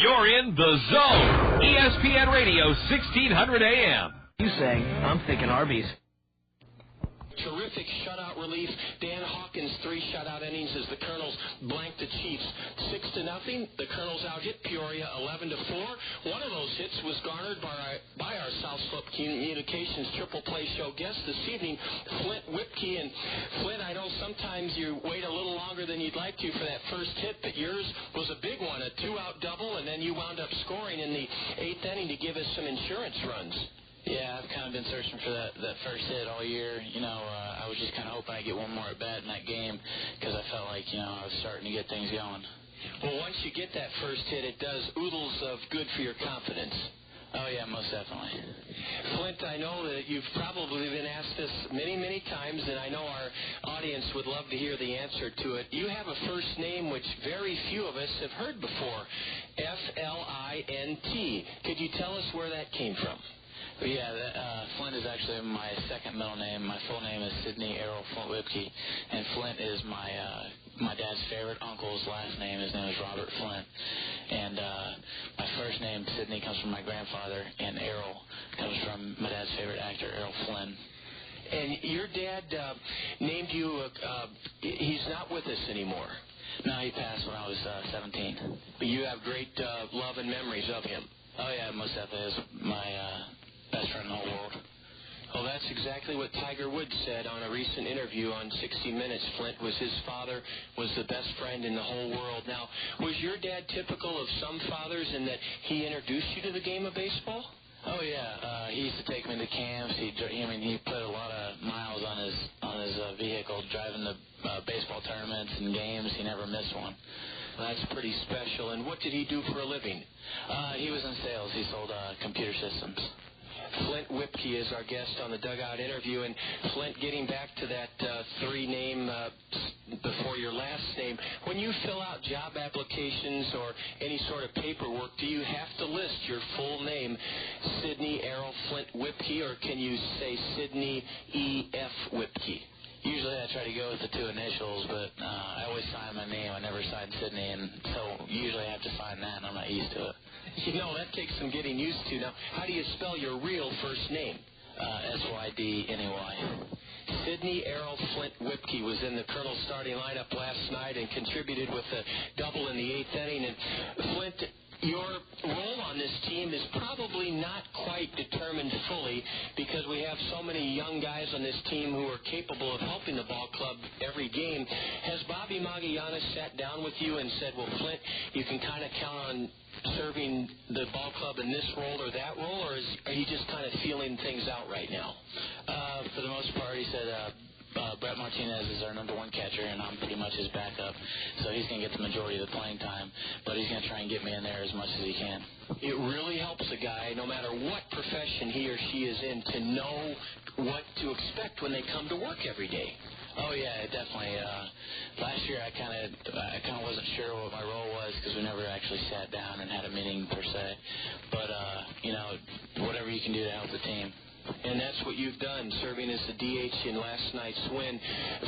You're in the zone. ESPN Radio, 1600 AM. You saying, I'm thinking Arby's. Terrific shutout relief. Dan Hawkins' 3 shutout innings as the Kernels blank the Chiefs 6-0. The Kernels out-hit Peoria 11-4. One of those hits was garnered by our South Slope Communications triple play show guest this evening, Flint Whipke. And Flint, I know sometimes you wait a little longer than you'd like to for that first hit, but yours was a big one, a 2-out double, and then you wound up scoring in the 8th inning to give us some insurance runs. Yeah, I've kind of been searching for that first hit all year. I was just kind of hoping I'd get one more at bat in that game because I felt like, I was starting to get things going. Well, once you get that first hit, it does oodles of good for your confidence. Oh, yeah, most definitely. Flint, I know that you've probably been asked this many, many times, and I know our audience would love to hear the answer to it. You have a first name which very few of us have heard before, Flint. Could you tell us where that came from? Yeah, Flint is actually my second middle name. My full name is Sidney Errol Flint Whipke, and Flint is my dad's favorite uncle's last name. His name is Robert Flint, and my first name, Sidney, comes from my grandfather, and Errol comes from my dad's favorite actor, Errol Flynn. And your dad named you, he's not with us anymore. No, he passed when I was 17. But you have great love and memories of him. Oh, yeah, most definitely is my best friend in the whole world. Well, that's exactly what Tiger Woods said on a recent interview on 60 Minutes. Flint was his father, was the best friend in the whole world. Now, was your dad typical of some fathers in that he introduced you to the game of baseball? Oh, yeah. He used to take me to camps. He put a lot of miles on his vehicle driving the baseball tournaments and games. He never missed one. That's pretty special. And what did he do for a living? He was in sales. He sold computer systems. Flint Whipke is our guest on the Dugout interview. And Flint, getting back to that 3 name before your last name, when you fill out job applications or any sort of paperwork, do you have to list your full name, Sidney Errol Flint Whipke, or can you say Sidney E.F. Whipke? Usually I try to go with the 2 initials, but I always sign my name. I never sign Sidney, and so usually I have to sign that, and I'm not used to it. That takes some getting used to. Now, how do you spell your real first name? Sydney. Sidney Errol Flint Whipke was in the Kernels starting lineup last night and contributed with a double in the 8th inning. And Flint, your role on this team is probably not quite determined fully because we have so many young guys on this team who are capable of helping the ball club every game. Has Bobby Magallanes sat down with you and said, well, Flint, you can kind of count on serving the ball club in this role or that role, or are you just kind of feeling things out right now? For the most part, he said Brett Martinez is our number 1 catcher, and I'm pretty much his backup. So he's going to get the majority of the playing time, but he's going to try and get me in there as much as he can. It really helps a guy, no matter what profession he or she is in, to know what to expect when they come to work every day. Oh, yeah, definitely. Last year I kind of wasn't sure what my role was because we never actually sat down and had a meeting per se. But, whatever you can do to help the team. And that's what you've done, serving as the DH in last night's win.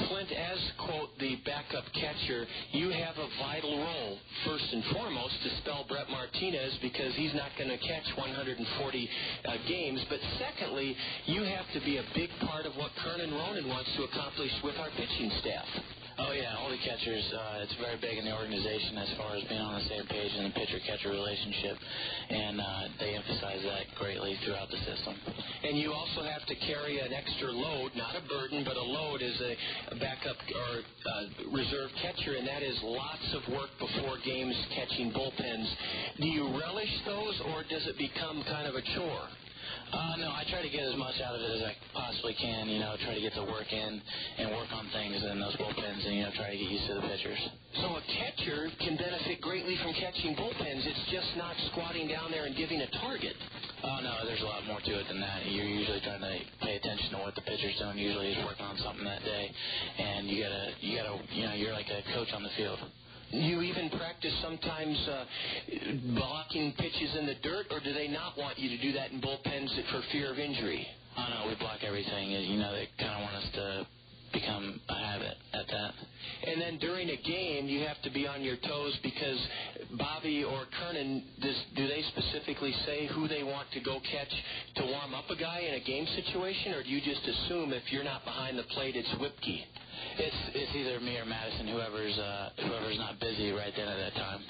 Flint, as, quote, the backup catcher, you have a vital role, first and foremost, to spell Brett Martinez because he's not going to catch 140 games. But secondly, you have to be a big part of what Kernan Ronan wants to accomplish with our pitching staff. Oh, yeah, all the catchers, it's very big in the organization as far as being on the same page in the pitcher-catcher relationship, and they emphasize that greatly throughout the system. And you also have to carry an extra load, not a burden, but a load as a backup or reserve catcher, and that is lots of work before games catching bullpens. Do you relish those, or does it become kind of a chore? No, I try to get as much out of it as I possibly can, try to get the work in and work on things in those bullpens and, try to get used to the pitchers. So a catcher can benefit greatly from catching bullpens. It's just not squatting down there and giving a target. Oh, no, there's a lot more to it than that. You're usually trying to pay attention to what the pitcher's doing. Usually he's working on something that day, and you gotta, you're like a coach on the field. You even practice sometimes blocking pitches in the dirt, or do they not want you to do that in bullpens for fear of injury? Oh, no, we block everything. They kind of want us to become a habit at that. And then during a game, you have to be on your toes because Bobby or Kernan, do they specifically say who they want to go catch to warm up a guy in a game situation, or do you just assume if you're not behind the plate, it's Whipkey? It's either me or Madison, whoever's not busy right then at that time.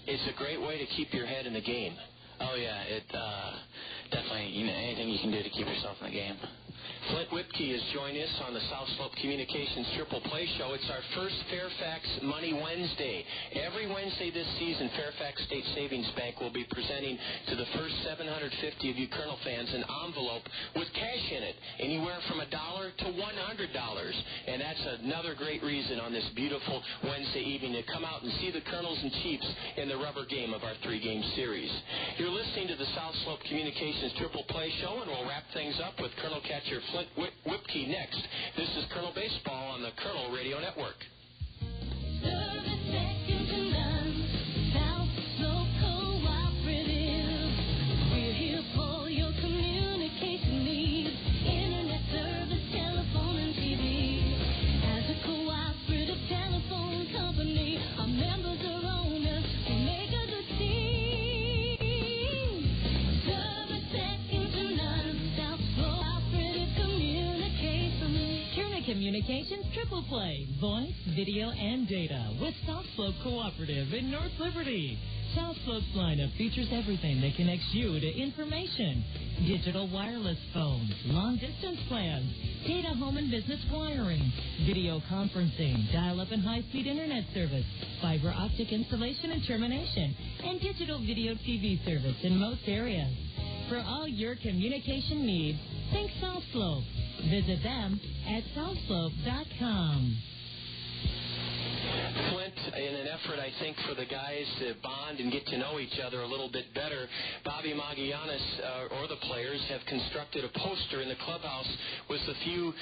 It's a great way to keep your head in the game. Oh yeah, it definitely, anything you can do to keep yourself in the game. Flint Whipkey has joined us on the South Slope Communications Triple Play Show. It's our first Fairfax Money Wednesday. Every Wednesday this season, Fairfax State Savings Bank will be presenting to the first 750 of you Kernel fans an envelope with cash in it, anywhere from $1 to $100. And that's another great reason on this beautiful Wednesday evening to come out and see the Kernels and Chiefs in the rubber game of our 3-game series. You're listening to the South Slope Communications Triple Play Show, and we'll wrap things up with Colonel catcher Flint Whipkey next. This is Colonel Baseball on the Kernel Radio Network. We're here for your communication needs. Internet service, telephone, and TV. As a cooperative telephone company, our members are owners who make a good team. Service second to none. South Cooperative Communications Triple Play. Voice, video, and data with South Slope Cooperative in North Liberty. South Slope's lineup features everything that connects you to information. Digital wireless phones, long-distance plans, data home and business wiring, video conferencing, dial-up and high-speed internet service, fiber optic installation and termination, and digital video TV service in most areas. For all your communication needs, think South Slope. Visit them at southslope.com. Flint, in an effort, I think, for the guys to bond and get to know each other a little bit better, Bobby Magianis, or the players, have constructed a poster in the clubhouse with a few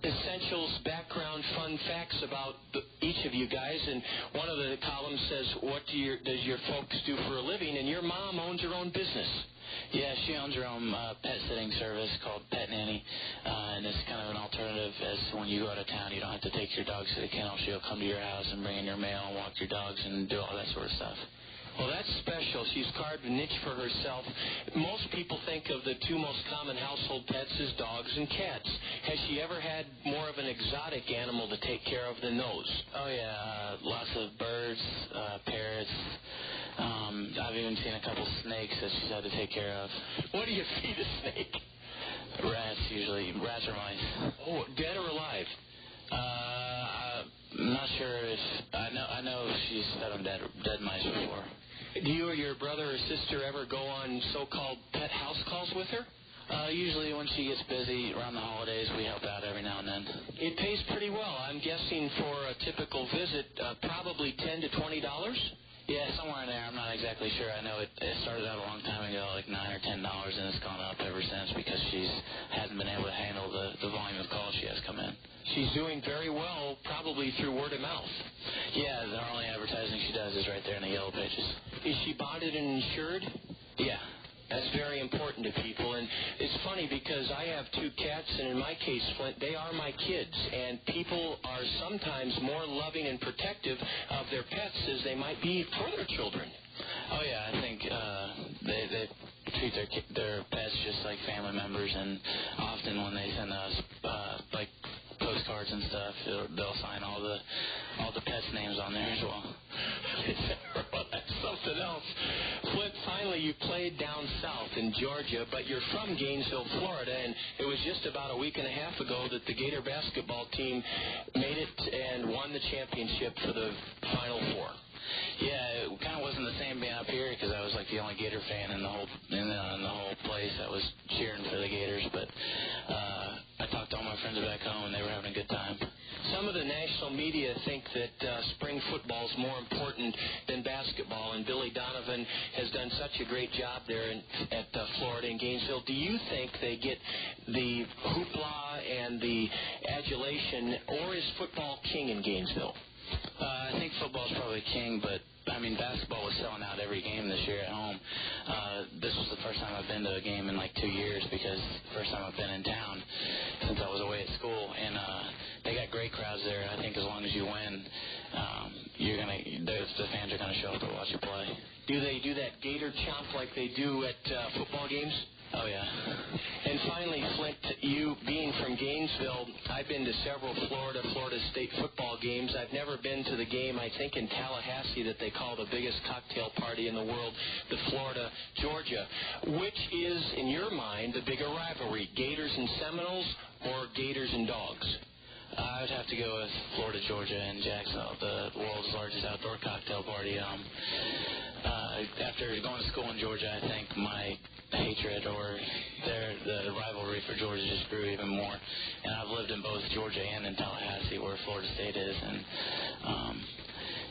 essentials, background, fun facts about each of you guys. And one of the columns says, what does your folks do for a living? And your mom owns her own business. Yeah, she owns her own pet sitting service called Pet Nanny, and it's kind of an alternative as when you go out of town, you don't have to take your dogs to the kennel. She'll come to your house and bring in your mail and walk your dogs and do all that sort of stuff. Well, that's special. She's carved a niche for herself. Most people think of the two most common household pets as dogs and cats. Has she ever had more of an exotic animal to take care of than those? Oh, yeah. Lots of birds, parrots. I've even seen a couple snakes that she's had to take care of. What do you feed a snake? Rats, usually. Rats or mice. Oh, dead or alive? I'm not sure if... I know she's fed them dead mice before. Do you or your brother or sister ever go on so-called pet house calls with her? Usually when she gets busy around the holidays, we help out every now and then. It pays pretty well. I'm guessing for a typical visit, probably $10 to $20? Yeah, somewhere in there. I'm not exactly sure. I know it started out a long time ago, like $9 or $10, and it's gone up ever since because she hasn't been able to handle the volume of calls she has come in. She's doing very well, probably through word of mouth. Yeah, the only advertising she does is right there in the yellow pages. Is she bonded and insured? Yeah. That's very important to people, and it's funny because I have two cats, and in my case, Flint, they are my kids, and people are sometimes more loving and protective of their pets as they might be for their children. Oh, yeah, I think they treat their pets just like family members, and often when they send us, like, postcards and stuff, they'll sign all the pets' names on there as well. That's something else. Flint, finally, you played down south in Georgia, but you're from Gainesville, Florida, and it was just about a week and a half ago that the Gator basketball team made it and won the championship for the Final Four. Yeah, it kind of wasn't the same being up here because I was like the only Gator fan in the whole place that was cheering for the Gators. But I talked to all my friends back home, and they were having a good time. Some of the national media think that spring football is more important than basketball, and Billy Donovan has done such a great job there at Florida and Gainesville. Do you think they get the hoopla and the adulation, or is football king in Gainesville? I think football's probably king, but I mean, basketball was selling out every game this year at home. This was the first time I've been to a game in like 2 years because the first time I've been in town since I was away at school. And are going to show up to watch you play. Do they do that gator chomp like they do at football games? Oh, yeah. And finally, Flint, you being from Gainesville, I've been to several Florida State football games. I've never been to the game, I think, in Tallahassee that they call the biggest cocktail party in the world, the Florida-Georgia. Which is, in your mind, the bigger rivalry, Gators and Seminoles or Gators and Dogs? I would have to go with Florida, Georgia, and Jacksonville, the world's largest outdoor cocktail party. After going to school in Georgia, I think my hatred or the rivalry for Georgia just grew even more. And I've lived in both Georgia and in Tallahassee, where Florida State is, and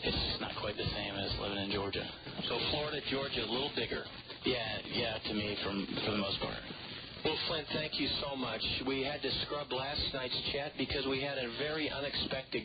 it's just not quite the same as living in Georgia. So Florida, Georgia, a little bigger. Yeah, to me, for the most part. Well, Flint, thank you so much. We had to scrub last night's chat because we had a very unexpected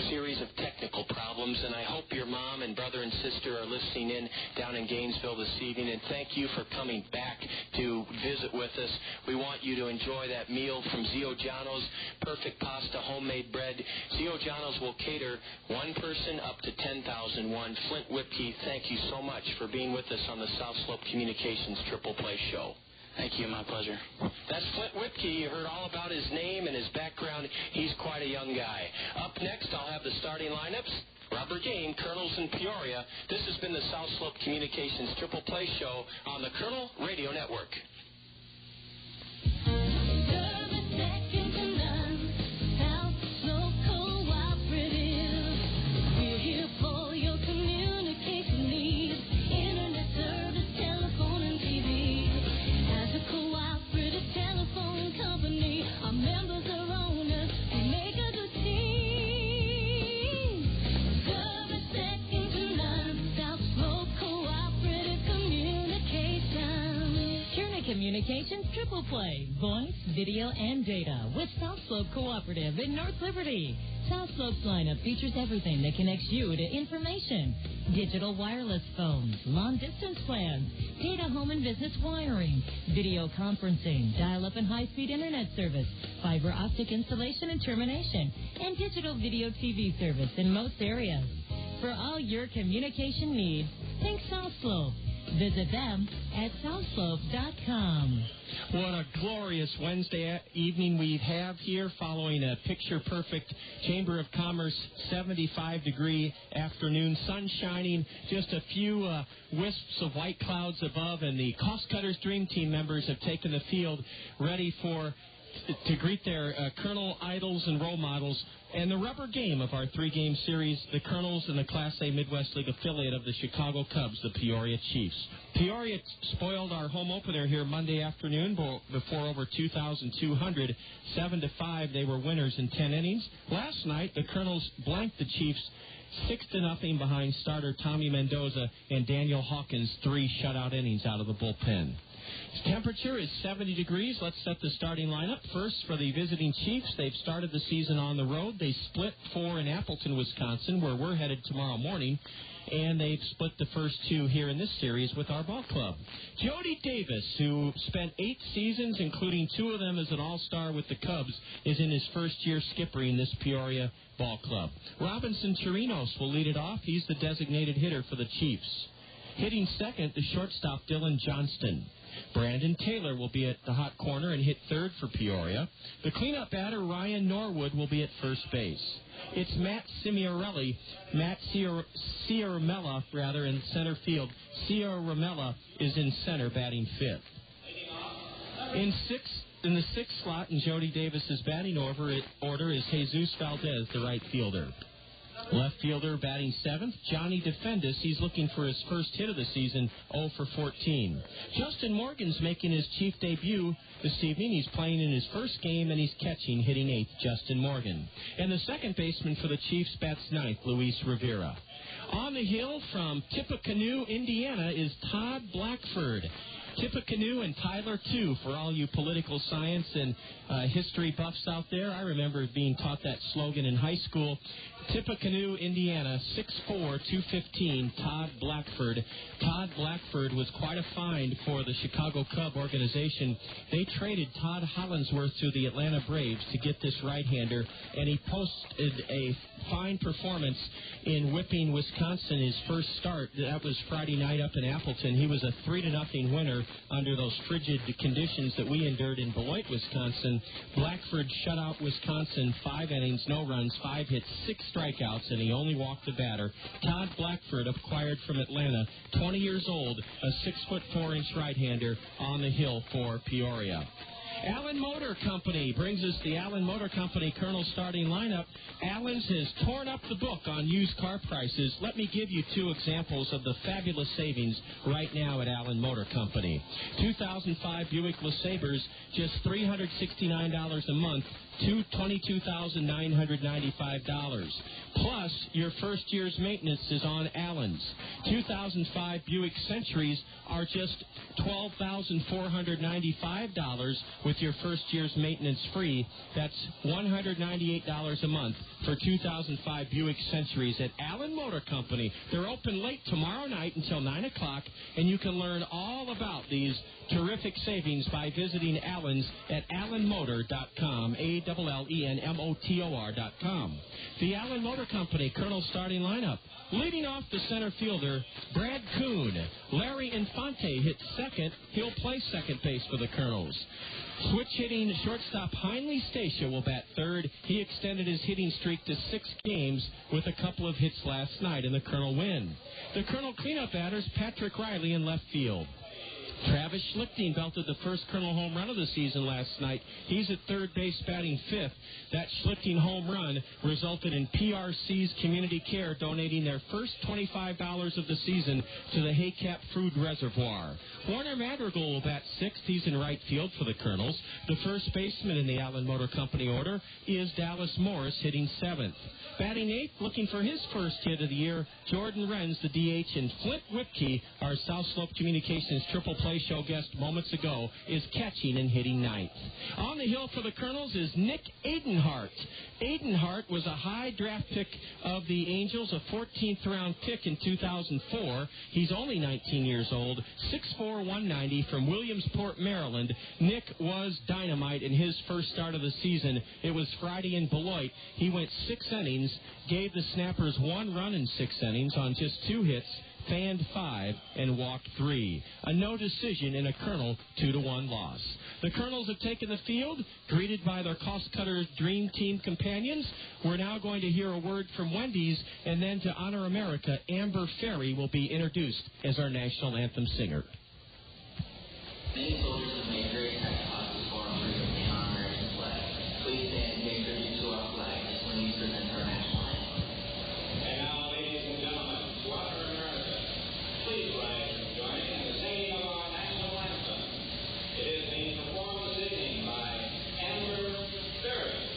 series of technical problems, and I hope your mom and brother and sister are listening in down in Gainesville this evening, and thank you for coming back to visit with us. We want you to enjoy that meal from Zio Giano's perfect pasta, homemade bread. Zio Giano's will cater one person up to 10,001. Flint Whipkey, thank you so much for being with us on the South Slope Communications Triple Play Show. Thank you, my pleasure. That's Flint Whipkey. You heard all about his name and his background. He's quite a young guy. Up next, I'll have the starting lineups. Robert Gain, Kernels in Peoria. This has been the South Slope Communications Triple Play Show on the Kernel Radio Network. Communications Triple Play, voice, video, and data with South Slope Cooperative in North Liberty. South Slope's lineup features everything that connects you to information. Digital wireless phones, long-distance plans, data home and business wiring, video conferencing, dial-up and high-speed internet service, fiber optic installation and termination, and digital video TV service in most areas. For all your communication needs, think South Slope. Visit them at southslope.com. What a glorious Wednesday evening we have here following a picture-perfect Chamber of Commerce 75-degree afternoon. Sun shining, just a few wisps of white clouds above, and the Cost Cutters Dream Team members have taken the field ready to greet their Colonel idols and role models. And the rubber game of our three-game series, the Kernels and the Class A Midwest League affiliate of the Chicago Cubs, the Peoria Chiefs. Peoria spoiled our home opener here Monday afternoon before over 2,200. 7-5, they were winners in 10 innings. Last night, the Kernels blanked the Chiefs 6-0 behind starter Tommy Mendoza and Daniel Hawkins' 3 shutout innings out of the bullpen. Temperature is 70 degrees. Let's set the starting lineup. First, for the visiting Chiefs, they've started the season on the road. They split 4 in Appleton, Wisconsin, where we're headed tomorrow morning. And they've split the first 2 here in this series with our ball club. Jody Davis, who spent 8 seasons, including 2 of them as an all-star with the Cubs, is in his first year skippering this Peoria ball club. Robinson Chirinos will lead it off. He's the designated hitter for the Chiefs. Hitting second, the shortstop Dylan Johnston. Brandon Taylor will be at the hot corner and hit third for Peoria. The cleanup batter, Ryan Norwood, will be at first base. It's Matt Ciaramella in center field. Ciaramella is in center, batting fifth. In the sixth slot in Jody Davis's batting order is Jesus Valdez, the right fielder. Left fielder batting seventh, Johnny Defendis. He's looking for his first hit of the season, 0 for 14. Justin Morgan's making his Chief debut this evening. He's playing in his first game, and he's catching, hitting eighth, Justin Morgan. And the second baseman for the Chiefs bats ninth, Luis Rivera. On the hill from Tippecanoe, Indiana, is Todd Blackford. Tippecanoe and Tyler, too, for all you political science and history buffs out there. I remember being taught that slogan in high school. Tippecanoe, Indiana, 6'4", 215, Todd Blackford. Todd Blackford was quite a find for the Chicago Cub organization. They traded Todd Hollinsworth to the Atlanta Braves to get this right-hander, and he posted a fine performance in whipping Wisconsin his first start. That was Friday night up in Appleton. He was a 3-0 winner under those frigid conditions that we endured in Beloit, Wisconsin. Blackford shut out Wisconsin, 5 innings, no runs, 5 hits, 6 strikeouts, and he only walked the batter. Todd Blackford, acquired from Atlanta, 20 years old, a 6'4" right-hander on the hill for Peoria. Allen Motor Company brings us the Allen Motor Company Kernel starting lineup. Allen's has torn up the book on used car prices. Let me give you 2 examples of the fabulous savings right now at Allen Motor Company. 2005 Buick LeSabres, just $369 a month, to $22,995. Plus, your first year's maintenance is on Allen's. 2005 Buick Centuries are just $12,495 with your first year's maintenance free. That's $198 a month for 2005 Buick Centuries at Allen Motor Company. They're open late tomorrow night until 9 o'clock, and you can learn all about these terrific savings by visiting Allen's at allenmotor.com, ALLENMOTOR.com. The Allen Motor Company Kernel starting lineup. Leading off the center fielder, Brad Kuhn. Larry Infante hits second. He'll play second base for the Kernels. Switch hitting shortstop Heinle Stacia will bat third. He extended his hitting streak to 6 games with a couple of hits last night in the Kernel win. The Kernel cleanup batters, Patrick Riley in left field. Travis Schlichting belted the first Kernel home run of the season last night. He's at third base batting 5th. That Schlichting home run resulted in PRC's Community Care donating their first $25 of the season to the Haycap Food Reservoir. Warner Madrigal will bat 6th. He's in right field for the Kernels. The first baseman in the Allen Motor Company order is Dallas Morris, hitting 7th. Batting 8th, looking for his first hit of the year, Jordan Renz, the DH, and Flint Whipke, our South Slope Communications Triple Play Show guest moments ago, is catching and hitting 9th. On the hill for the Kernels is Nick Adenhart. Adenhart was a high draft pick of the Angels, a 14th round pick in 2004. He's only 19 years old, 6'4", 190 from Williamsport, Maryland. Nick was dynamite in his first start of the season. It was Friday in Beloit. He went 6 innings, gave the Snappers 1 run in 6 innings on just 2 hits, fanned 5, and walked 3. A no decision in a Kernel 2-1 loss. The Kernels have taken the field, greeted by their cost-cutter Dream Team companions. We're now going to hear a word from Wendy's, and then to honor America, Amber Ferry will be introduced as our national anthem singer. Many soldiers have made great sacrifices for our freedom and our American flag. Please stand and pay tribute to our flag when we present our national anthem. And now, ladies and gentlemen, to honor America, please rise and join in the singing of our national anthem. It is being performed this evening by Amber Ferry.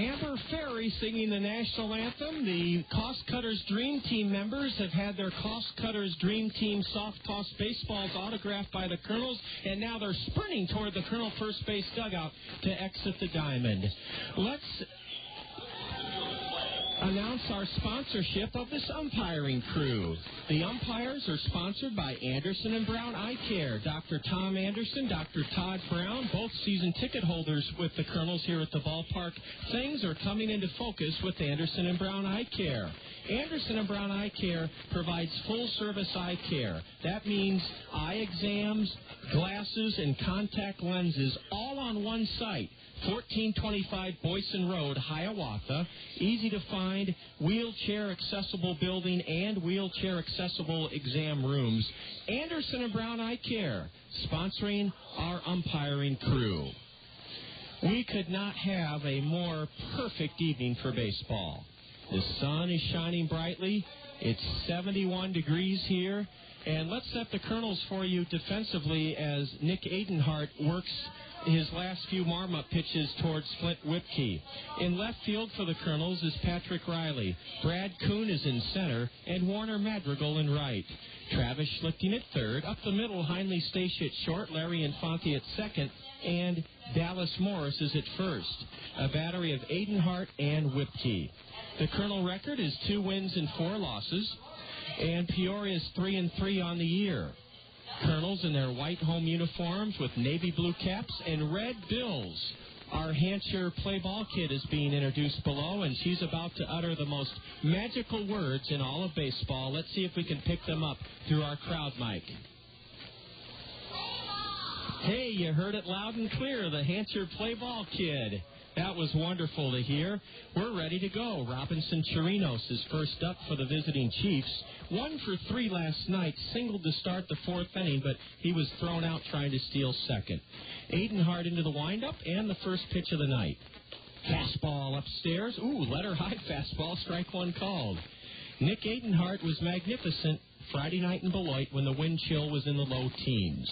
Amber Ferry singing the national anthem. The Cost Cutters Dream Team members have had their Cost Cutters Dream Team soft toss baseballs autographed by the Kernels, and now they're sprinting toward the Kernel first base dugout to exit the diamond. Let's announce our sponsorship of this umpiring crew. The umpires are sponsored by Anderson and Brown Eye Care. Dr. Tom Anderson, Dr. Todd Brown, both season ticket holders with the Kernels here at the ballpark. Things are coming into focus with Anderson and Brown Eye Care. Anderson and Brown Eye Care provides full-service eye care. That means eye exams, glasses, and contact lenses all on one site. 1425 Boyson Road, Hiawatha. Easy to find, wheelchair-accessible building and wheelchair-accessible exam rooms. Anderson and Brown Eye Care, sponsoring our umpiring crew. We could not have a more perfect evening for baseball. The sun is shining brightly. It's 71 degrees here. And let's set the Kernels for you defensively as Nick Adenhart works his last few warm-up pitches towards Flint Whipkey. In left field for the Kernels is Patrick Riley. Brad Kuhn is in center, and Warner Madrigal in right. Travis Schlichting at third. Up the middle, Heinley Stacia at short, Larry Infante at second, and Dallas Morris is at first. A battery of Adenhart and Whipkey. The Kernel record is 2 wins and 4 losses, and Peoria is 3-3 on the year. Kernels in their white home uniforms with navy blue caps and red bills. Our Hampshire play ball kid is being introduced below, and she's about to utter the most magical words in all of baseball. Let's see if we can pick them up through our crowd mic. Hey, you heard it loud and clear, the Hampshire play ball kid. That was wonderful to hear. We're ready to go. Robinson Chirinos is first up for the visiting Chiefs. 1 for 3 last night, singled to start the 4th inning, but he was thrown out trying to steal second. Adenhart into the windup and the first pitch of the night. Fastball upstairs. Letter high fastball, strike one called. Nick Adenhart was magnificent Friday night in Beloit when the wind chill was in the low teens.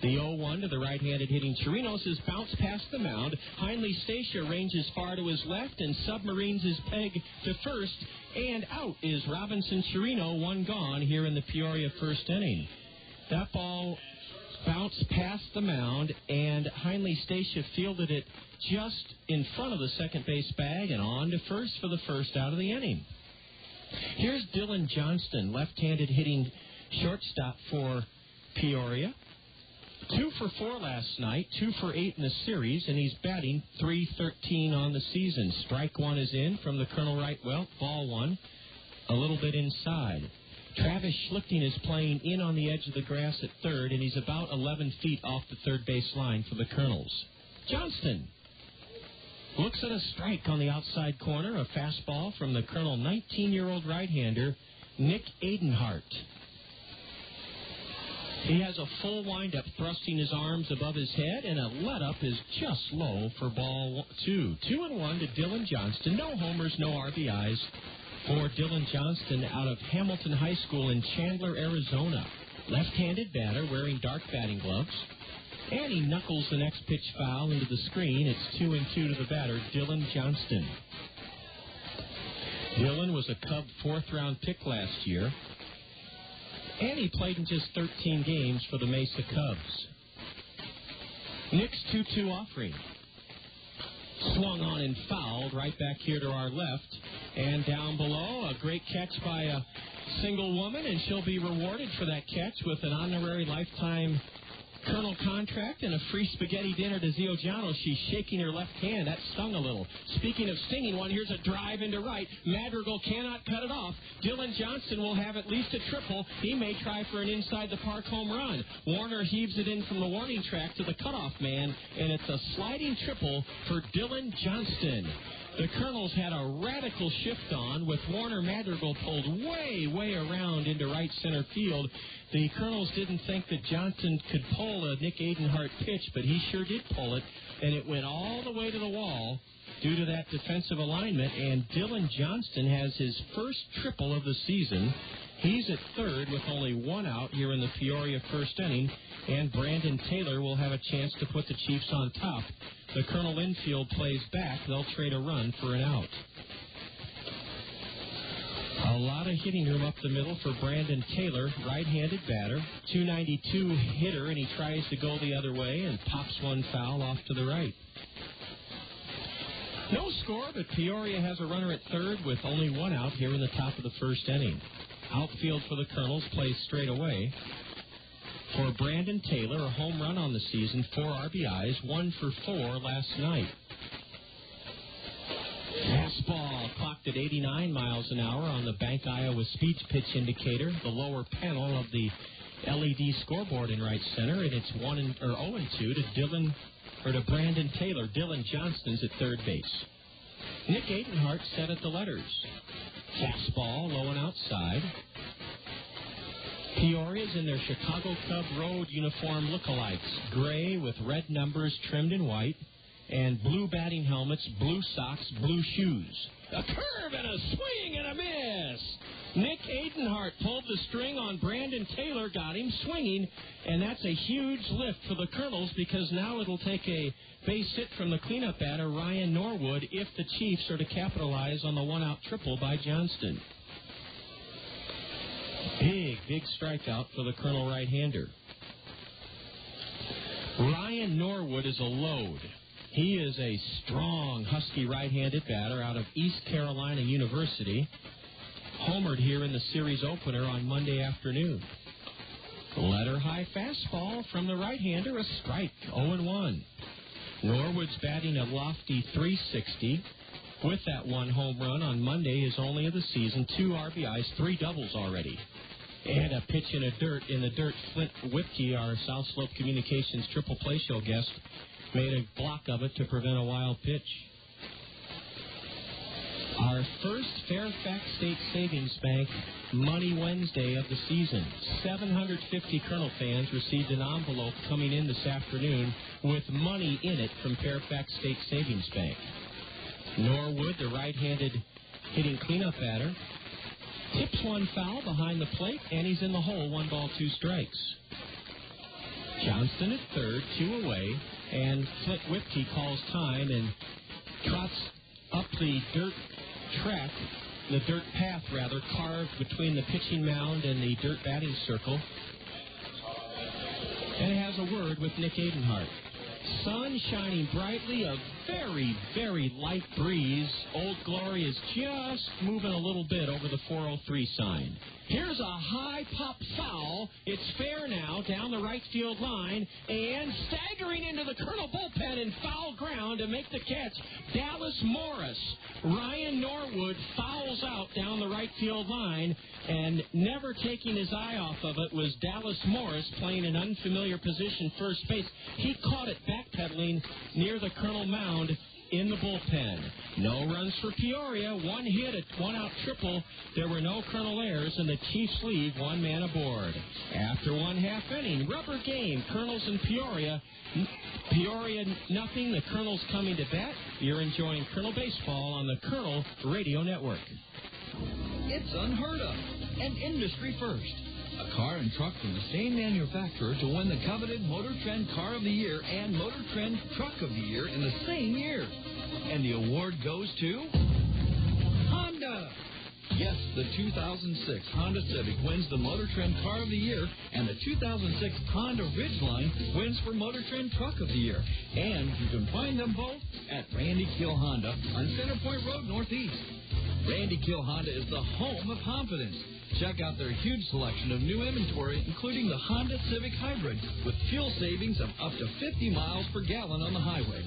The 0-1 to the right-handed hitting Chirinos is bounced past the mound. Heinley Stacia ranges far to his left and submarines his peg to first. And out is Robinson Chirino, 1 gone here in the Peoria first inning. That ball bounced past the mound, and Heinley Stacia fielded it just in front of the second base bag and on to first for the first out of the inning. Here's Dylan Johnston, left-handed hitting shortstop for Peoria. 2 for 4 last night, 2 for 8 in the series, and he's batting .313 on the season. Strike one is in from the Colonel right. Well, ball one, a little bit inside. Travis Schlichting is playing in on the edge of the grass at third, and he's about 11 feet off the third base line for the Kernels. Johnston looks at a strike on the outside corner, a fastball from the Colonel 19-year-old right-hander, Nick Adenhart. He has a full windup, thrusting his arms above his head, and a let-up is just low for ball 2. 2-1 to Dylan Johnston. No homers, no RBIs for Dylan Johnston out of Hamilton High School in Chandler, Arizona. Left-handed batter wearing dark batting gloves. And he knuckles the next pitch foul into the screen. It's 2-2 to the batter, Dylan Johnston. Dylan was a Cub 4th-round pick last year. And he played in just 13 games for the Mesa Cubs. Nick's 2-2 offering. Swung on and fouled right back here to our left. And down below, a great catch by a single woman, and she'll be rewarded for that catch with an honorary lifetime Colonel contract and a free spaghetti dinner to Zio Giano. She's shaking her left hand. That stung a little. Speaking of stinging one, here's a drive into right. Madrigal cannot cut it off. Dylan Johnston will have at least a triple. He may try for an inside-the-park home run. Warner heaves it in from the warning track to the cutoff man, and it's a sliding triple for Dylan Johnston. The Kernels had a radical shift on with Warner Madrigal pulled way around into right center field. The Kernels didn't think that Johnson could pull a Nick Adenhart pitch, but he sure did pull it. and it went all the way to the wall due to that defensive alignment, and Dylan Johnston has his first triple of the season. He's at third with only one out here in the Peoria first inning, and Brandon Taylor will have a chance to put the Chiefs on top. The Colonel infield plays back. They'll trade a run for an out. A lot of hitting room up the middle for Brandon Taylor, right-handed batter, 292 hitter, and he tries to go the other way and pops one foul off to the right. No score, but Peoria has a runner at third with only one out here in the top of the first inning. Outfield for the Colonels plays straight away. For Brandon Taylor, a home run on the season, 4 RBIs, 1 for 4 last night. Fastball clocked at 89 miles an hour on the Bank Iowa speed pitch indicator, the lower panel of the LED scoreboard in right center, and it's 0-2 to Brandon Taylor. Dylan Johnston's at third base. Nick Adenhart set at the letters. Fastball low and outside. Peoria's in their Chicago Cub Road uniform lookalikes, gray with red numbers trimmed in white, and blue batting helmets, blue socks, blue shoes. A curve and a swing and a miss. Nick Adenhart pulled the string on Brandon Taylor, got him swinging, and that's a huge lift for the Colonels because now it'll take a base hit from the cleanup batter, Ryan Norwood, if the Chiefs are to capitalize on the one-out triple by Johnston. Big strikeout for the Colonel right-hander. Ryan Norwood is a load. He is a strong, husky right-handed batter out of East Carolina University. Homered here in the series opener on Monday afternoon. Letter-high fastball from the right-hander, a strike, 0-1. Norwood's batting a lofty .360. With that one home run on Monday, his only of the season, 2 RBIs, 3 doubles already. And a pitch in the dirt. Flint Whipkey, our South Slope Communications Triple Play Show guest, made a block of it to prevent a wild pitch. Our first Fairfax State Savings Bank Money Wednesday of the season. 750 Colonel fans received an envelope coming in this afternoon with money in it from Fairfax State Savings Bank. Norwood, the right-handed hitting cleanup batter, tips one foul behind the plate, and he's in the hole, 1 ball, 2 strikes. Johnston at third, 2 away, and Flint Whipkey calls time and trots up the dirt path carved between the pitching mound and the dirt batting circle, and has a word with Nick Adenhart. Sun shining brightly, a very, very light breeze. Old Glory is just moving a little bit over the 403 sign. Here's a high pop foul. It's fair now down the right field line, and staggering into the Colonel bullpen in foul ground to make the catch, Dallas Morris. Ryan Norwood fouls out down the right field line, and never taking his eye off of it was Dallas Morris playing an unfamiliar position first base. He caught it backpedaling near the Colonel mound in the bullpen. No runs for Peoria. 1 hit at 1-out triple. There were no Colonel errors, and the Chiefs leave 1 man aboard. After 1/2 inning, rubber game, Colonels and Peoria. Peoria nothing, the Colonels coming to bat. You're enjoying Colonel baseball on the Colonel Radio Network. It's unheard of, an industry first. A car and truck from the same manufacturer to win the coveted Motor Trend Car of the Year and Motor Trend Truck of the Year in the same year. And the award goes to Honda. Yes, the 2006 Honda Civic wins the Motor Trend Car of the Year, and the 2006 Honda Ridgeline wins for Motor Trend Truck of the Year. And you can find them both at Randy Kill Honda on Centerpoint Road Northeast. Randy Kill Honda is the home of confidence. Check out their huge selection of new inventory, including the Honda Civic Hybrid, with fuel savings of up to 50 miles per gallon on the highway.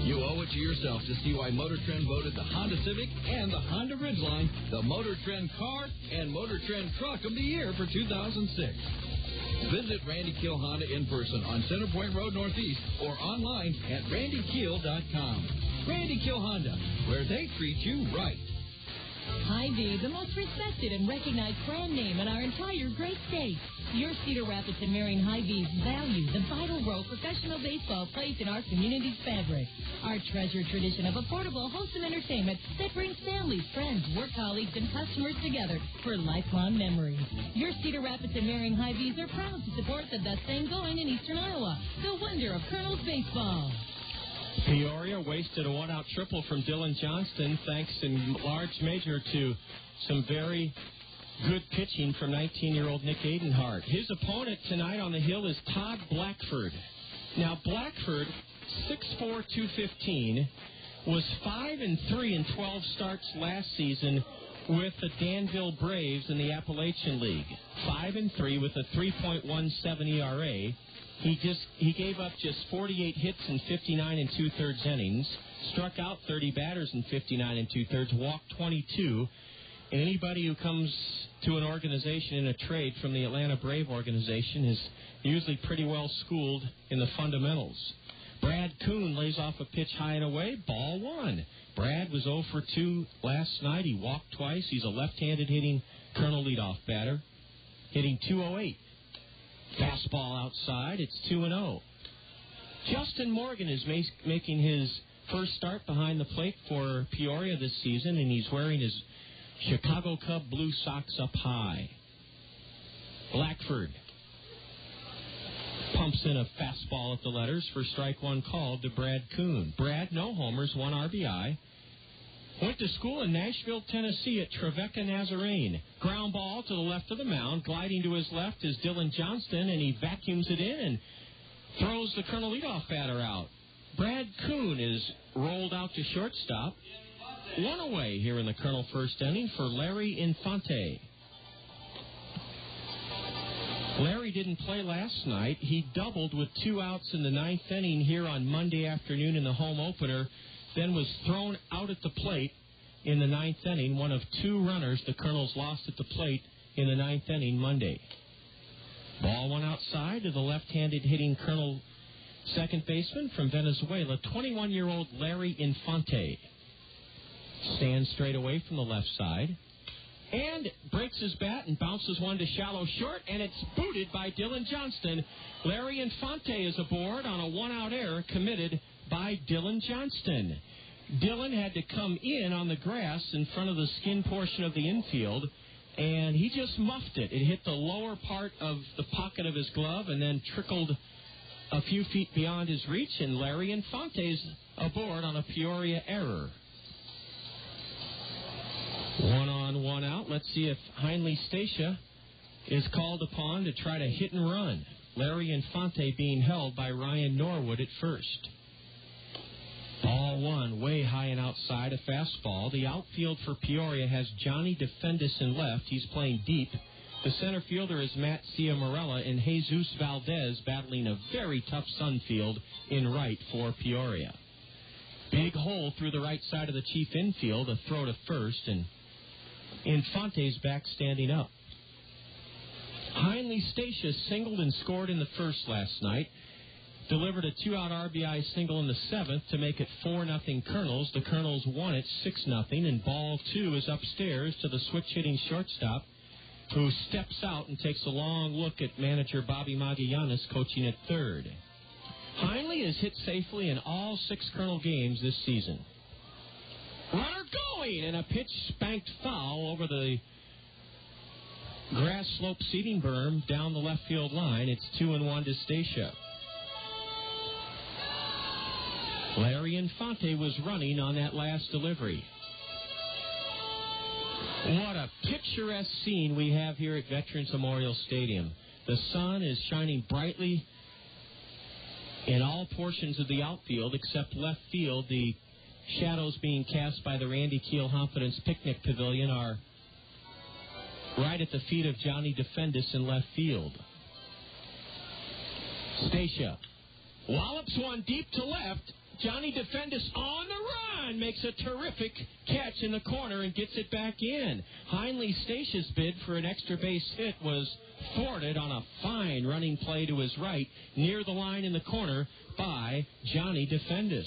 You owe it to yourself to see why Motor Trend voted the Honda Civic and the Honda Ridgeline the Motor Trend Car and Motor Trend Truck of the Year for 2006. Visit Randy Kill Honda in person on Centerpoint Road Northeast or online at randykill.com. Randy Kill Honda, where they treat you right. Hy-Vee, the most respected and recognized brand name in our entire great state. Your Cedar Rapids and Marion Hy-Vees value the vital role professional baseball plays in our community's fabric. Our treasured tradition of affordable, wholesome entertainment that brings families, friends, work colleagues, and customers together for lifelong memories. Your Cedar Rapids and Marion Hy-Vees are proud to support the best thing going in eastern Iowa, the wonder of Kernels baseball. Peoria wasted a one-out triple from Dylan Johnston, thanks in large measure to some very good pitching from 19-year-old Nick Adenhart. His opponent tonight on the hill is Todd Blackford. Now, Blackford, 6'4", 215, was 5-3 in 12 starts last season with the Danville Braves in the Appalachian League. 5-3 with a 3.17 ERA. He gave up just 48 hits in 59 2/3 innings, struck out 30 batters in 59 2/3, walked 22. And anybody who comes to an organization in a trade from the Atlanta Brave organization is usually pretty well schooled in the fundamentals. Brad Kuhn lays off a pitch high and away, ball one. Brad was 0 for 2 last night. He walked twice. He's a left-handed hitting Colonel leadoff batter, hitting .208. Fastball outside, it's 2-0. Justin Morgan is making his first start behind the plate for Peoria this season, and he's wearing his Chicago Cub blue socks up high. Blackford pumps in a fastball at the letters for strike one called to Brad Kuhn. Brad, no homers, 1 RBI. Went to school in Nashville, Tennessee at Trevecca Nazarene. Ground ball to the left of the mound. Gliding to his left is Dylan Johnston, and he vacuums it in and throws the Colonel leadoff batter out. Brad Kuhn is rolled out to shortstop. 1 away here in the Colonel first inning for Larry Infante. Larry didn't play last night. He doubled with 2 outs in the 9th inning here on Monday afternoon in the home opener, then was thrown out at the plate in the 9th inning, one of 2 runners the Colonels lost at the plate in the 9th inning Monday. Ball one outside to the left-handed hitting Colonel second baseman from Venezuela, 21-year-old Larry Infante. Stands straight away from the left side and breaks his bat and bounces one to shallow short, and it's booted by Dylan Johnston. Larry Infante is aboard on a 1-out error committed by Dylan Johnston. Dylan had to come in on the grass in front of the skin portion of the infield, and he just muffed it. It hit the lower part of the pocket of his glove and then trickled a few feet beyond his reach, and Larry Infante's aboard on a Peoria error. 1 on, 1 out. Let's see if Heinle Stacia is called upon to try to hit and run. Larry Infante being held by Ryan Norwood at first. Ball one, way high and outside, a fastball. The outfield for Peoria has Johnny Defendis in left. He's playing deep. The center fielder is Matt Ciamarella, and Jesus Valdez battling a very tough Sunfield in right for Peoria. Big hole through the right side of the chief infield, a throw to first, and Infante's back standing up. Heinle Stacia singled and scored in the first last night. Delivered a 2-out RBI single in the 7th to make it 4-0 Kernels. The Kernels won it 6-0, and ball 2 is upstairs to the switch-hitting shortstop, who steps out and takes a long look at manager Bobby Magallanes coaching at third. Heinle has hit safely in all 6 Colonel games this season. Runner going, and a pitch spanked foul over the grass slope seating berm down the left field line. It's 2-1 to Stacia. Larry Infante was running on that last delivery. What a picturesque scene we have here at Veterans Memorial Stadium. The sun is shining brightly in all portions of the outfield except left field. The shadows being cast by the Randy Keel Confidence Picnic Pavilion are right at the feet of Johnny Defendis in left field. Stacia wallops one deep to left. Johnny Defendis on the run makes a terrific catch in the corner and gets it back in. Heinle Stacia's bid for an extra base hit was thwarted on a fine running play to his right near the line in the corner by Johnny Defendis.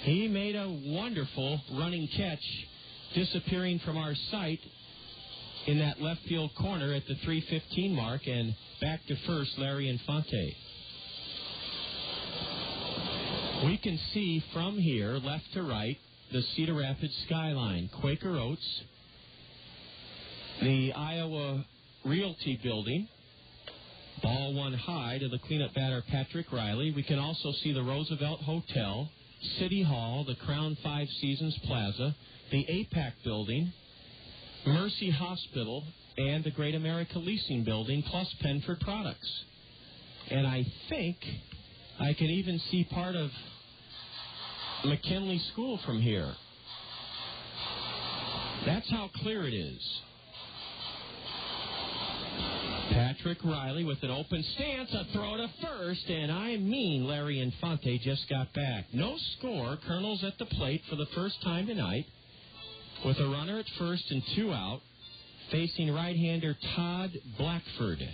He made a wonderful running catch disappearing from our sight in that left field corner at the 3:15 mark, and back to first, Larry Infante. We can see from here, left to right, the Cedar Rapids skyline, Quaker Oats, the Iowa Realty Building, ball one high to the cleanup batter Patrick Riley. We can also see the Roosevelt Hotel, City Hall, the Crown Five Seasons Plaza, the APAC Building, Mercy Hospital, and the Great America Leasing Building, plus Penford Products. And I think I can even see part of McKinley School from here. That's how clear it is. Patrick Riley with an open stance, a throw to first, and I mean Larry Infante just got back. No score. Kernels at the plate for the first time tonight with a runner at first and 2 out, facing right-hander Todd Blackford.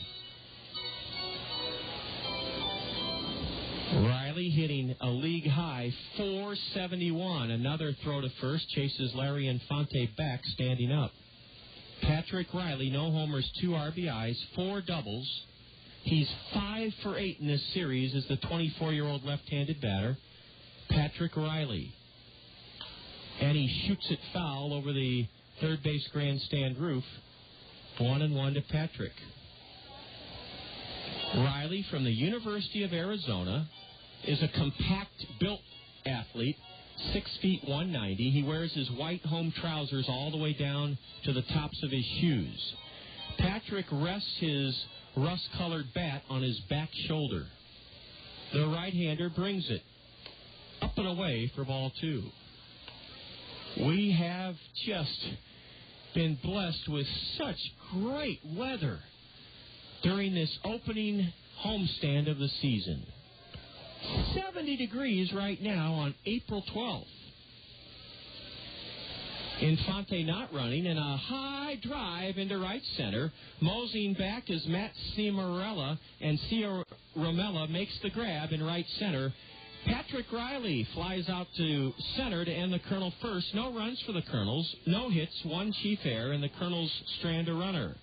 Riley hitting a league-high .471. Another throw to first chases Larry Infante back, standing up. Patrick Riley, no homers, 2 RBIs, 4 doubles. He's 5 for 8 in this series as the 24-year-old left-handed batter, Patrick Riley. And he shoots it foul over the third base grandstand roof. 1-1 to Patrick. Riley from the University of Arizona is a compact-built athlete, 6 feet 190. He wears his white home trousers all the way down to the tops of his shoes. Patrick rests his rust-colored bat on his back shoulder. The right-hander brings it up and away for ball 2. We have just been blessed with such great weather during this opening homestand of the season. 70 degrees right now on April 12th. Infante not running, and a high drive into right center. Moseying back is Matt Ciamarella, and Ciaramella makes the grab in right center. Patrick Riley flies out to center to end the Kernel first. No runs for the Kernels, no hits, 1 chief error, and the Kernels strand a runner.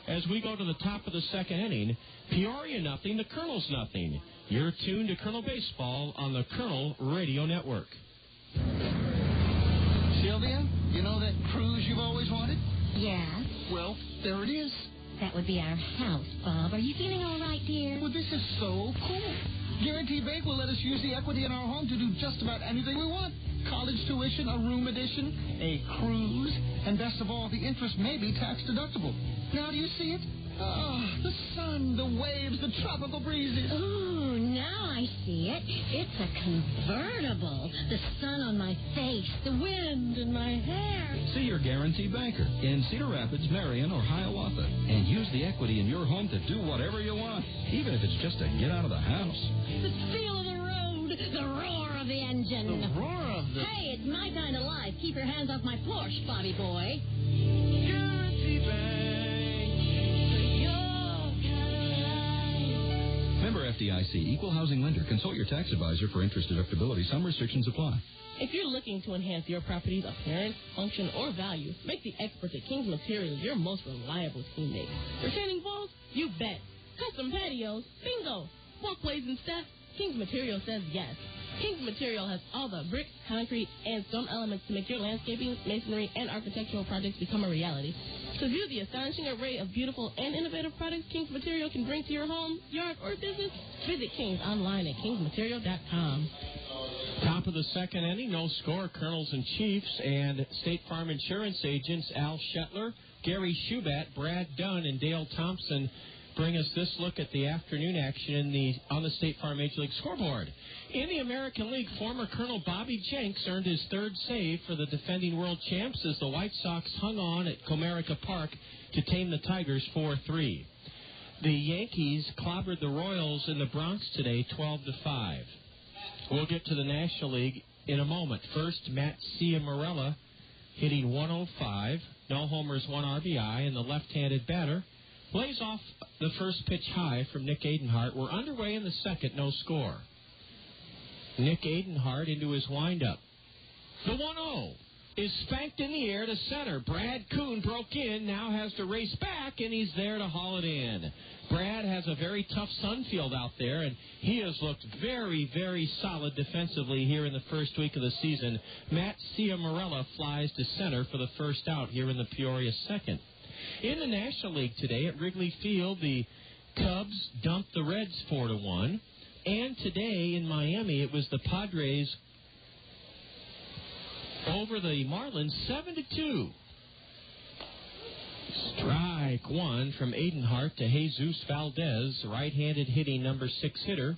As we go to the top of the second inning, Peoria nothing, the Kernels nothing. You're tuned to Kernel Baseball on the Kernel Radio Network. Sylvia, you know that cruise you've always wanted? Yeah? Well, there it is. That would be our house, Bob. Are you feeling all right, dear? Well, this is so cool. Guarantee Bank will let us use the equity in our home to do just about anything we want. College tuition, a room addition, a cruise, and best of all, the interest may be tax deductible. Now do you see it? Oh, the sun, the waves, the tropical breezes. Oh, now I see it. It's a convertible. The sun on my face, the wind in my hair. See your Guarantee Banker in Cedar Rapids, Marion, or Hiawatha, and use the equity in your home to do whatever you want, even if it's just to get out of the house. The feel of the road, the roar of the engine. The roar of the... Hey, it's my kind of life. Keep your hands off my Porsche, Bobby boy. Guarantee Bank. Member FDIC, Equal Housing Lender. Consult your tax advisor for interest deductibility. Some restrictions apply. If you're looking to enhance your property's appearance, function, or value, make the experts at King's Materials your most reliable teammate. Retaining walls? You bet. Custom patios? Bingo. Walkways and steps? King's Material says yes. King's Material has all the brick, concrete, and stone elements to make your landscaping, masonry, and architectural projects become a reality. To view the astonishing array of beautiful and innovative products King's Material can bring to your home, yard, or business, visit King's online at kingsmaterial.com. Top of the second inning, no score. Kernels and Chiefs, and State Farm Insurance agents Al Shetler, Gary Schubat, Brad Dunn, and Dale Thompson bring us this look at the afternoon action on the State Farm Major League scoreboard. In the American League, former Colonel Bobby Jenks earned his third save for the defending world champs as the White Sox hung on at Comerica Park to tame the Tigers 4-3. The Yankees clobbered the Royals in the Bronx today 12-5. We'll get to the National League in a moment. First, Matt Ciamarella hitting 105, no homers, 1 RBI, and the left-handed batter plays off the first pitch high from Nick Adenhart. We're underway in the second, no score. Nick Adenhart into his windup. The 1-0. is spanked in the air to center. Brad Kuhn broke in, now has to race back, and he's there to haul it in. Brad has a very tough Sunfield out there, and he has looked very, very solid defensively here in the first week of the season. Matt Ciamarella flies to center for the first out here in the Peoria second. In the National League today at Wrigley Field, the Cubs dumped the Reds 4-1. And today in Miami, it was the Padres over the Marlins 7-2. Strike one from Adenhart to Jesus Valdez, right-handed hitting number 6 hitter.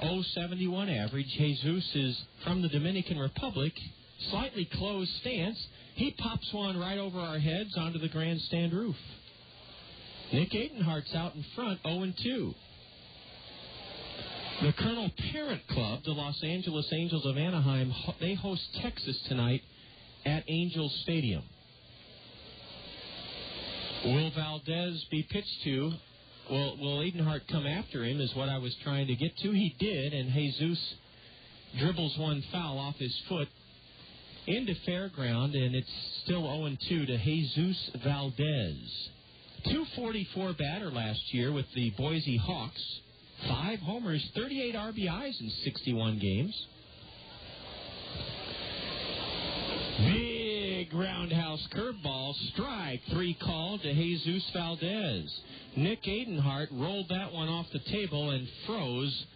0.71 average. Jesus is from the Dominican Republic. Slightly closed stance. He pops one right over our heads onto the grandstand roof. Nick Adenhart's out in front, 0-2. The Colonel Parent Club, the Los Angeles Angels of Anaheim, they host Texas tonight at Angels Stadium. Will Valdez be pitched to? Will Adenhart come after him is what I was trying to get to. He did, and Jesus dribbles one foul off his foot into fair ground, and it's still 0-2 to Jesus Valdez. 244 batter last year with the Boise Hawks. 5 homers, 38 RBIs in 61 games. Big roundhouse curveball, strike 3 called to Jesus Valdez. Nick Adenhart rolled that one off the table and froze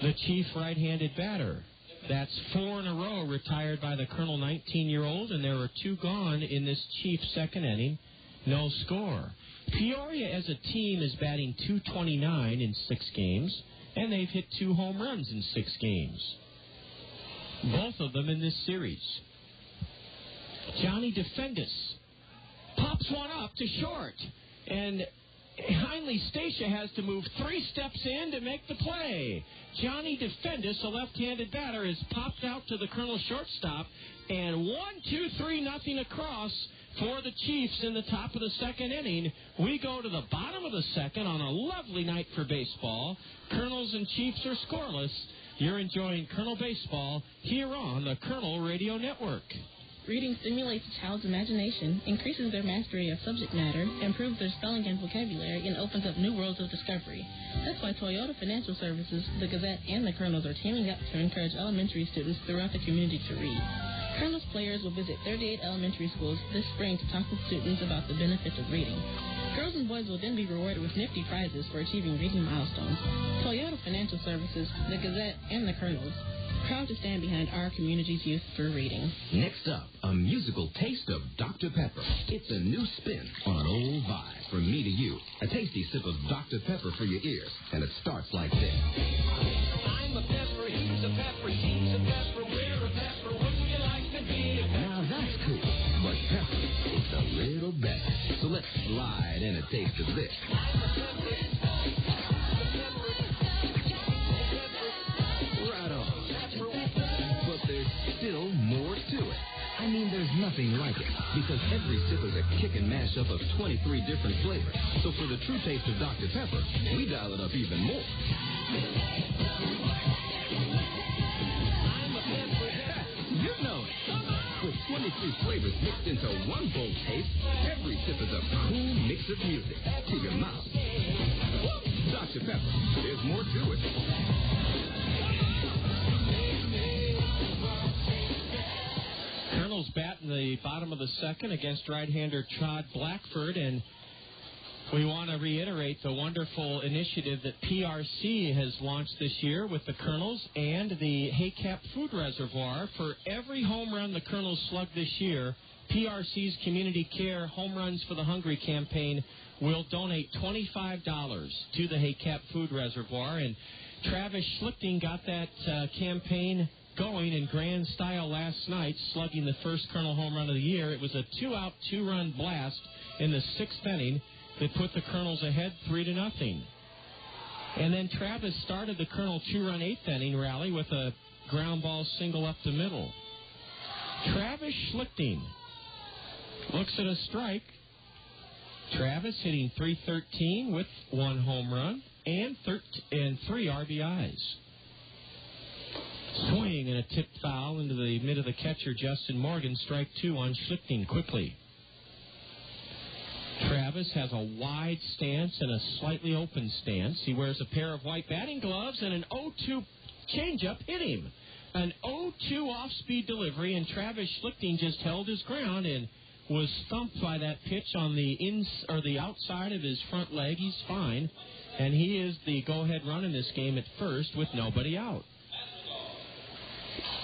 the Chief right-handed batter. That's 4 in a row retired by the Colonel 19-year-old, and there were 2 gone in this Chief second inning. No score. Peoria as a team is batting .229 in 6 games, and they've hit 2 home runs in 6 games. Both of them in this series. Johnny Defendis pops one up to short, and Heinley Stacia has to move 3 steps in to make the play. Johnny Defendis, a left-handed batter, is popped out to the Colonel shortstop, and 1-2-3-0 across for the Chiefs in the top of the second inning. We go to the bottom of the second on a lovely night for baseball. Colonels and Chiefs are scoreless. You're enjoying Colonel Baseball here on the Colonel Radio Network. Reading stimulates a child's imagination, increases their mastery of subject matter, improves their spelling and vocabulary, and opens up new worlds of discovery. That's why Toyota Financial Services, the Gazette, and the Kernels are teaming up to encourage elementary students throughout the community to read. Kernels players will visit 38 elementary schools this spring to talk with students about the benefits of reading. Girls and boys will then be rewarded with nifty prizes for achieving reading milestones. Toyota Financial Services, the Gazette, and the Kernels, proud to stand behind our community's youth for reading. Next up, a musical taste of Dr. Pepper. It's a new spin on an old vibe from me to you. A tasty sip of Dr. Pepper for your ears, and it starts like this. I'm a pepper, he's a pepper, she's a pepper, we're a pepper, wouldn't you like to be a pepper? Now that's cool, but pepper, it's a little better. So let's slide in a taste of this. Right on. But there's still more to it. I mean, there's nothing like it, because every sip is a kick and mash up of 23 different flavors. So for the true taste of Dr. Pepper, we dial it up even more. You know it. With 23 flavors mixed into one bold taste, every sip is a cool mix of music to your mouth. Dr. Pepper, there's more to it. Colonels bat in the bottom of the second against right-hander Todd Blackford, and we want to reiterate the wonderful initiative that PRC has launched this year with the Colonels and the Haycap Food Reservoir. For every home run the Colonels slugged this year, PRC's Community Care Home Runs for the Hungry campaign will donate $25 to the Haycap Food Reservoir, and Travis Schlichting got that campaign going in grand style last night, slugging the first Colonel home run of the year. It was a 2-out, 2-run blast in the 6th inning that put the Colonels ahead 3-0. And then Travis started the Colonel 2-run 8th inning rally with a ground ball single up the middle. Travis Schlichting looks at a strike. Travis hitting .313 with 1 home run and 3 RBIs. Swing and a tipped foul into the mid of the catcher, Justin Morgan. Strike 2 on Schlichting quickly. Travis has a wide stance and a slightly open stance. He wears a pair of white batting gloves, and an 0-2 changeup hit him. An 0-2 off-speed delivery, and Travis Schlichting just held his ground and was thumped by that pitch on the outside of his front leg. He's fine, and he is the go-ahead run in this game at first with nobody out.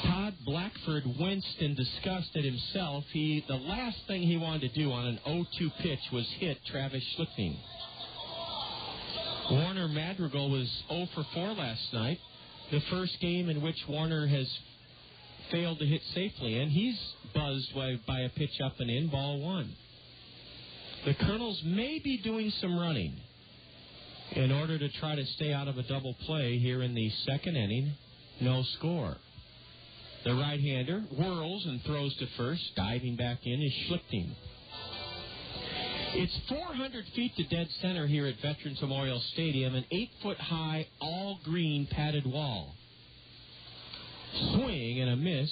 Todd Blackford winced in disgust at himself. The last thing he wanted to do on an 0-2 pitch was hit Travis Schlichting. Warner Madrigal was 0 for 4 last night, the first game in which Warner has failed to hit safely, and he's buzzed by a pitch up and in, ball 1. The Kernels may be doing some running in order to try to stay out of a double play here in the second inning. No score. The right-hander whirls and throws to first. Diving back in is Schlichting. It's 400 feet to dead center here at Veterans Memorial Stadium, an 8-foot-high, all-green padded wall. Swing and a miss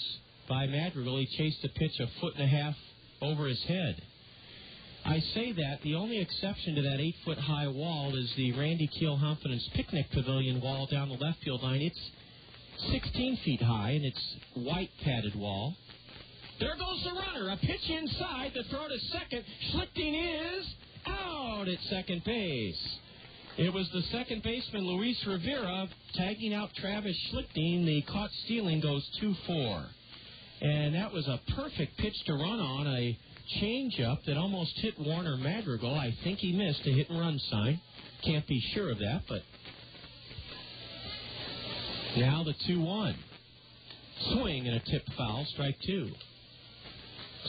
by Madrigal. He chased the pitch a foot and a half over his head. I say that the only exception to that 8-foot-high wall is the Randy Keelhoffen's picnic pavilion wall down the left field line. It's 16 feet high, and it's white padded wall. There goes the runner. A pitch inside. The throw to second. Schlichting is out at second base. It was the second baseman, Luis Rivera, tagging out Travis Schlichting. The caught stealing goes 2-4. And that was a perfect pitch to run on, a changeup that almost hit Warner Madrigal. I think he missed a hit-and-run sign. Can't be sure of that, but now the 2-1. Swing and a tipped foul, strike 2.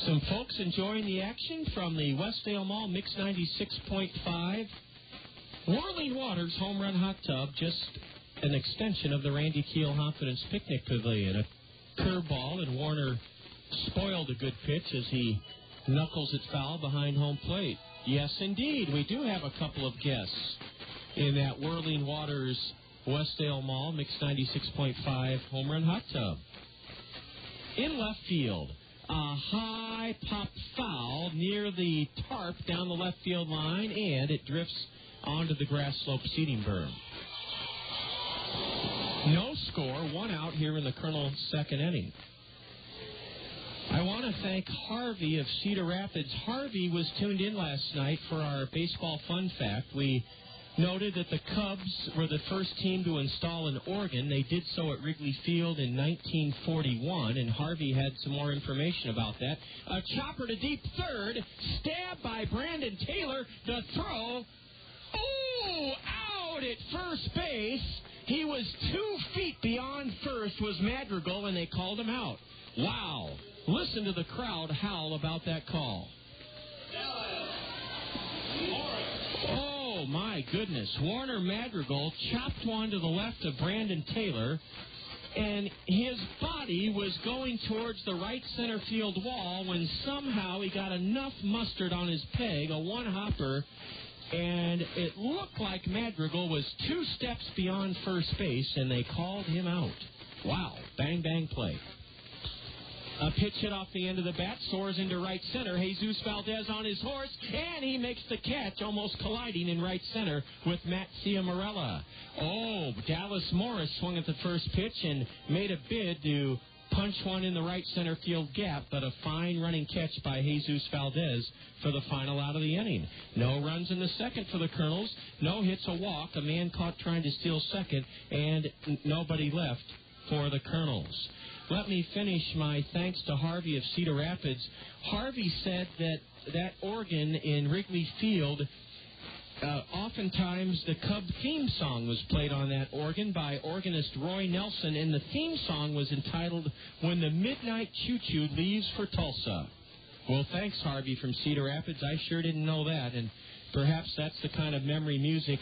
Some folks enjoying the action from the Westdale Mall Mix 96.5. Whirling Waters Home Run Hot Tub, just an extension of the Randy Keelhoffen's picnic pavilion. A curveball, and Warner spoiled a good pitch as he knuckles it foul behind home plate. Yes, indeed, we do have a couple of guests in that Whirling Waters Westdale Mall Mix 96.5 Home Run Hot Tub. In left field, a high pop foul near the tarp down the left field line, and it drifts onto the grass slope seating berm. No score, 1 out here in the Kernel second inning. I want to thank Harvey of Cedar Rapids. Harvey was tuned in last night for our baseball fun fact. We noted that the Cubs were the first team to install an organ. They did so at Wrigley Field in 1941, and Harvey had some more information about that. A chopper to deep third, stabbed by Brandon Taylor. The throw, out at first base. He was 2 feet beyond first, was Madrigal, and they called him out. Wow. Listen to the crowd howl about that call. Oh, my goodness. Warner Madrigal chopped one to the left of Brandon Taylor, and his body was going towards the right center field wall when somehow he got enough mustard on his peg, a one-hopper, and it looked like Madrigal was 2 steps beyond first base, and they called him out. Wow. Bang, bang play. A pitch hit off the end of the bat, soars into right center. Jesus Valdez on his horse, and he makes the catch, almost colliding in right center with Matt Ciamarella. Oh, Dallas Morris swung at the first pitch and made a bid to punch one in the right center field gap, but a fine running catch by Jesus Valdez for the final out of the inning. No runs in the second for the Kernels. No hits, a walk, a man caught trying to steal second, and nobody left for the Kernels. Let me finish my thanks to Harvey of Cedar Rapids. Harvey said that organ in Wrigley Field, oftentimes the Cub theme song was played on that organ by organist Roy Nelson, and the theme song was entitled When the Midnight Choo-Choo Leaves for Tulsa. Well, thanks, Harvey from Cedar Rapids. I sure didn't know that, and perhaps that's the kind of memory music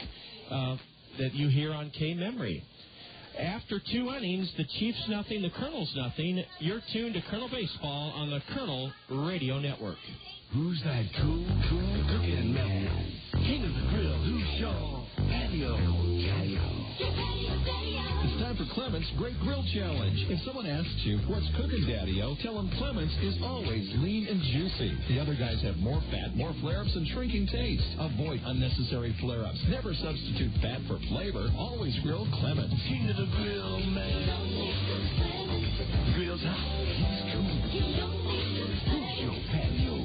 that you hear on K-Memory. After 2 innings, the Chiefs nothing, the Kernels nothing. You're tuned to Kernel Baseball on the Kernel Radio Network. Who's that cool cooking man? King of the grill, who's Shaw? Patio. It's time for Clever Clements Great Grill Challenge. If someone asks you, what's cooking, Daddy-O, tell them Clements is always lean and juicy. The other guys have more fat, more flare-ups, and shrinking taste. Avoid unnecessary flare-ups. Never substitute fat for flavor. Always grill Clements. King of the grill, man. Grill's hot. He's cool. Who's your patio?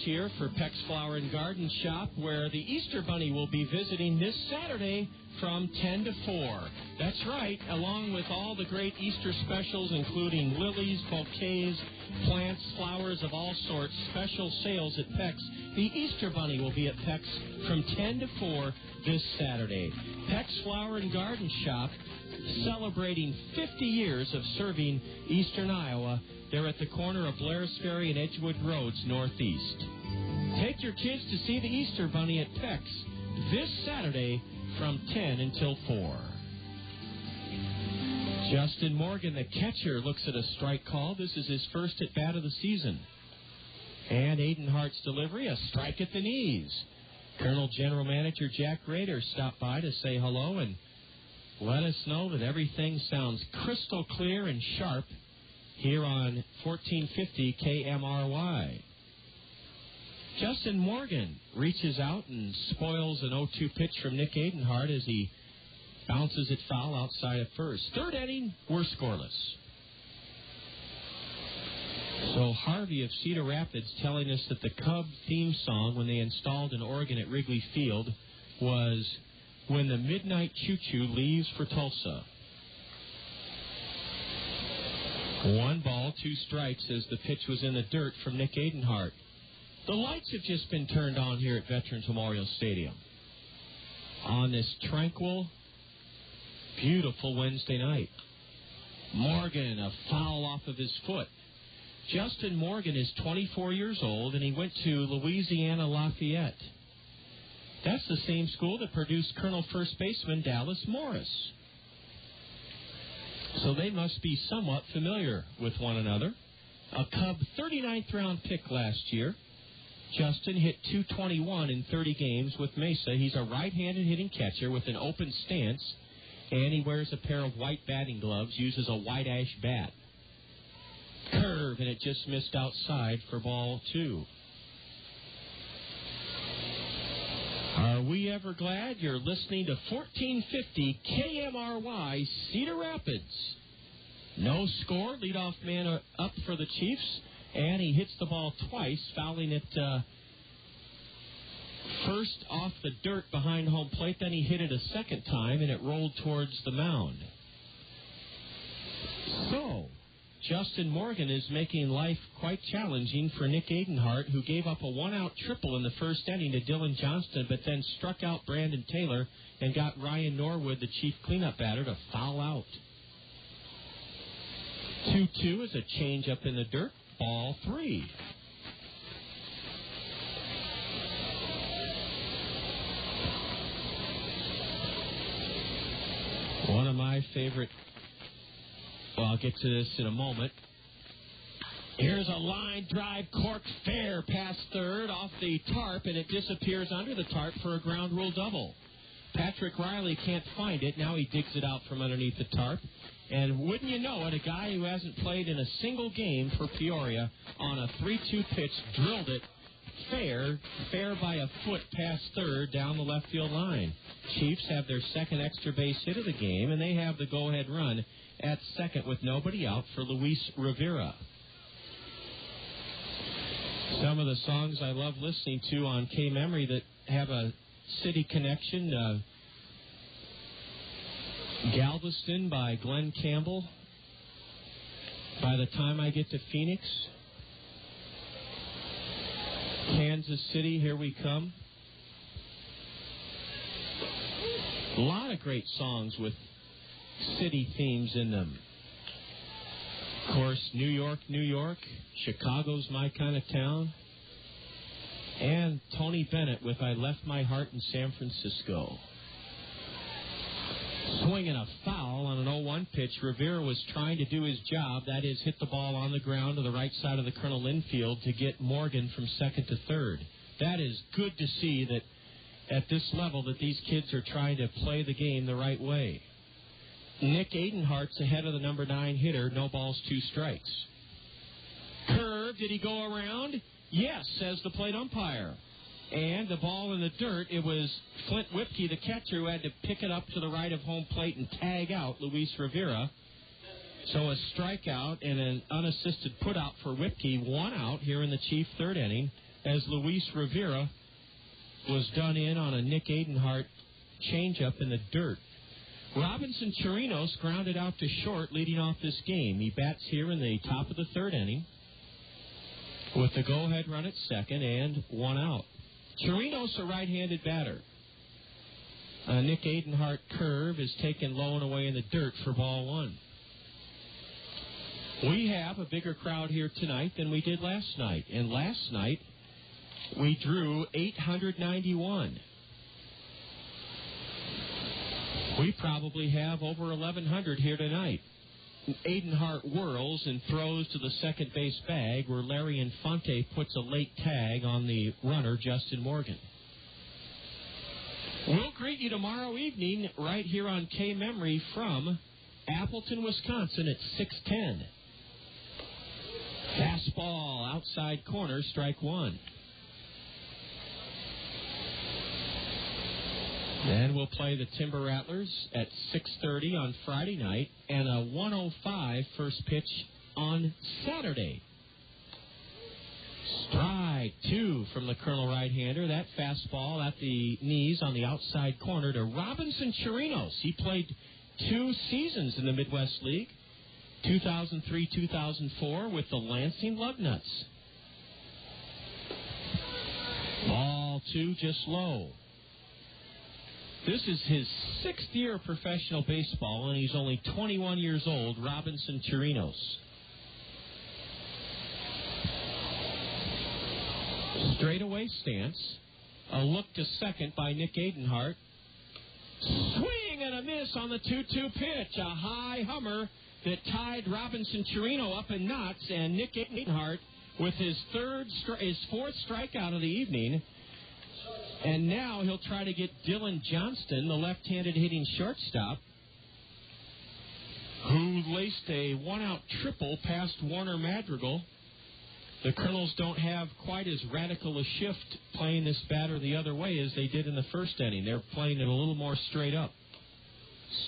Here for Peck's Flower and Garden Shop, where the Easter Bunny will be visiting this Saturday from 10 to 4. That's right, along with all the great Easter specials, including lilies, bouquets, plants, flowers of all sorts, special sales at Peck's. The Easter Bunny will be at Peck's from 10 to 4 this Saturday. Peck's Flower and Garden Shop, celebrating 50 years of serving Eastern Iowa. They're at the corner of Blair's Ferry and Edgewood Roads, northeast. Take your kids to see the Easter Bunny at Peck's this Saturday from 10 until 4. Justin Morgan, the catcher, looks at a strike call. This is his first at-bat of the season. And Adenhart's delivery, a strike at the knees. Colonel General Manager Jack Rader stopped by to say hello and let us know that everything sounds crystal clear and sharp here on 1450 KMRY. Justin Morgan reaches out and spoils an 0-2 pitch from Nick Adenhart as he bounces it foul outside of first. Third inning, we're scoreless. So Harvey of Cedar Rapids telling us that the Cub theme song when they installed an organ at Wrigley Field was When the Midnight Choo-Choo Leaves for Tulsa. 1 ball, 2 strikes as the pitch was in the dirt from Nick Adenhart. The lights have just been turned on here at Veterans Memorial Stadium on this tranquil, beautiful Wednesday night. Morgan, a foul off of his foot. Justin Morgan is 24 years old, and he went to Louisiana Lafayette. That's the same school that produced Colonel first baseman Dallas Morris. So they must be somewhat familiar with one another. A Cub 39th round pick last year. Justin hit .221 in 30 games with Mesa. He's a right-handed hitting catcher with an open stance, and he wears a pair of white batting gloves, uses a white ash bat. Curve, and it just missed outside for ball 2. Are we ever glad you're listening to 1450 KMRY Cedar Rapids? No score, leadoff man up for the Chiefs, and he hits the ball twice, fouling it first off the dirt behind home plate, then he hit it a second time, and it rolled towards the mound. So, Justin Morgan is making life quite challenging for Nick Adenhart, who gave up a 1-out triple in the first inning to Dylan Johnston, but then struck out Brandon Taylor and got Ryan Norwood, the chief cleanup batter, to foul out. 2-2 is a change-up in the dirt. Ball 3. One of my favorite... Well, I'll get to this in a moment. Here's a line drive, cork fair past third off the tarp, and it disappears under the tarp for a ground rule double. Patrick Riley can't find it. Now he digs it out from underneath the tarp. And wouldn't you know it, a guy who hasn't played in a single game for Peoria on a 3-2 pitch drilled it fair by a foot past third down the left field line. Chiefs have their second extra base hit of the game, and they have the go-ahead run at second with nobody out for Luis Rivera. Some of the songs I love listening to on K-Memory that have a city connection. Galveston by Glenn Campbell. By the Time I Get to Phoenix. Kansas City, Here We Come. A lot of great songs with city themes in them. Of course, New York, New York. Chicago's My Kind of Town. And Tony Bennett with I Left My Heart in San Francisco. Swinging a foul on an 0-1 pitch. Rivera was trying to do his job, that is, hit the ball on the ground to the right side of the Colonel infield to get Morgan from second to third. That is good to see that at this level that these kids are trying to play the game the right way. Nick Adenhart's ahead of the number 9 hitter. No balls, 2 strikes. Curve, did he go around? Yes, says the plate umpire. And the ball in the dirt, it was Flint Whipke, the catcher, who had to pick it up to the right of home plate and tag out Luis Rivera. So a strikeout and an unassisted put-out for Whipke. 1 out here in the Chief third inning as Luis Rivera was done in on a Nick Adenhart changeup in the dirt. Robinson Chirinos grounded out to short leading off this game. He bats here in the top of the third inning with the go-ahead run at second and 1 out. Chirinos, a right-handed batter. Nick Adenhart curve is taken low and away in the dirt for ball 1. We have a bigger crowd here tonight than we did last night. And last night, we drew 891. We probably have over 1,100 here tonight. Adenhart whirls and throws to the second base bag where Larry Infante puts a late tag on the runner, Justin Morgan. We'll greet you tomorrow evening right here on K-Memory from Appleton, Wisconsin at 6:10. Fastball outside corner, strike 1. And we'll play the Timber Rattlers at 6:30 on Friday night and a 1:05 first pitch on Saturday. Strike 2 from the Colonel right-hander. That fastball at the knees on the outside corner to Robinson Chirinos. He played 2 seasons in the Midwest League, 2003-2004 with the Lansing Lugnuts. Ball 2 just low. This is his 6th year of professional baseball, and he's only 21 years old, Robinson Chirinos. Straightaway stance. A look to second by Nick Adenhart. Swing and a miss on the 2-2 pitch. A high hummer that tied Robinson Chirino up in knots, and Nick Adenhart with his 4th strikeout of the evening. And now he'll try to get Dylan Johnston, the left-handed hitting shortstop, who laced a 1-out triple past Warner Madrigal. The Kernels don't have quite as radical a shift playing this batter the other way as they did in the first inning. They're playing it a little more straight up.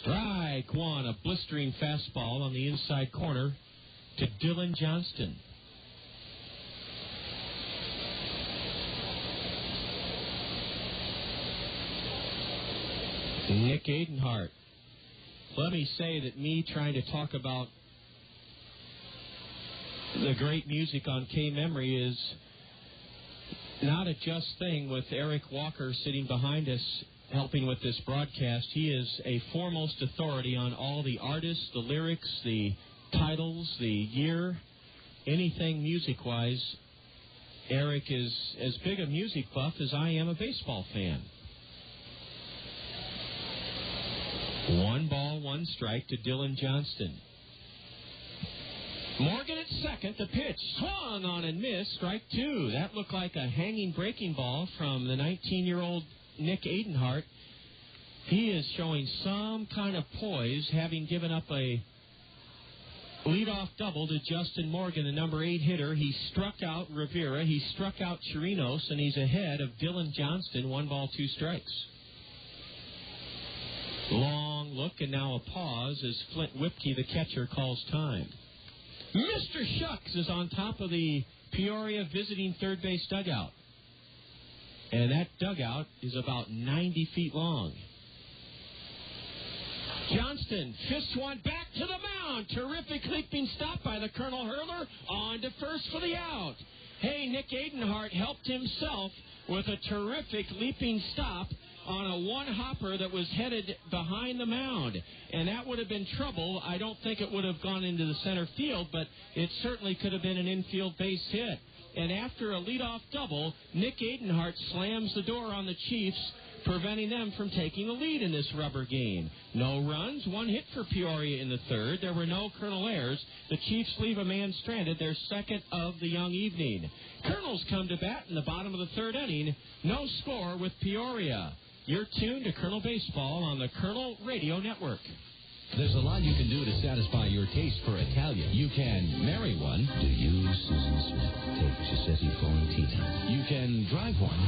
Strike 1, a blistering fastball on the inside corner to Dylan Johnston. Nick Adenhart. Let me say that me trying to talk about the great music on K-Memory is not a just thing with Eric Walker sitting behind us helping with this broadcast. He is a foremost authority on all the artists, the lyrics, the titles, the year, anything music-wise. Eric is as big a music buff as I am a baseball fan. 1 ball, 1 strike to Dylan Johnston. Morgan at second. The pitch swung on and missed. Strike 2. That looked like a hanging breaking ball from the 19-year-old Nick Adenhart. He is showing some kind of poise, having given up a leadoff double to Justin Morgan, the number 8 hitter. He struck out Rivera. He struck out Chirinos, and he's ahead of Dylan Johnston. 1 ball, 2 strikes. Long look, and now a pause as Flint Whipke, the catcher, calls time. Mr. Shucks is on top of the Peoria visiting third base dugout. And that dugout is about 90 feet long. Johnston fists one back to the mound. Terrific leaping stop by the Colonel hurler. On to first for the out. Hey, Nick Adenhart helped himself with a terrific leaping stop on a one-hopper that was headed behind the mound. And that would have been trouble. I don't think it would have gone into the center field, but it certainly could have been an infield base hit. And after a leadoff double, Nick Adenhart slams the door on the Chiefs' preventing them from taking the lead in this rubber game. No runs, 1 hit for Peoria in the third. There were no Kernel errors. The Chiefs leave a man stranded, their second of the young evening. Kernels come to bat in the bottom of the third inning. No score with Peoria. You're tuned to Kernel Baseball on the Kernel Radio Network. There's a lot you can do to satisfy your taste for Italian. You can marry one. Do you, Susan Smith, take Giuseppe Florentino? You can drive one.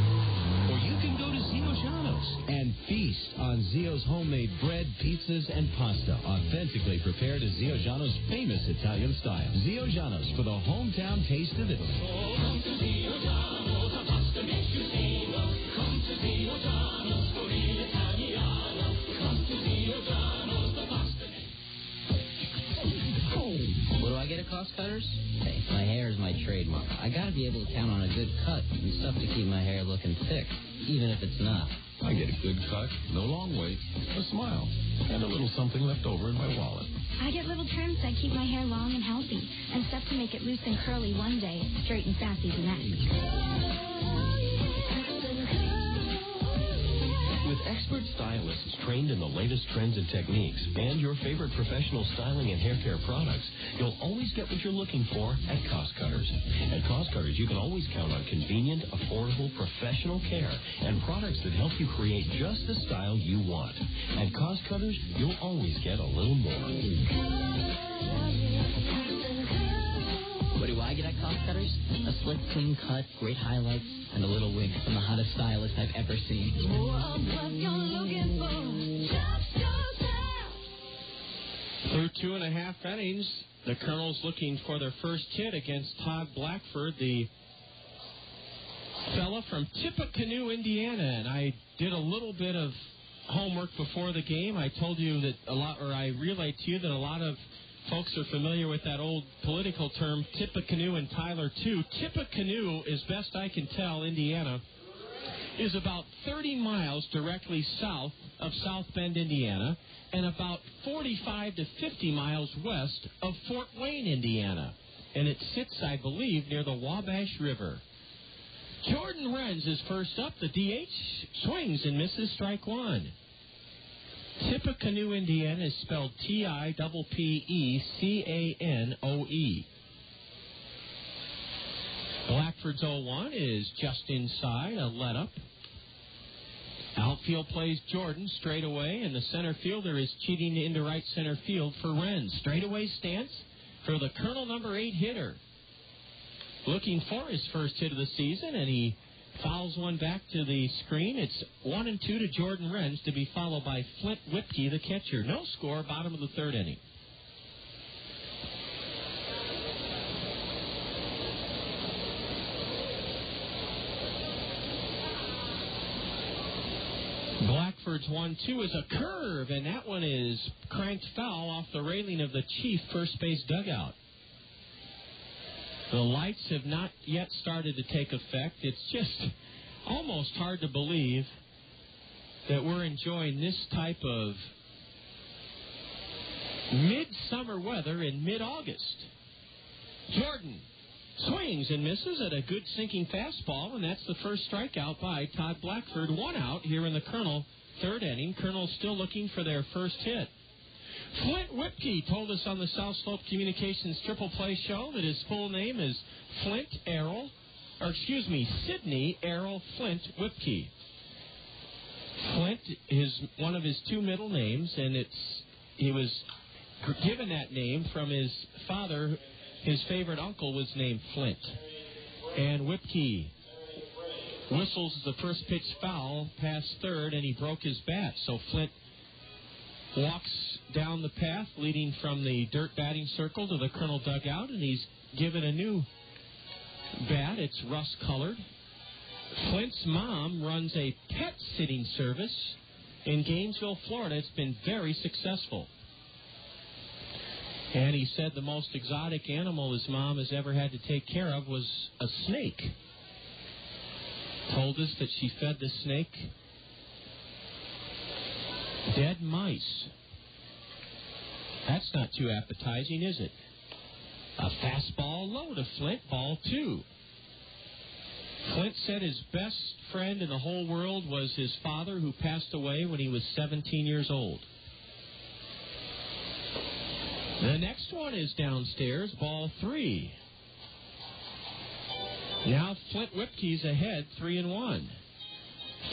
Or you can go to Zio Giano's and feast on Zio's homemade bread, pizzas, and pasta, authentically prepared as Zio Giano's famous Italian style. Zio Giano's for the hometown taste of Italy. Come to Zio Giano's, the pasta makes you famous. Come to Zio Giano's for real Italiano. Come to Zio Giano's, the pasta. What do I get at Cost Cutters? Hey, my hair is my trademark. I gotta be able to count on a good cut and stuff to keep my hair looking thick, even if it's not. I get a good cut, no long wait, a smile, and a little something left over in my wallet. I get little trims that keep my hair long and healthy, and stuff to make it loose and curly one day, straight and sassy the next. With expert stylists trained in the latest trends and techniques and your favorite professional styling and hair care products, you'll always get what you're looking for at Cost Cutters. At Cost Cutters, you can always count on convenient, affordable, professional care and products that help you create just the style you want. At Cost Cutters, you'll always get a little more. What do I get at Cost Cutters? A slick, clean cut, great highlights, and a little wig from the hottest stylist I've ever seen. Through 2.5 innings, the Kernels looking for their first hit against Todd Blackford, the fella from Tippecanoe, Indiana. And I did a little bit of homework before the game. I told you that I relayed to you that a lot of folks are familiar with that old political term, Tippecanoe and Tyler, too. Tippecanoe, as best I can tell, Indiana, is about 30 miles directly south of South Bend, Indiana, and about 45 to 50 miles west of Fort Wayne, Indiana. And it sits, I believe, near the Wabash River. Jordan Renz is first up. The DH swings and misses, strike one. Tippecanoe, Indiana is spelled Tippecanoe. Blackford's 0-1 is just inside, a let-up. Outfield plays Jordan straight away, and the center fielder is cheating into right center field for Renz. Straightaway stance for the Kernel number 8 hitter. Looking for his first hit of the season, and he fouls one back to the screen. It's 1-2 to Jordan Renz, to be followed by Flint Whipke, the catcher. No score, bottom of the third inning. Blackford's 1-2 is a curve, and that one is cranked foul off the railing of the Chief first base dugout. The lights have not yet started to take effect. It's just almost hard to believe that we're enjoying this type of midsummer weather in mid-August. Jordan swings and misses at a good sinking fastball, and that's the first strikeout by Todd Blackford. 1 out here in the Kernel third inning. Kernel still looking for their first hit. Flint Whipke told us on the South Slope Communications Triple Play show that his full name is Sidney Errol Flint Whipke. Flint is one of his 2 middle names, and he was given that name from his father. His favorite uncle was named Flint. And Whipke whistles the first pitch foul past third, and he broke his bat. So Flint walks down the path leading from the dirt batting circle to the Kernel dugout, and he's given a new bat. It's rust-colored. Flint's mom runs a pet sitting service in Gainesville, Florida. It's been very successful. And he said the most exotic animal his mom has ever had to take care of was a snake. Told us that she fed the snake dead mice. That's not too appetizing, is it? A fastball low to Flint, ball 2. Flint said his best friend in the whole world was his father, who passed away when he was 17 years old. The next one is downstairs, ball 3. Now Flint Whipkey's ahead, 3-1.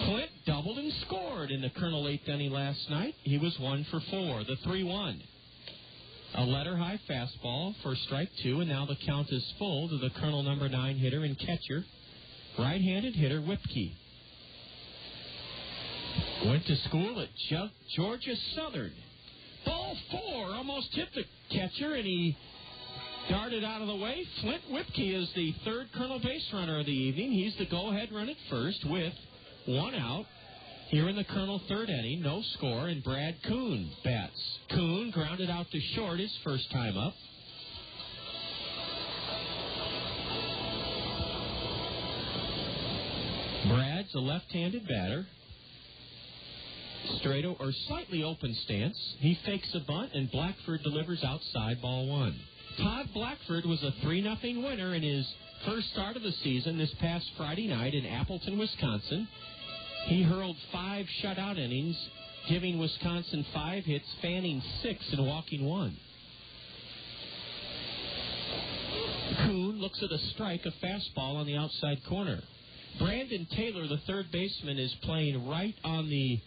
Flint doubled and scored in the Colonel 8th inning last night. He was 1 for 4, the 3-1. A letter-high fastball for strike 2, and now the count is full to the Colonel number 9 hitter and catcher, right-handed hitter Whipkey. Went to school at Georgia Southern. Ball 4 almost hit the catcher, and he darted out of the way. Flint Whipkey is the third Colonel base runner of the evening. He's the go-ahead run at first with 1 out. Here in the Colonel 3rd inning, no score, and Brad Kuhn bats. Kuhn grounded out to short his first time up. Brad's a left-handed batter. Straight or slightly open stance. He fakes a bunt, and Blackford delivers outside, ball 1. Todd Blackford was a 3-0 winner in his first start of the season this past Friday night in Appleton, Wisconsin. He hurled 5 shutout innings, giving Wisconsin 5 hits, fanning 6 and walking 1. Kuhn looks at a strike, a fastball on the outside corner. Brandon Taylor, the third baseman, is playing right on the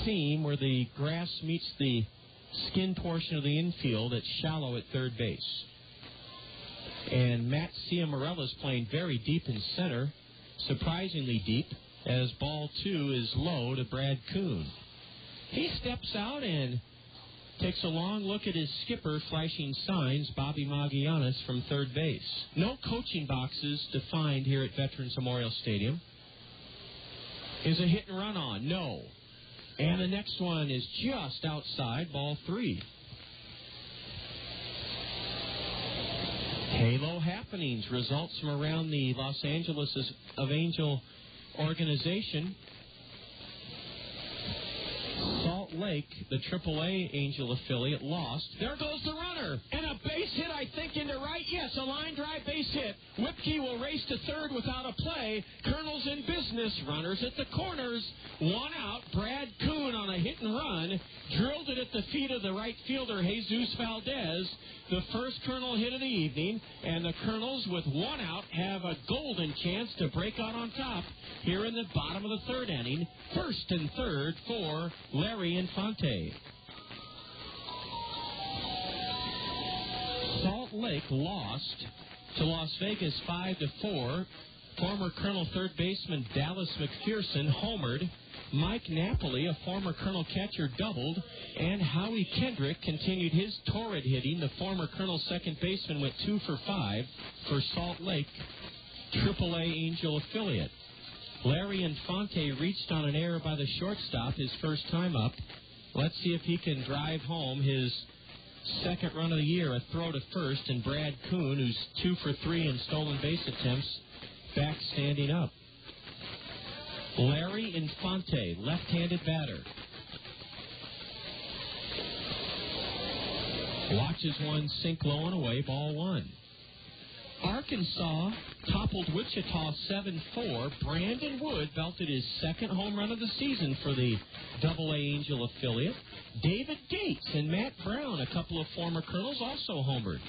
seam where the grass meets the skin portion of the infield. It's shallow at third base. And Matt Ciamarella is playing very deep in center, surprisingly deep, as ball 2 is low to Brad Kuhn. He steps out and takes a long look at his skipper, flashing signs, Bobby Magianis, from third base. No coaching boxes defined here at Veterans Memorial Stadium. Is a hit and run on? No. And the next one is just outside, ball 3. Halo happenings, results from around the Los Angeles of Angel organization. Salt Lake, the AAA Angel affiliate, lost. There goes the runner. And a base hit, I think, into right. Yes, a line drive base hit. Whipkey will race to third without a play. Colonel's in business. Runners at the corners. 1 out. Brad Kuhn on a hit and run. Drilled it at the feet of the right fielder, Jesus Valdez. The first Colonel hit of the evening. And the Colonels, with 1 out, have a golden chance to break out on top here in the bottom of the 3rd inning. 1st and 3rd for Larry Infante. Salt Lake lost to Las Vegas 5-4. Former Colonel third baseman Dallas McPherson homered. Mike Napoli, a former Colonel catcher, doubled. And Howie Kendrick continued his torrid hitting. The former Colonel second baseman went 2 for 5 for Salt Lake, AAA Angel affiliate. Larry Infante reached on an error by the shortstop his first time up. Let's see if he can drive home his second run of the year, a throw to first, and Brad Kuhn, who's 2 for 3 in stolen base attempts, back standing up. Larry Infante, left-handed batter. Watches one sink low and away, ball 1. Arkansas toppled Wichita 7-4. Brandon Wood belted his second home run of the season for the AA Angel affiliate. David Gates and Matt Brown, a couple of former Colonels, also homered.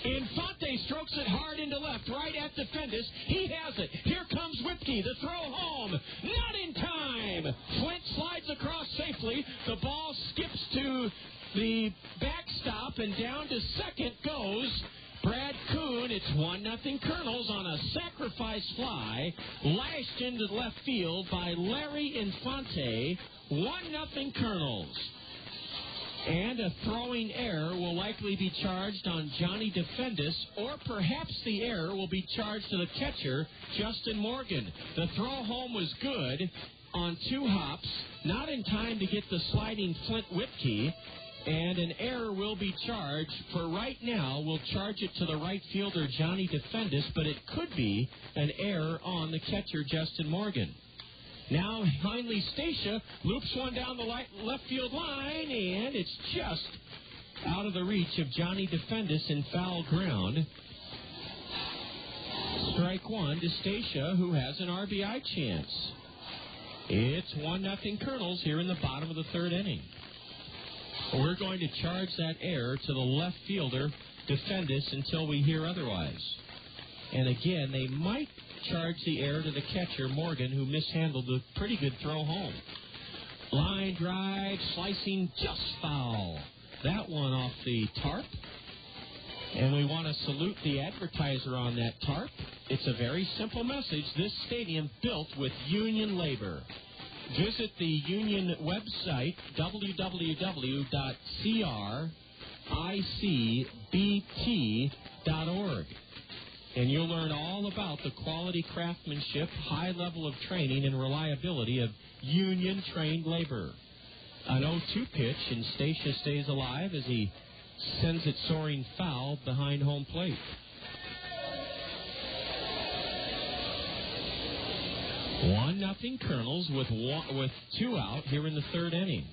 Infante strokes it hard into left, right at Defendis. He has it. Here comes Whipkey. The throw home. Not in time. Flint slides across safely. The ball skips to the backstop, and down to second goes Brad Kuhn. It's 1-0 Colonels on a sacrifice fly, lashed into left field by Larry Infante. 1-0 Colonels. And a throwing error will likely be charged on Johnny Defendis, or perhaps the error will be charged to the catcher, Justin Morgan. The throw home was good on 2 hops, not in time to get the sliding Flint Whipkey, and an error will be charged. For right now, we'll charge it to the right fielder, Johnny Defendis, but it could be an error on the catcher, Justin Morgan. Now, Heinley Stacia loops one down the left field line, and it's just out of the reach of Johnny Defendis in foul ground. Strike one to Stacia, who has an RBI chance. It's 1-0 Kernels here in the bottom of the third inning. We're going to charge that error to the left fielder, Defendus, until we hear otherwise. And again, they might charge the error to the catcher, Morgan, who mishandled a pretty good throw home. Line drive, slicing, just foul. That one off the tarp. And we want to salute the advertiser on that tarp. It's a very simple message. This stadium built with union labor. Visit the union website, www.cricbt.org. And you'll learn all about the quality craftsmanship, high level of training, and reliability of union-trained labor. An 0-2 pitch, and Stacia stays alive as he sends it soaring foul behind home plate. One nothing Kernels with 2 out here in the third inning.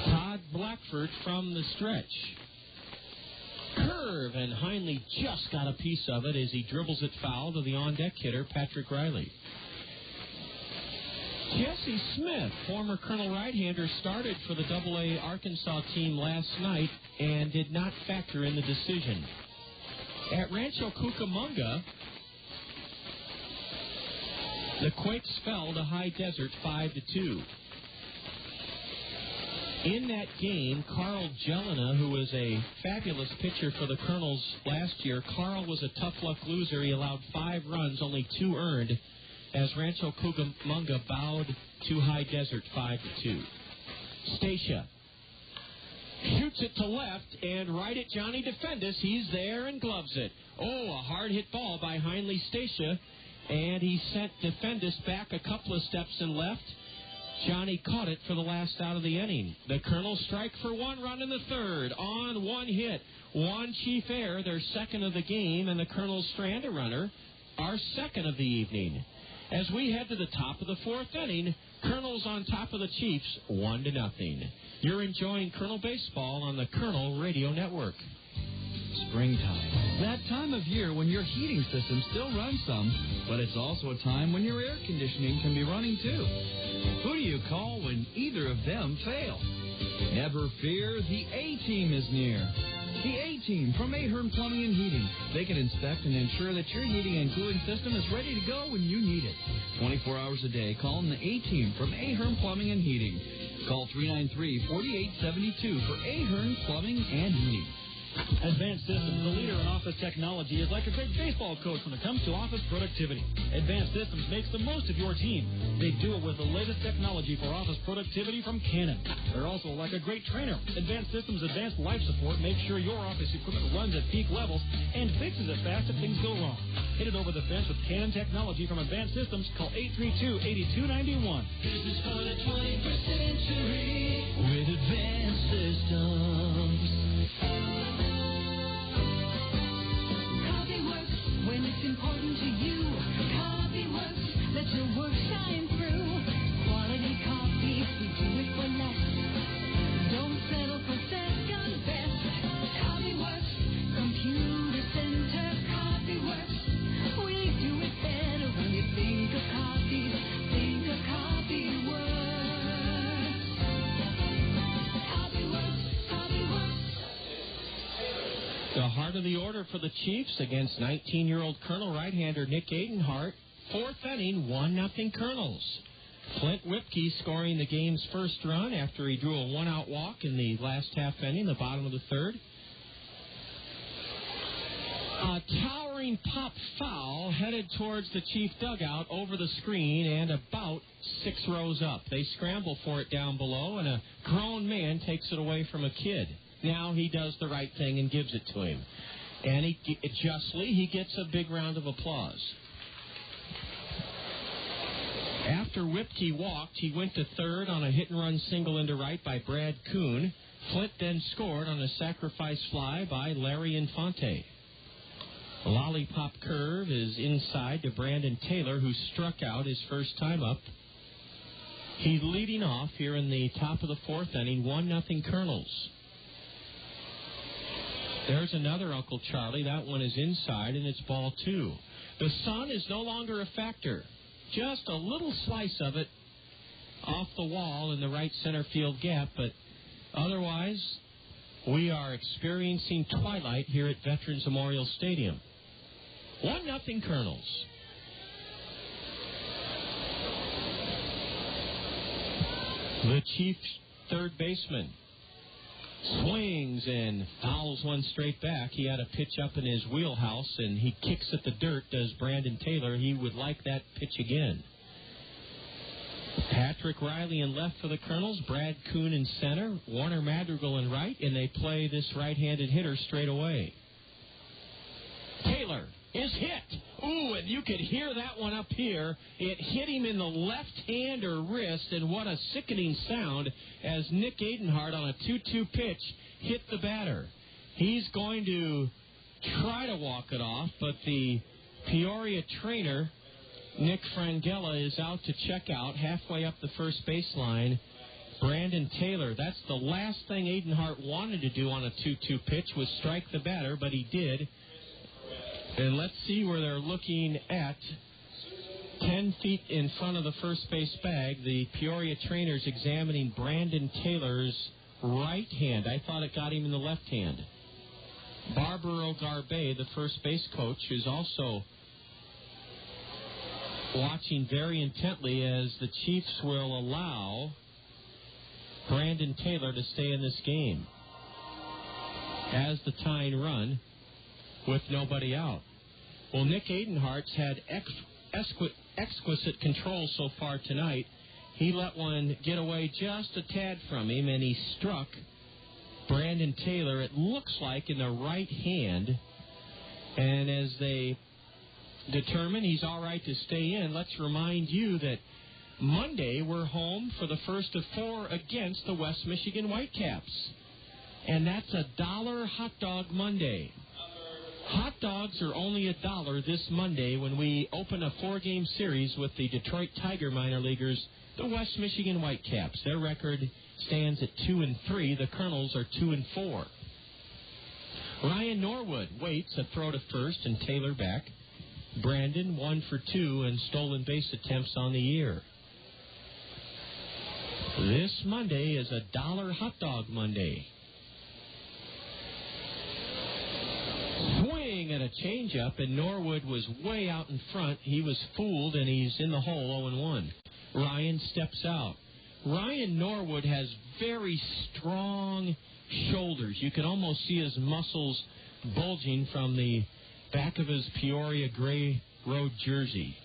Todd Blackford from the stretch. Curve, and Heinle just got a piece of it as he dribbles it foul to the on-deck hitter, Patrick Riley. Jesse Smith, former Colonel right-hander, started for the AA Arkansas team last night and did not factor in the decision. At Rancho Cucamonga, the Quakes fell to High Desert 5-2. In that game, Carl Jelena, who was a fabulous pitcher for the Kernels last year, Carl was a tough luck loser. He allowed 5 runs, only 2 earned, as Rancho Cucamonga bowed to High Desert 5-2. Stacia shoots it to left and right at Johnny Defendus. He's there and gloves it. Oh, a hard hit ball by Heinle Stacia, and he sent Defendus back a couple of steps and left. Johnny caught it for the last out of the inning. The Colonels strike for 1 run in the third on 1 hit. 1 chief error, their second of the game, and the Colonels strand a runner, our second of the evening. As we head to the top of the 4th inning, Kernels on top of the Chiefs, 1-0. You're enjoying Colonel Baseball on the Colonel Radio Network. Springtime. That time of year when your heating system still runs some, but it's also a time when your air conditioning can be running too. Who do you call when either of them fail? Never fear, the A-Team is near. The A-Team from Ahern Plumbing and Heating. They can inspect and ensure that your heating and cooling system is ready to go when you need it. 24 hours a day, call them the A-Team from Ahern Plumbing and Heating. Call 393-4872 for Ahern Plumbing and Heating. Advanced Systems, the leader in office technology, is like a big baseball coach when it comes to office productivity. Advanced Systems makes the most of your team. They do it with the latest technology for office productivity from Canon. They're also like a great trainer. Advanced Systems Advanced Life Support makes sure your office equipment runs at peak levels and fixes it fast if things go wrong. Hit it over the fence with Canon technology from Advanced Systems. Call 832-8291. This is for the 21st century with Advanced Systems. When it's important to you, coffee works. Let your work shine through. Quality coffee, we do it for less. Don't settle for second best. Coffee works. Computer Center Coffee Works. We do it better when you think of coffee. Think of Coffee Works. Coffee Works. Coffee Works. The heart of the order for the Chiefs against 19-year-old Colonel right-hander Nick Adenhart. 4th inning, 1-0 Kernels. Flint Whipke scoring the game's first run after he drew a 1-out walk in the last half inning, the bottom of the third. A towering pop foul headed towards the Chief dugout over the screen and about 6 rows up. They scramble for it down below, and a grown man takes it away from a kid. Now he does the right thing and gives it to him. And he gets a big round of applause. After Whipke walked, he went to third on a hit-and-run single into right by Brad Kuhn. Flint then scored on a sacrifice fly by Larry Infante. A lollipop curve is inside to Brandon Taylor, who struck out his first time up. He's leading off here in the top of the 4th inning, 1-0 Kernels. There's another Uncle Charlie. That one is inside, and it's ball 2. The sun is no longer a factor. Just a little slice of it off the wall in the right center field gap, but otherwise, we are experiencing twilight here at Veterans Memorial Stadium. 1-0 Kernels. The Chiefs' third baseman swings and fouls one straight back. He had a pitch up in his wheelhouse, and he kicks at the dirt, does Brandon Taylor. He would like that pitch again. Patrick Riley in left for the Kernels, Brad Kuhn in center, Warner Madrigal in right, and they play this right-handed hitter straight away. Taylor is hit. Ooh, and you could hear that one up here. It hit him in the left hand or wrist, and what a sickening sound as Nick Adenhart on a 2-2 pitch hit the batter. He's going to try to walk it off, but the Peoria trainer, Nick Frangella, is out to check out halfway up the first baseline. Brandon Taylor, that's the last thing Adenhart wanted to do on a 2-2 pitch was strike the batter, but he did. And let's see where they're looking at. 10 feet in front of the first base bag, the Peoria trainer's examining Brandon Taylor's right hand. I thought it got him in the left hand. Barbaro Garbe, the first base coach, is also watching very intently as the Chiefs will allow Brandon Taylor to stay in this game as the tying run with nobody out. Well, Nick Adenhart's had exquisite control so far tonight. He let one get away just a tad from him, and he struck Brandon Taylor, it looks like, in the right hand. And as they determine he's all right to stay in, let's remind you that Monday we're home for the first of 4 against the West Michigan Whitecaps. And that's $1 hot dog Monday. Hot dogs are only $1 this Monday when we open a 4-game series with the Detroit Tiger minor leaguers, the West Michigan Whitecaps. Their record stands at 2-3. The Kernels are 2-4. Ryan Norwood waits a throw to first and Taylor back. Brandon 1 for 2 and stolen base attempts on the year. This Monday is $1 hot dog Monday. Swing and a changeup, and Norwood was way out in front. He was fooled, and he's in the hole 0-1. Ryan steps out. Ryan Norwood has very strong shoulders. You can almost see his muscles bulging from the back of his Peoria Gray Road jersey.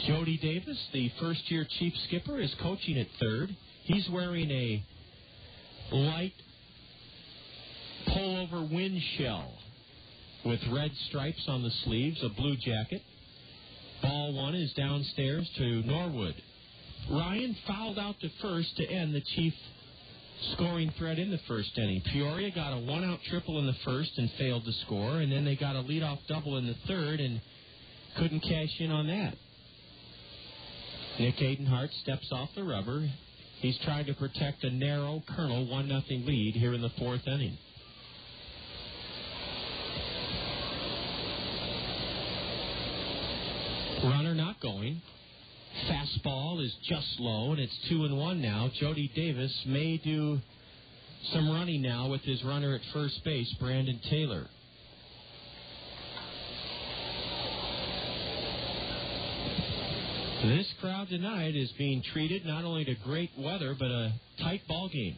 Jody Davis, the first-year Chief skipper, is coaching at third. He's wearing a light pullover wind shell with red stripes on the sleeves, a blue jacket. Ball 1 is downstairs to Norwood. Ryan fouled out to first to end the Chief scoring threat in the first inning. Peoria got a 1-out triple in the first and failed to score, and then they got a leadoff double in the third and couldn't cash in on that. Nick Adenhart steps off the rubber. He's trying to protect a narrow Kernel 1-0 lead here in the 4th inning. Runner not going. Fastball is just low, and it's 2-1 now. Jody Davis may do some running now with his runner at first base, Brandon Taylor. This crowd tonight is being treated not only to great weather, but a tight ball game.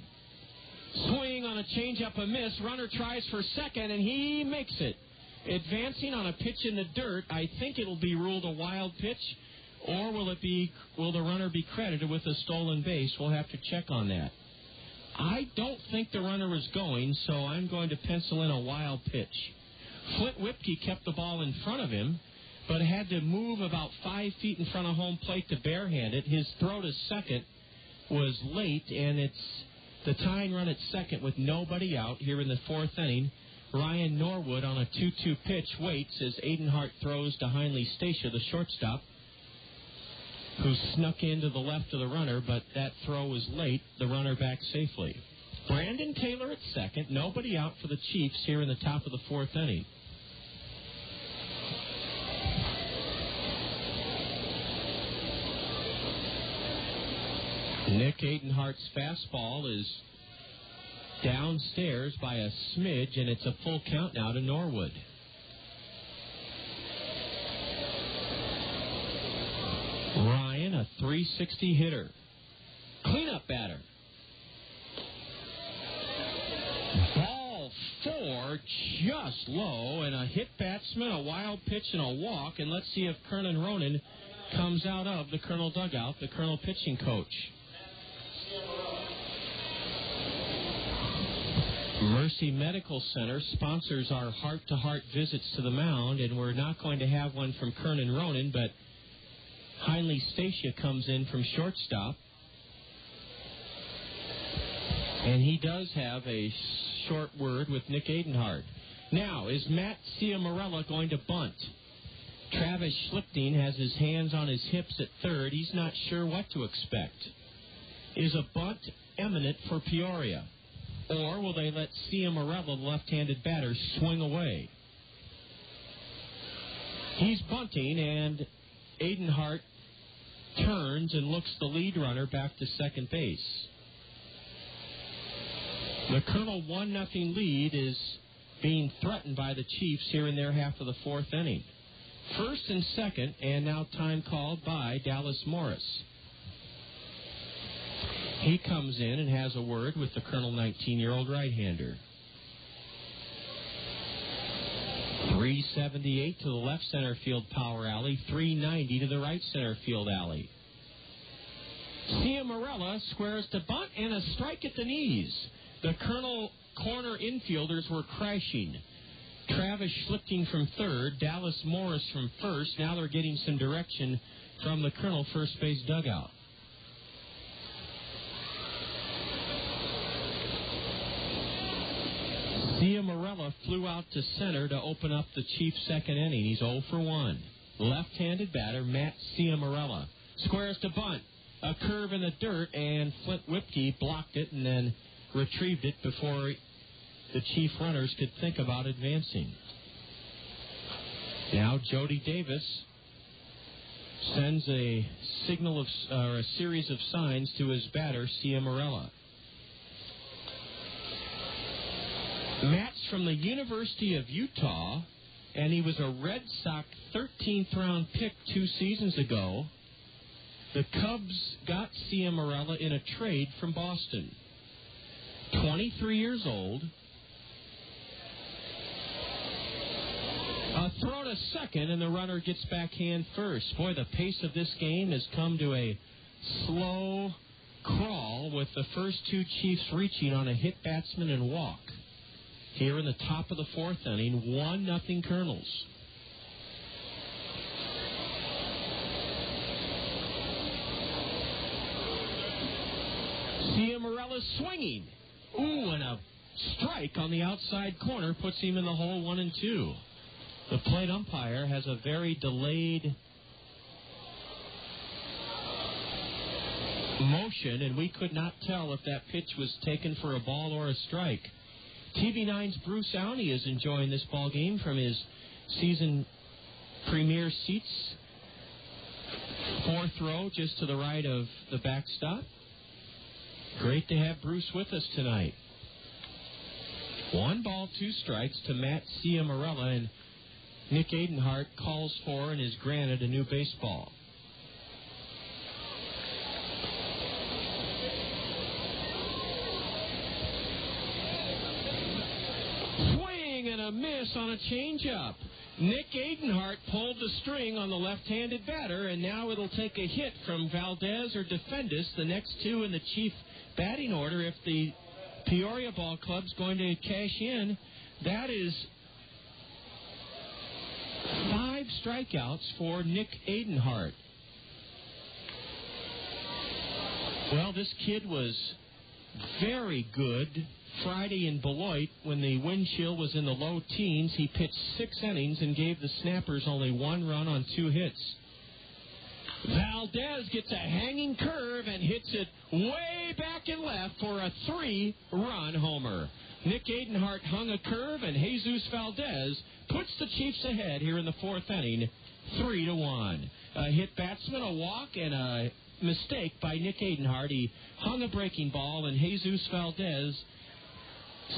Swing on a changeup, a miss. Runner tries for second, and he makes it. Advancing on a pitch in the dirt, I think it'll be ruled a wild pitch, or will the runner be credited with a stolen base? We'll have to check on that. I don't think the runner was going, so I'm going to pencil in a wild pitch. Flint Whipke kept the ball in front of him, but had to move about 5 feet in front of home plate to barehand it. His throw to second was late, and it's the tying run at second with nobody out here in the 4th inning. Ryan Norwood on a 2-2 pitch waits as Adenhart throws to Heinley Stacia, the shortstop, who snuck into the left of the runner, but that throw was late. The runner back safely. Brandon Taylor at second. Nobody out for the Chiefs here in the top of the fourth inning. Nick Adenhart's fastball is downstairs by a smidge, and it's a full count now to Norwood. Ryan, a .360 hitter. Cleanup batter. Ball 4, just low, and a hit batsman, a wild pitch, and a walk. And let's see if Kernan Ronan comes out of the Kernel dugout, the Kernel pitching coach. Mercy Medical Center sponsors our heart-to-heart visits to the mound, and we're not going to have one from Kernan Ronan, but Heinle Stacia comes in from shortstop. And he does have a short word with Nick Adenhart. Now, is Matt Ciamarella going to bunt? Travis Schlichting has his hands on his hips at third. He's not sure what to expect. Is a bunt imminent for Peoria? Or will they let Ciamarella, the left-handed batter, swing away? He's bunting, and Adenhart turns and looks the lead runner back to second base. The Kernel 1-0 lead is being threatened by the Chiefs here in their half of the fourth inning. First and second, and now time called by Dallas Morris. He comes in and has a word with the Kernel 19-year-old right-hander. 378 to the left center field power alley, 390 to the right center field alley. Ciamarella squares to bunt and a strike at the knees. The Kernel corner infielders were crashing. Travis Schlichting from third, Dallas Morris from first. Now they're getting some direction from the Kernel first base dugout. Ciamarella flew out to center to open up the Chiefs' second inning. He's 0 for 1. Left-handed batter, Matt Ciamarella. Squares to bunt. A curve in the dirt, and Flint Whipke blocked it and then retrieved it before the Chief runners could think about advancing. Now Jody Davis sends a signal of a series of signs to his batter, Ciamarella. Matt's from the University of Utah, and he was a Red Sox 13th round pick 2 seasons ago. The Cubs got Ciamarella in a trade from Boston. 23 years old. A throw to second, and the runner gets back hand first. Boy, the pace of this game has come to a slow crawl with the first two Chiefs reaching on a hit batsman and walk. Here in the top of the fourth inning, 1-0 Kernels. Ciamarella swinging. Ooh, and a strike on the outside corner puts him in the hole 1-2. The plate umpire has a very delayed motion, and we could not tell if that pitch was taken for a ball or a strike. TV9's Bruce Auney is enjoying this ball game from his season premiere seats. Fourth row just to the right of the backstop. Great to have Bruce with us tonight. 1 ball, 2 strikes to Matt Ciamarella, and Nick Adenhart calls for and is granted a new baseball. Swing and a miss on a changeup. Nick Adenhart pulled the string on the left-handed batter, and now it'll take a hit from Valdez or Defendis, the next two in the Chief batting order, if the Peoria Ball Club's going to cash in. That is 5 strikeouts for Nick Adenhart. Well, this kid was very good Friday in Beloit when the wind chill was in the low teens. He pitched 6 innings and gave the Snappers only 1 run on 2 hits. Valdez gets a hanging curve and hits it way back and left for a 3-run homer. Nick Adenhart hung a curve, and Jesus Valdez puts the Chiefs ahead here in the 4th inning, 3-1. A hit batsman, a walk, and a mistake by Nick Adenhart. He hung a breaking ball, and Jesus Valdez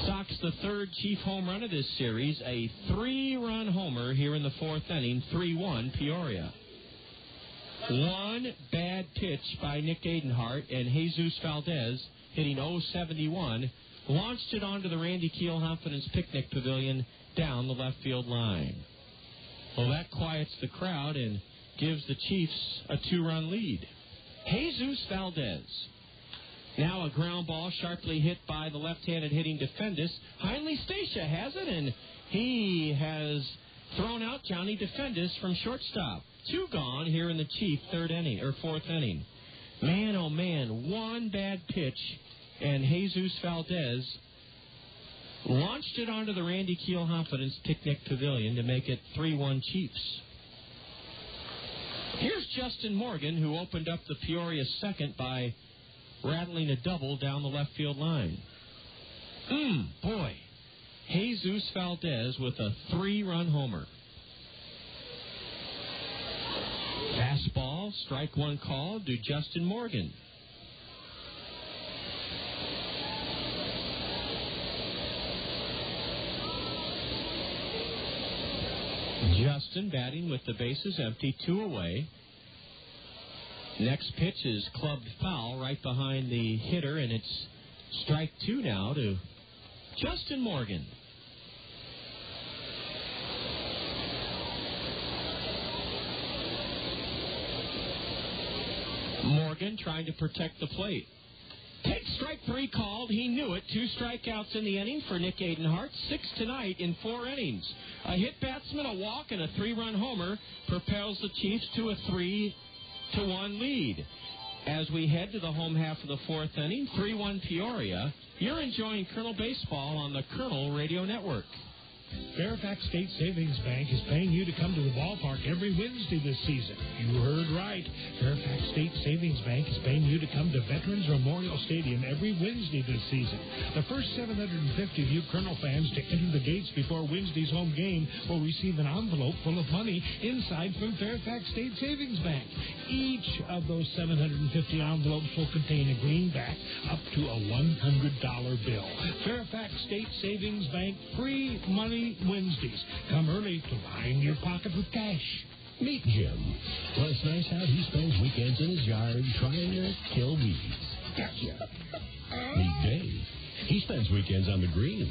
socks the 3rd Chief home run of this series, a 3-run homer here in the 4th inning, 3-1 Peoria. One bad pitch by Nick Adenhart, and Jesus Valdez, hitting .071, launched it onto the Randy Keelhoffen's picnic pavilion down the left field line. Well, that quiets the crowd and gives the Chiefs a 2-run lead. Jesus Valdez. Now a ground ball sharply hit by the left-handed hitting Defendis. Heinle Stacia has it, and he has thrown out Johnny Defendis from shortstop. 2 gone here in the Chief 4th inning. Man, oh man, one bad pitch, and Jesus Valdez launched it onto the Randy Keelhoffen's picnic pavilion to make it 3-1 Chiefs. Here's Justin Morgan, who opened up the Peoria second by rattling a double down the left field line. Boy. Jesus Valdez with a 3-run homer. Fastball, strike one called to Justin Morgan. Justin batting with the bases empty, 2 away. Next pitch is clubbed foul right behind the hitter, and it's strike 2 now to Justin Morgan. Morgan trying to protect the plate. Take strike 3 called. He knew it. 2 strikeouts in the inning for Nick Adenhart. 6 tonight in 4 innings. A hit batsman, a walk, and a 3-run homer propels the Chiefs to a 3-1 lead. As we head to the home half of the 4th inning, 3-1 Peoria. You're enjoying Kernel Baseball on the Kernel Radio Network. Fairfax State Savings Bank is paying you to come to the ballpark every Wednesday this season. You heard right. Fairfax State Savings Bank is paying you to come to Veterans Memorial Stadium every Wednesday this season. The first 750 of you Kernel fans to enter the gates before Wednesday's home game will receive an envelope full of money inside from Fairfax State Savings Bank. Each of those 750 envelopes will contain a greenback up to a $100 bill. Fairfax State Savings Bank, free money Wednesdays. Come early to line your pocket with cash. Meet Jim. Well, it's nice how he spends weekends in his yard trying to kill weeds. Gotcha. Meet Dave. He spends weekends on the green.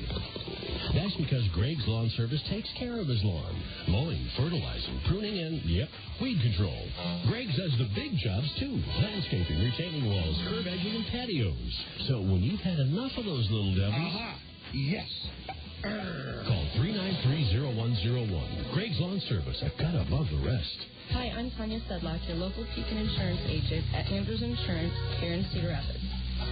That's because Greg's Lawn Service takes care of his lawn. Mowing, fertilizing, pruning, and, weed control. Greg's does the big jobs, too. Landscaping, retaining walls, curb edging, and patios. So when you've had enough of those little devils... Yes. Call 393-0101. Greg's Lawn Service, a cut above the rest. Hi, I'm Tanya Sedlock, your local Pekin Insurance agent at Andrews Insurance here in Cedar Rapids.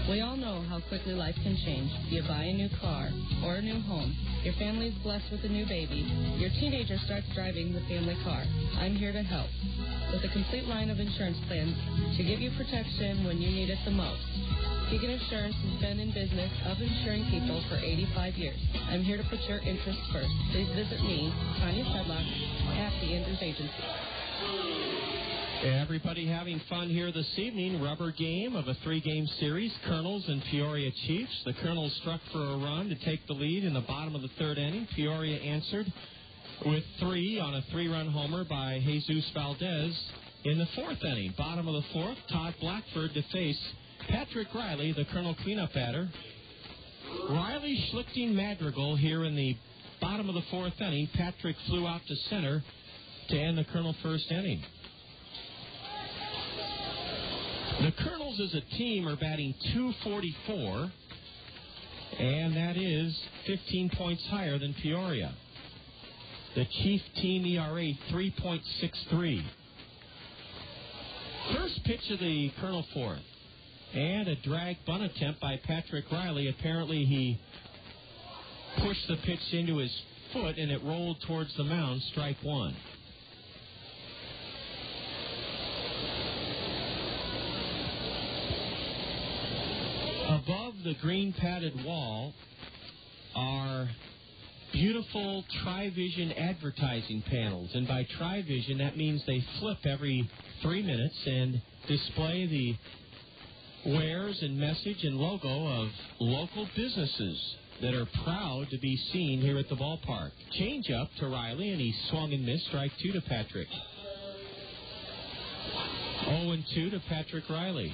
We all know how quickly life can change. You buy a new car or a new home. Your family's blessed with a new baby. Your teenager starts driving the family car. I'm here to help with a complete line of insurance plans to give you protection when you need it the most. Pekin Insurance has been in business of insuring people for 85 years. I'm here to put your interests first. Please visit me, Tanya Sedlock, at the Andrews Agency. Everybody having fun here this evening. Rubber game of a 3-game series. Kernels and Peoria Chiefs. The Kernels struck for a run to take the lead in the bottom of the 3rd inning. Peoria answered with 3 on a 3-run homer by Jesus Valdez in the 4th inning. Bottom of the 4th, Todd Blackford to face Patrick Riley, the Kernel cleanup batter. Riley Schlichting Madrigal here in the bottom of the 4th inning. Patrick flew out to center to end the Kernel 1st inning. The Kernels as a team are batting .244, and that is 15 points higher than Peoria. The Chief team ERA 3.63. First pitch of the Kernel 4th. And a drag bunt attempt by Patrick Riley. Apparently he pushed the pitch into his foot and it rolled towards the mound. Strike 1. Above the green padded wall are beautiful Tri-Vision advertising panels. And by Tri-Vision, that means they flip every 3 minutes and display the wares and message and logo of local businesses that are proud to be seen here at the ballpark. Change up to Riley, and he swung and missed. Strike 2 to Patrick. 0-2 to Patrick Riley.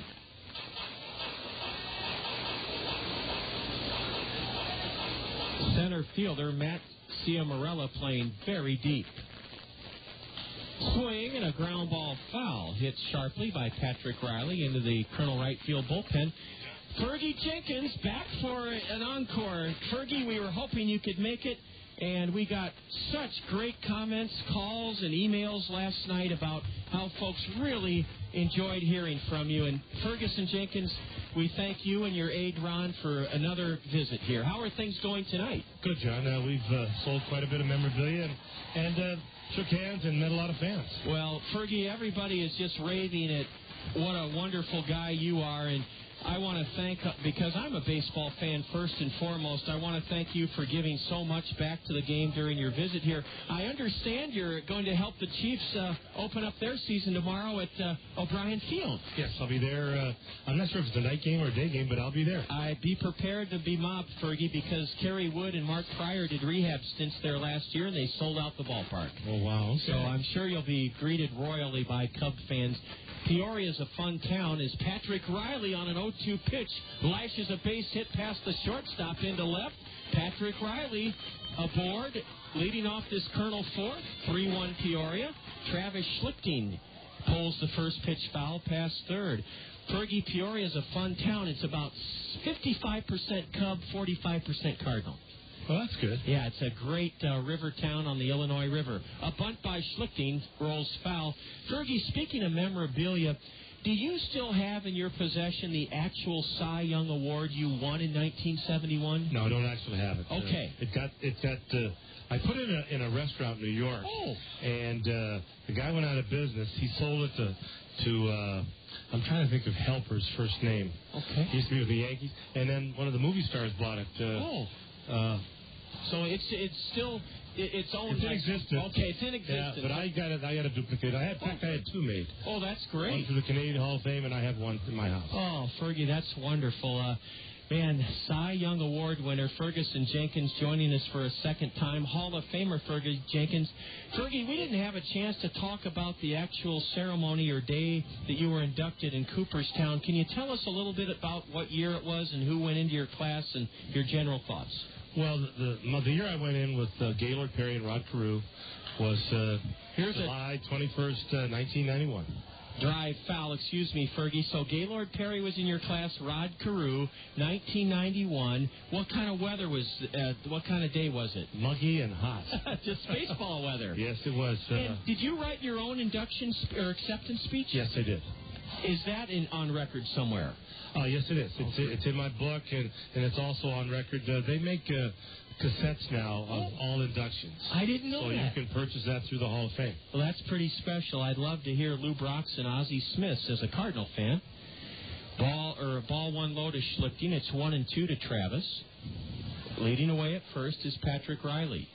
Center fielder Matt Ciamarella playing very deep. Swing and a ground ball foul hit sharply by Patrick Riley into the Colonel right field bullpen. Fergie Jenkins back for an encore. Fergie, we were hoping you could make it, and we got such great comments, calls, and emails last night about how folks really enjoyed hearing from you. And Ferguson Jenkins, we thank you and your aide, Ron, for another visit here. How are things going tonight? Good, John. We've sold quite a bit of memorabilia and shook hands and met a lot of fans. Well, Fergie, everybody is just raving at what a wonderful guy you are, and I want to thank, because I'm a baseball fan first and foremost, I want to thank you for giving so much back to the game during your visit here. I understand you're going to help the Chiefs open up their season tomorrow at O'Brien Field. Yes, I'll be there. I'm not sure if it's a night game or a day game, but I'll be there. I'd be prepared to be mobbed, Fergie, because Kerry Wood and Mark Pryor did rehab stints there last year, and they sold out the ballpark. Oh, wow. Okay. So I'm sure you'll be greeted royally by Cub fans. Peoria is a fun town as Patrick Riley on an 0-2 pitch lashes a base hit past the shortstop into left. Patrick Riley aboard, leading off this Colonel fourth, 3-1 Peoria. Travis Schlichting pulls the first pitch foul past third. Fergie, Peoria is a fun town. It's about 55% Cub, 45% Cardinal. Well, that's good. Yeah, it's a great river town on the Illinois River. A bunt by Schlichting rolls foul. Fergie, speaking of memorabilia, do you still have in your possession the actual Cy Young Award you won in 1971? No, I don't actually have it. Okay. I put it in a restaurant in New York. Oh. And the guy went out of business. He sold it to I'm trying to think of Helper's first name. Okay. He used to be with the Yankees. And then one of the movie stars bought it. So it's still its own. It's in existence. Okay, it's in existence. Yeah, but I got a duplicate. I had two made. Oh, that's great. One to the Canadian Hall of Fame, and I have one in my house. Oh, Fergie, that's wonderful. Man, Cy Young Award winner Ferguson Jenkins joining us for a second time. Hall of Famer Fergie Jenkins. Fergie, we didn't have a chance to talk about the actual ceremony or day that you were inducted in Cooperstown. Can you tell us a little bit about what year it was and who went into your class and your general thoughts? Well, the year I went in with Gaylord Perry and Rod Carew was July 21st, 1991. Drive foul, excuse me, Fergie. So Gaylord Perry was in your class, Rod Carew, 1991. What kind of weather was, what kind of day was it? Muggy and hot. Just baseball weather. Yes, it was. And did you write your own induction or acceptance speech? Yes, I did. Is that on record somewhere? Yes, it is. It's in my book, and it's also on record. They make cassettes now of all inductions. I didn't know that. So you can purchase that through the Hall of Fame. Well, that's pretty special. I'd love to hear Lou Brock's and Ozzie Smith's as a Cardinal fan. Ball one low to Schlichting. It's 1-2 to Travis. Leading away at first is Patrick Riley.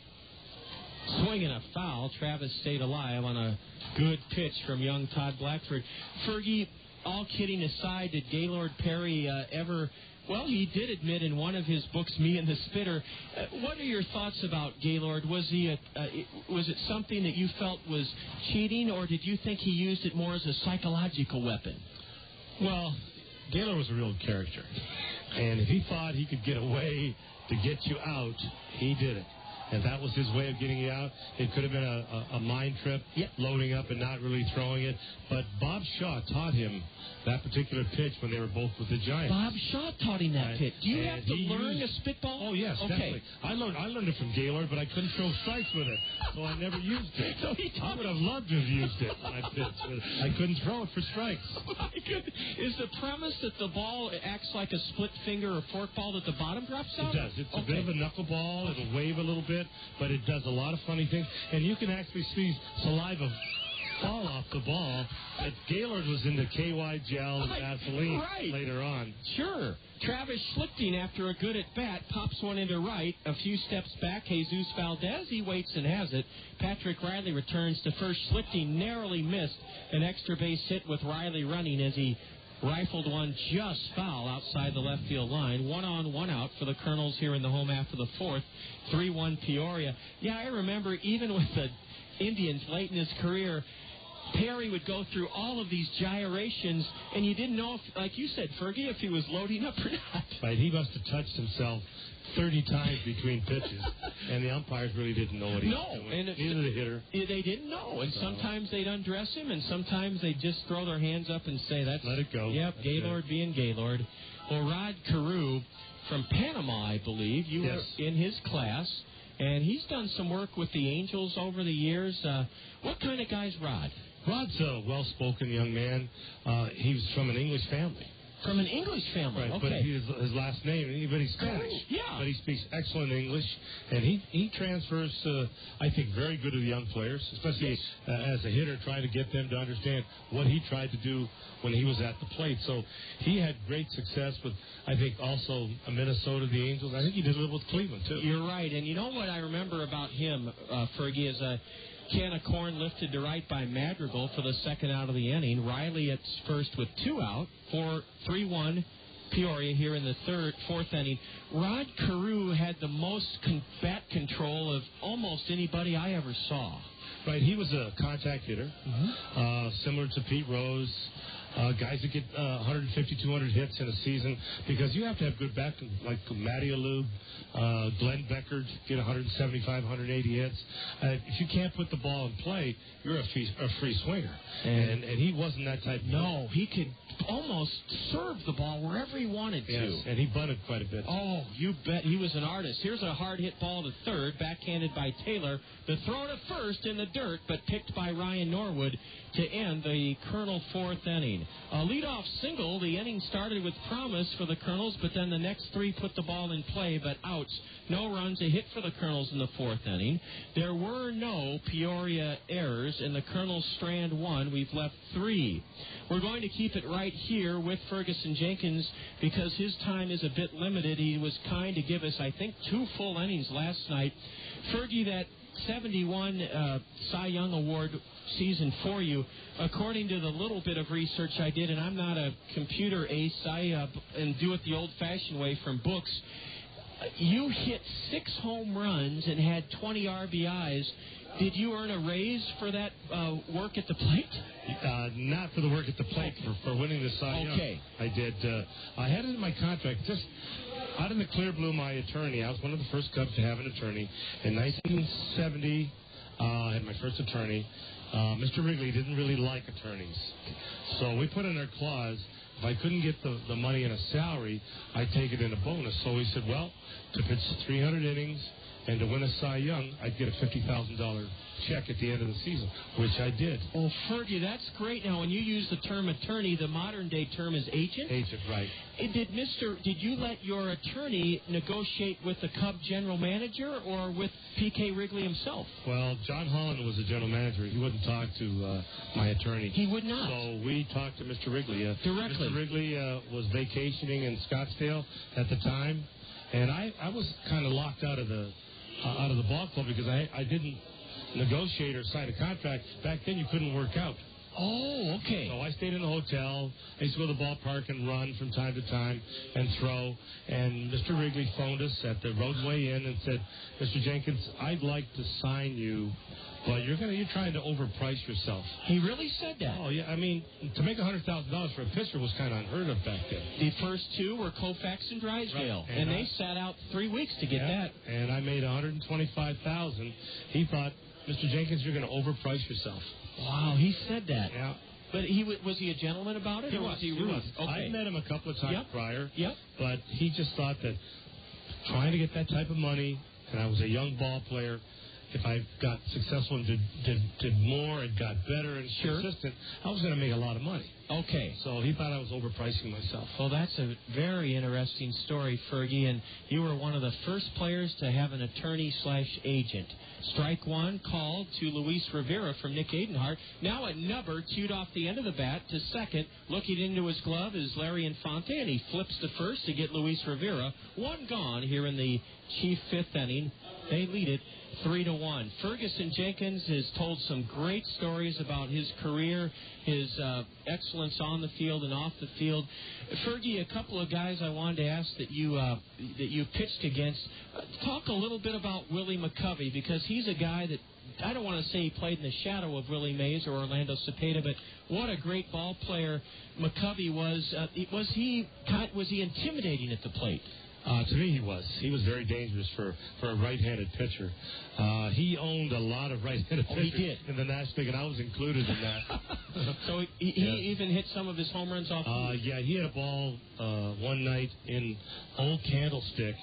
Swinging a foul. Travis stayed alive on a good pitch from young Todd Blackford. Fergie, all kidding aside, did Gaylord Perry ever... Well, he did admit in one of his books, Me and the Spitter. What are your thoughts about Gaylord? Was it something that you felt was cheating, or did you think he used it more as a psychological weapon? Well, Gaylord was a real character. And if he thought he could get away to get you out, he did it. And that was his way of getting you out. It could have been a mind trip, loading up and not really throwing it. But Bob Shaw taught him that particular pitch when they were both with the Giants. Bob Shaw taught him that pitch. Do you have to learn a spitball? Oh, yes, definitely. I learned it from Gaylord, but I couldn't throw strikes with it, so I never used it. So I would have loved to have used it when I pitched, but I couldn't throw it for strikes. My goodness. Is the premise that the ball acts like a split finger or fork ball that the bottom drops out? It does. It's a bit of a knuckleball. It'll wave a little bit, but it does a lot of funny things. And you can actually see saliva fall off the ball. But Gaylord was into KY gel and Vaseline later on. Sure. Travis Schlichting, after a good at-bat, pops one into right. A few steps back, Jesus Valdez, he waits and has it. Patrick Riley returns to first. Schlichting narrowly missed an extra base hit with Riley running as he rifled one just foul outside the left field line. 1 on, 1 out for the Kernels here in the home half of the fourth. 3-1 Peoria. Yeah, I remember even with the Indians late in his career, Perry would go through all of these gyrations, and you didn't know, if, like you said, Fergie, if he was loading up or not. Right, he must have touched himself 30 times between pitches, and the umpires really didn't know what he was doing. And neither the hitter. They didn't know, and sometimes they'd undress him, and sometimes they'd just throw their hands up and say, "That's let it go." Yep, That's Gaylord being Gaylord. Well, Rod Carew from Panama, I believe, you were in his class, and he's done some work with the Angels over the years. What kind of guy's Rod? Rod's a well-spoken young man. He was from an English family. From an English family, right? Okay. But his last name, but he's Spanish. Yeah. But he speaks excellent English, and he transfers, I think, very good to the young players, especially as a hitter, trying to get them to understand what he tried to do when he was at the plate. So he had great success with, I think, also Minnesota, the Angels. I think he did a little with Cleveland, too. You're right, and you know what I remember about him, Fergie, is a can of corn lifted to right by Madrigal for the second out of the inning. Riley at first with 2 out for 3-1 Peoria here in the fourth inning. Rod Carew had the most bat control of almost anybody I ever saw. Right, he was a contact hitter, similar to Pete Rose. Guys that get 150, 200 hits in a season, because you have to have good bat, like Matty Alou, Glenn Beckert get 175, 180 hits. If you can't put the ball in play, you're a free swinger. And he wasn't that type. No, he could almost serve the ball wherever he wanted to. Yes, and he bunted quite a bit. Oh, you bet he was an artist. Here's a hard hit ball to third, backhanded by Taylor. The throw to first in the dirt, but picked by Ryan Norwood to end the Kernel fourth inning. A leadoff single. The inning started with promise for the Kernels, but then the next 3 put the ball in play, but outs. No runs, a hit for the Kernels in the fourth inning. There were no Peoria errors, and the Kernels strand 1. We've left 3. We're going to keep it right here with Ferguson Jenkins because his time is a bit limited. He was kind to give us, I think, 2 full innings last night. Fergie, that 71 Cy Young Award season for you, according to the little bit of research I did, and I'm not a computer ace, and do it the old-fashioned way from books, you hit 6 home runs and had 20 RBIs. Did you earn a raise for that work at the plate? Not for the work at the plate, for winning the Cy Young. Okay. I did. I had it in my contract. Just out in the clear blue, my attorney, I was one of the first Cubs to have an attorney. In 1970, I had my first attorney. Mr. Wrigley didn't really like attorneys. So we put in our clause, if I couldn't get the money in a salary, I'd take it in a bonus. So he said, well, to pitch 300 innings and to win a Cy Young, I'd get a $50,000 check at the end of the season, which I did. Oh, Fergie, that's great. Now, when you use the term attorney, the modern-day term is agent? Agent, right. Did you let your attorney negotiate with the Cub general manager or with P.K. Wrigley himself? Well, John Holland was the general manager. He wouldn't talk to my attorney. He would not. So we talked to Mr. Wrigley. Directly. Mr. Wrigley was vacationing in Scottsdale at the time, and I was kind of locked out of the ball club because I didn't negotiate or sign a contract. Back then, you couldn't work out. Oh, okay. So I stayed in the hotel. I used to go to the ballpark and run from time to time and throw. And Mr. Wrigley phoned us at the Roadway Inn and said, Mr. Jenkins, I'd like to sign you, but you're trying to overprice yourself. He really said that? Oh, yeah. I mean, to make $100,000 for a pitcher was kind of unheard of back then. The first 2 were Koufax and Drysdale, right. and they sat out 3 weeks to get that. And I made $125,000. He thought, Mr. Jenkins, you're going to overprice yourself. Wow, he said that. Yeah. But was he a gentleman about it? He or was. He rude? Okay. I met him a couple of times prior. Yep. But he just thought that trying to get that type of money, and I was a young ball player, if I got successful and did more and got better and consistent, I was going to make a lot of money. Okay. So he thought I was overpricing myself. Well, that's a very interesting story, Fergie, and you were one of the first players to have an attorney/agent. Strike one, called to Luis Rivera from Nick Adenhart. Now a nubber cued off the end of the bat to second. Looking into his glove is Larry Infante, and he flips to first to get Luis Rivera. One gone here in the Chief fifth inning. They lead it 3-1. Ferguson Jenkins has told some great stories about his career, his excellence on the field and off the field. Fergie, a couple of guys I wanted to ask that you pitched against. Talk a little bit about Willie McCovey, because he's a guy that I don't want to say he played in the shadow of Willie Mays or Orlando Cepeda, but what a great ball player McCovey was. Was he intimidating at the plate? To me, he was. He was very dangerous for a right-handed pitcher. He owned a lot of right-handed pitchers he did. in the National League, and I was included in that. So he even hit some of his home runs off. Yeah, he had a ball one night in Old Candlestick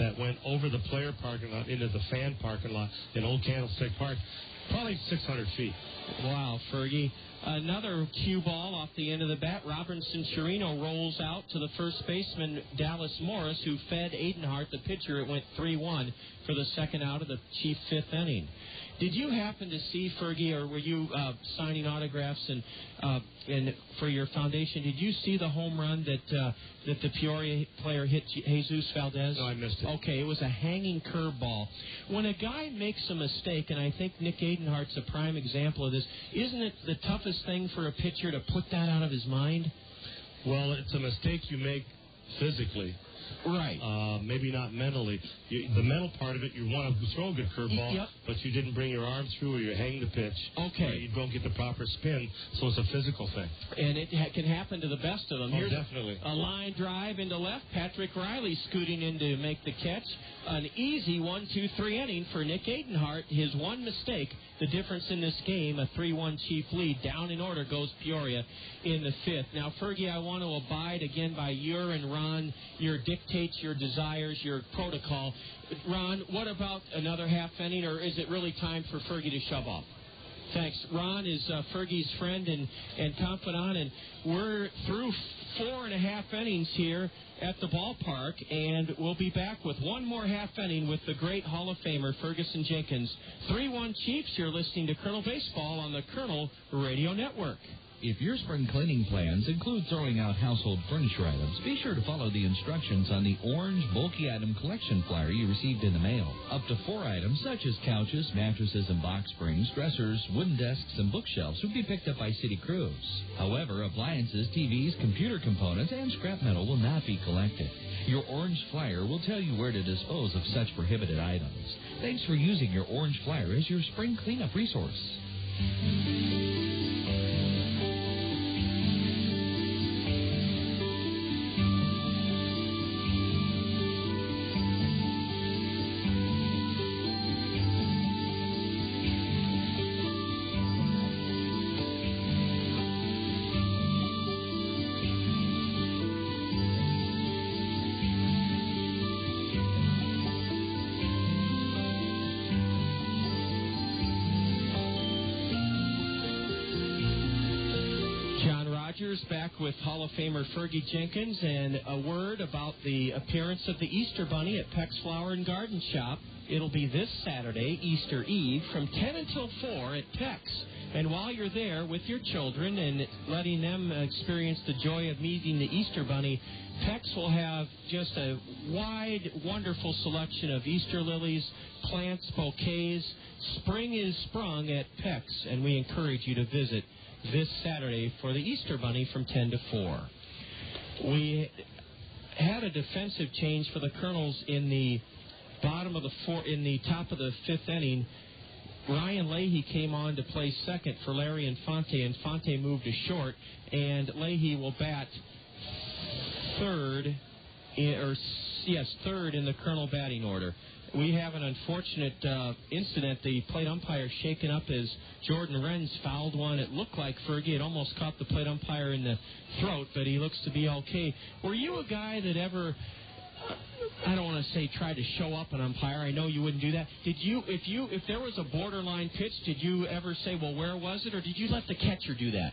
that went over the player parking lot into the fan parking lot in Old Candlestick Park, probably 600 feet. Wow, Fergie. Another cue ball off the end of the bat. Robinson Chirino rolls out to the first baseman, Dallas Morris, who fed Adenhart, the pitcher. It went 3-1 for the second out of the Chief fifth inning. Did you happen to see, Fergie, or were you signing autographs and for your foundation? Did you see the home run that the Peoria player hit Jesus Valdez? No, I missed it. Okay, it was a hanging curveball. When a guy makes a mistake, and I think Nick Adenhart's a prime example of this, isn't it the toughest thing for a pitcher to put that out of his mind? Well, it's a mistake you make physically. Right. Maybe not mentally. The mental part of it, you want to throw a good curveball, but you didn't bring your arm through or you hang the pitch. Okay. Or you don't get the proper spin, so it's a physical thing. And it can happen to the best of them. Oh, Here's definitely. A line drive into left. Patrick Riley scooting in to make the catch. An easy 1-2-3 inning for Nick Adenhart. His one mistake, the difference in this game, a 3-1 Chief lead. Down in order goes Peoria in the fifth. Now, Fergie, I want to abide again by your and Ron, your dictates, your desires, your protocol. Ron, what about another half inning, or is it really time for Fergie to shove off? Thanks. Ron is Fergie's friend and confidant, and we're through 4.5 innings here at the ballpark, and we'll be back with one more half inning with the great Hall of Famer Ferguson Jenkins. 3-1 Chiefs, you're listening to Kernel Baseball on the Kernel Radio Network. If your spring cleaning plans include throwing out household furniture items, be sure to follow the instructions on the orange bulky item collection flyer you received in the mail. Up to 4 items, such as couches, mattresses, and box springs, dressers, wooden desks, and bookshelves, would be picked up by city crews. However, appliances, TVs, computer components, and scrap metal will not be collected. Your orange flyer will tell you where to dispose of such prohibited items. Thanks for using your orange flyer as your spring cleanup resource. Back with Hall of Famer Fergie Jenkins, and a word about the appearance of the Easter Bunny at Peck's Flower and Garden Shop. It'll be this Saturday, Easter Eve, from 10 until 4 at Peck's. And while you're there with your children and letting them experience the joy of meeting the Easter Bunny, Peck's will have just a wide, wonderful selection of Easter lilies, plants, bouquets. Spring is sprung at Peck's, and we encourage you to visit this Saturday for the Easter Bunny from 10 to 4. We had a defensive change for the Kernels in the bottom of the top of the fifth inning. Ryan Leahy came on to play second for Larry Infante. Infante moved to short, and Leahy will bat third in the Kernel batting order. We have an unfortunate incident. The plate umpire shaken up as Jordan Renz fouled one. It looked like Fergie. It almost caught the plate umpire in the throat, but he looks to be okay. Were you a guy that ever, I don't want to say tried to show up an umpire? I know you wouldn't do that. Did you, if there was a borderline pitch, did you ever say, well, where was it, or did you let the catcher do that?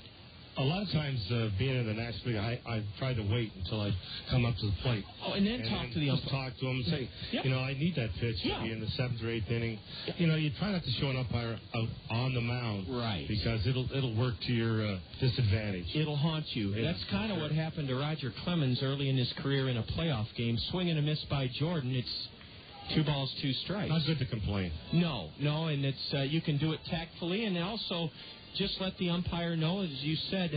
A lot of times, being in the National League, I've tried to wait until I come up to the plate. Oh, and then talk to the umpire. Talk to him and say, Yep. I need that pitch maybe in the 7th or 8th inning. You try not to show an umpire out on the mound. Right. Because it'll work to your disadvantage. It'll haunt you. Yeah, That's kind of sure. what happened to Roger Clemens early in his career in a playoff game. Swing and a miss by Jordan. It's 2 balls, 2 strikes. Not good to complain. No, and it's you can do it tactfully, and also just let the umpire know, as you said.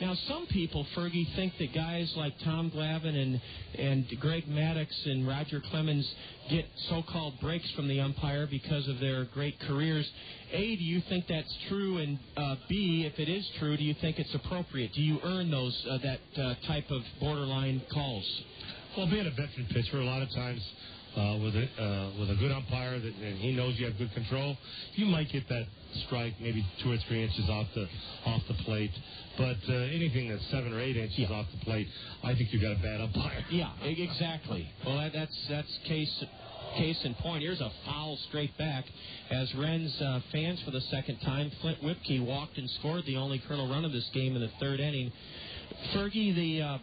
Now, some people, Fergie, think that guys like Tom Glavine and Greg Maddux and Roger Clemens get so-called breaks from the umpire because of their great careers. A, do you think that's true? And B, if it is true, do you think it's appropriate? Do you earn those that type of borderline calls? Well, being a veteran pitcher, a lot of times with a good umpire and he knows you have good control, you might get that strike maybe 2 or 3 inches off the plate. But anything that's 7 or 8 inches off the plate, I think you got a bad umpire. Yeah, exactly. Well, that's case in point. Here's a foul straight back as Wren's fans for the second time. Flint Whipke walked and scored the only Colonel run of this game in the 3rd inning. Fergie, the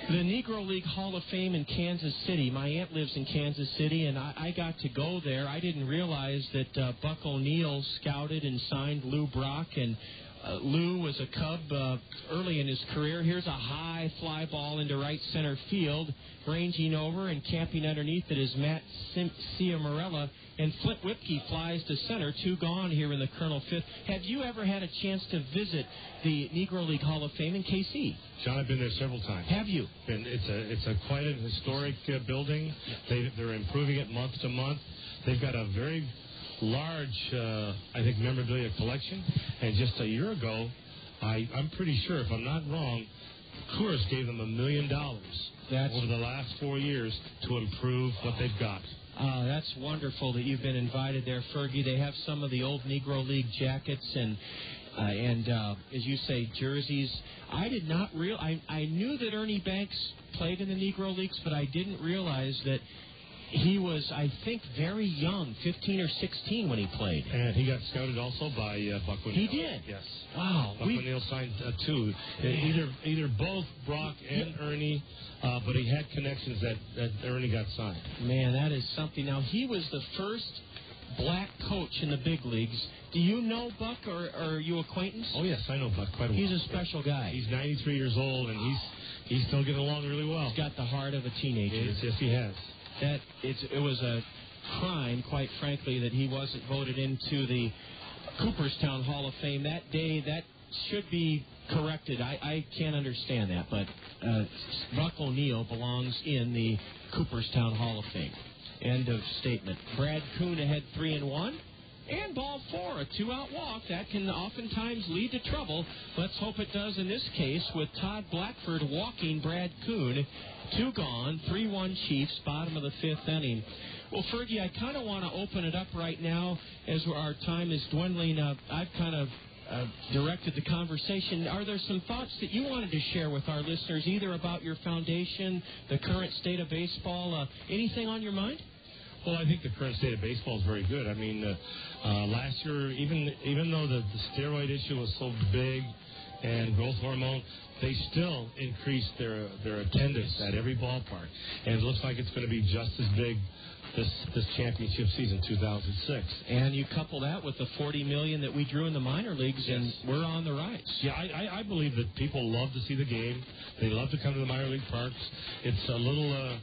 Negro League Hall of Fame in Kansas City. My aunt lives in Kansas City, and I got to go there. I didn't realize that Buck O'Neill scouted and signed Lou Brock, and Lou was a Cub early in his career. Here's a high fly ball into right center field. Ranging over and camping underneath it is Matt Ciamarella. And Flint Whipke flies to center. 2 gone here in the Colonel 5th. Have you ever had a chance to visit the Negro League Hall of Fame in KC? John, I've been there several times. Have you? And it's a quite a historic building. They're improving it month to month. They've got a very large, I think, memorabilia collection. And just a year ago, I'm pretty sure, if I'm not wrong, Coors gave them $1 million over the last 4 years to improve what they've got. That's wonderful that you've been invited there, Fergie. They have some of the old Negro League jackets and as you say, jerseys. I did not I knew that Ernie Banks played in the Negro Leagues, but I didn't realize that he was, I think, very young, 15 or 16 when he played. And he got scouted also by Buck O'Neill. He did? Yes. Wow. Buck O'Neill signed 2. Either both Brock and Ernie, but he had connections that Ernie got signed. Man, that is something. Now, he was the first black coach in the big leagues. Do you know Buck, or are you acquaintance? Oh, yes, I know Buck quite a well. He's a special guy. He's 93 years old, and he's still getting along really well. He's got the heart of a teenager. Yes, he has. It was a crime, quite frankly, that he wasn't voted into the Cooperstown Hall of Fame that day. That should be corrected. I can't understand that, but Buck O'Neill belongs in the Cooperstown Hall of Fame. End of statement. Brad Kuhn ahead 3-1. And ball 4, a 2-out walk. That can oftentimes lead to trouble. Let's hope it does in this case with Todd Blackford walking Brad Kuhn. 2 gone, 3-1 Chiefs, bottom of the 5th inning. Well, Fergie, I kind of want to open it up right now as our time is dwindling. I've kind of directed the conversation. Are there some thoughts that you wanted to share with our listeners, either about your foundation, the current state of baseball, anything on your mind? Well, I think the current state of baseball is very good. I mean, last year, even though the steroid issue was so big and growth hormone, they still increased their attendance at every ballpark. And it looks like it's going to be just as big this championship season, 2006. And you couple that with the $40 million that we drew in the minor leagues, yes, and we're on the rise. Yeah, I believe that people love to see the game. They love to come to the minor league parks. It's a little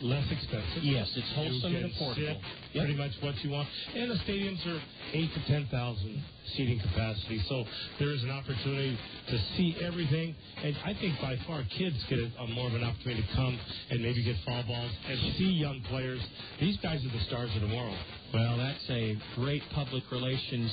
less expensive. Yes, it's wholesome and affordable. Pretty much what you want. And the stadiums are 8,000 to 10,000 seating capacity. So there is an opportunity to see everything. And I think by far kids get more of an opportunity to come and maybe get foul balls and see young players. These guys are the stars of tomorrow. Well, that's a great public relations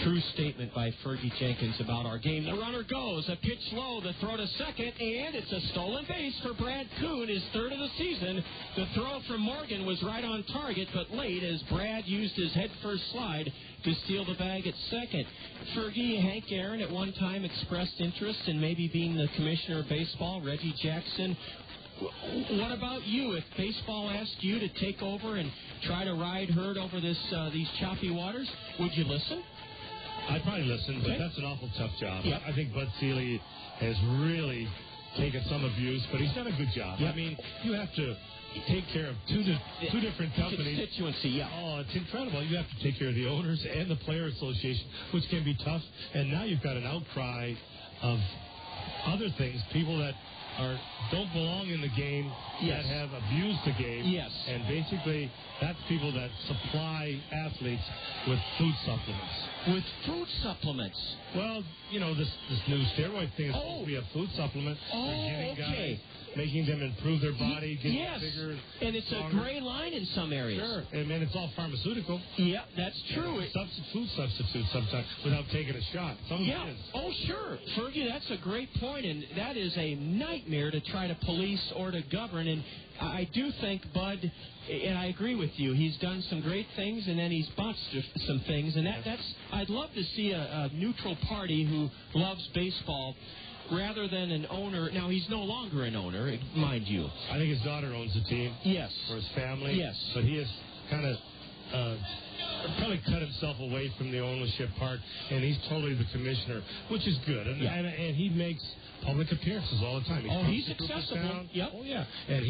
true statement by Fergie Jenkins about our game. The runner goes, a pitch low, the throw to second, and it's a stolen base for Brad Kuhn, his 3rd of the season. The throw from Morgan was right on target, but late as Brad used his head-first slide to steal the bag at second. Fergie, Hank Aaron at one time expressed interest in maybe being the commissioner of baseball, Reggie Jackson. What about you? If baseball asked you to take over and try to ride herd over these choppy waters, would you listen? I'd probably listen, but that's an awful tough job. Yep. I think Bud Seeley has really taken some abuse, but he's done a good job. Yep. I mean, you have to take care of two different companies. Constituency, yeah. Oh, it's incredible. You have to take care of the owners and the player association, which can be tough. And now you've got an outcry of other things, people that don't belong in the game, Yes. that have abused the game. Yes. And basically, that's people that supply athletes with food supplements. With food supplements? Well, you know, this new steroid thing is supposed to be a food supplement. Oh, They're giving okay. guys, making them improve their body, getting Yes. bigger. And it's stronger. a gray line in some areas. Sure. And it's all pharmaceutical. Yeah, that's true. Food substitute sometimes without taking a shot. Some Yeah. is. Oh, sure. Fergie, that's a great point, and that is a nightmare to try to police or to govern. And I do think Bud, and I agree with you, he's done some great things, and then he's botched some things. And that's I'd love to see a neutral party who loves baseball rather than an owner. Now, he's no longer an owner, mind you. I think his daughter owns the team. Yes. For his family. Yes. But he has kind of probably cut himself away from the ownership part, and he's totally the commissioner, which is good. And he makes public appearances all the time. He's accessible. Yep. Oh, yeah. And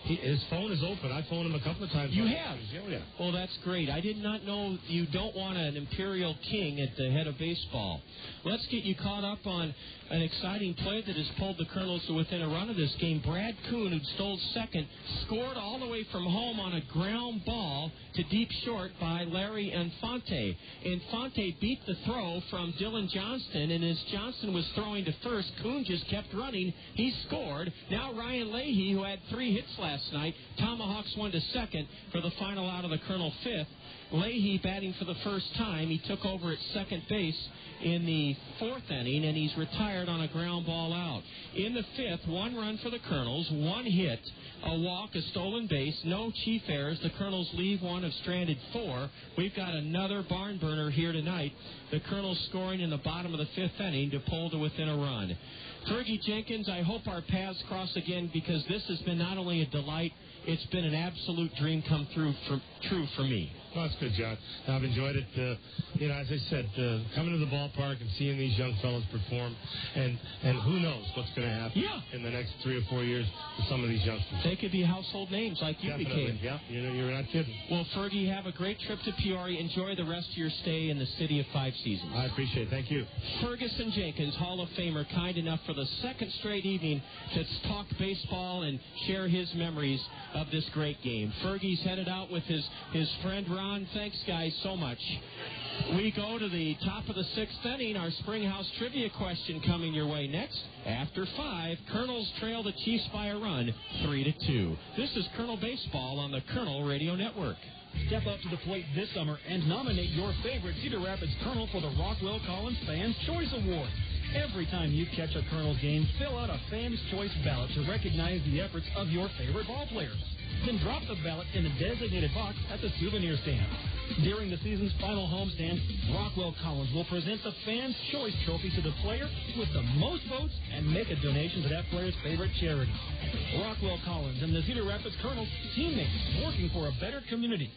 his phone is open. I phoned him a couple of times. You have? Oh, yeah. Well, that's great. I did not know you don't want an imperial king at the head of baseball. Let's get you caught up on an exciting play that has pulled the Kernels to within a run of this game. Brad Kuhn, who stole second, scored all the way from home on a ground ball to deep short by Larry Infante. Infante beat the throw from Dylan Johnston, and as Johnston was throwing to first, Kuhn just kept running. He scored. Now Ryan Leahy, who had 3 hits last night, tomahawks one to second for the final out of the Colonel fifth. Leahy batting for the first time. He took over at second base in the 4th inning, and he's retired on a ground ball out. In the 5th, 1 run for the Kernels, 1 hit, a walk, a stolen base, no chief errors. The Kernels leave 1 of stranded 4. We've got another barn burner here tonight. The Kernels scoring in the bottom of the 5th inning to pull to within a run. Fergie Jenkins, I hope our paths cross again, because this has been not only a delight, it's been an absolute dream come true for me. Well, that's good, John. I've enjoyed it. As I said, coming to the ballpark and seeing these young fellows perform, and who knows what's going to happen in the next 3 or 4 years to some of these youngsters. They could be household names like you Definitely. became. Yeah, you're not kidding. Well, Fergie, have a great trip to Peoria. Enjoy the rest of your stay in the city of 5 seasons. I appreciate it. Thank you. Ferguson Jenkins, Hall of Famer, kind enough for the 2nd straight evening to talk baseball and share his memories of this great game. Fergie's headed out with his friend Ron. Thanks, guys, so much. We go to the top of the 6th inning. Our Springhouse trivia question coming your way next. After 5, Kernels trail the Chiefs by a run, 3-2. This is Kernel Baseball on the Kernel Radio Network. Step up to the plate this summer and nominate your favorite Cedar Rapids Kernel for the Rockwell Collins Fans Choice Award. Every time you catch a Kernels game, fill out a Fans Choice ballot to recognize the efforts of your favorite ball players. Then drop the ballot in the designated box at the souvenir stand. During the season's final homestand, Rockwell Collins will present the Fans Choice Trophy to the player with the most votes and make a donation to that player's favorite charity. Rockwell Collins and the Cedar Rapids Kernels, teammates working for a better community.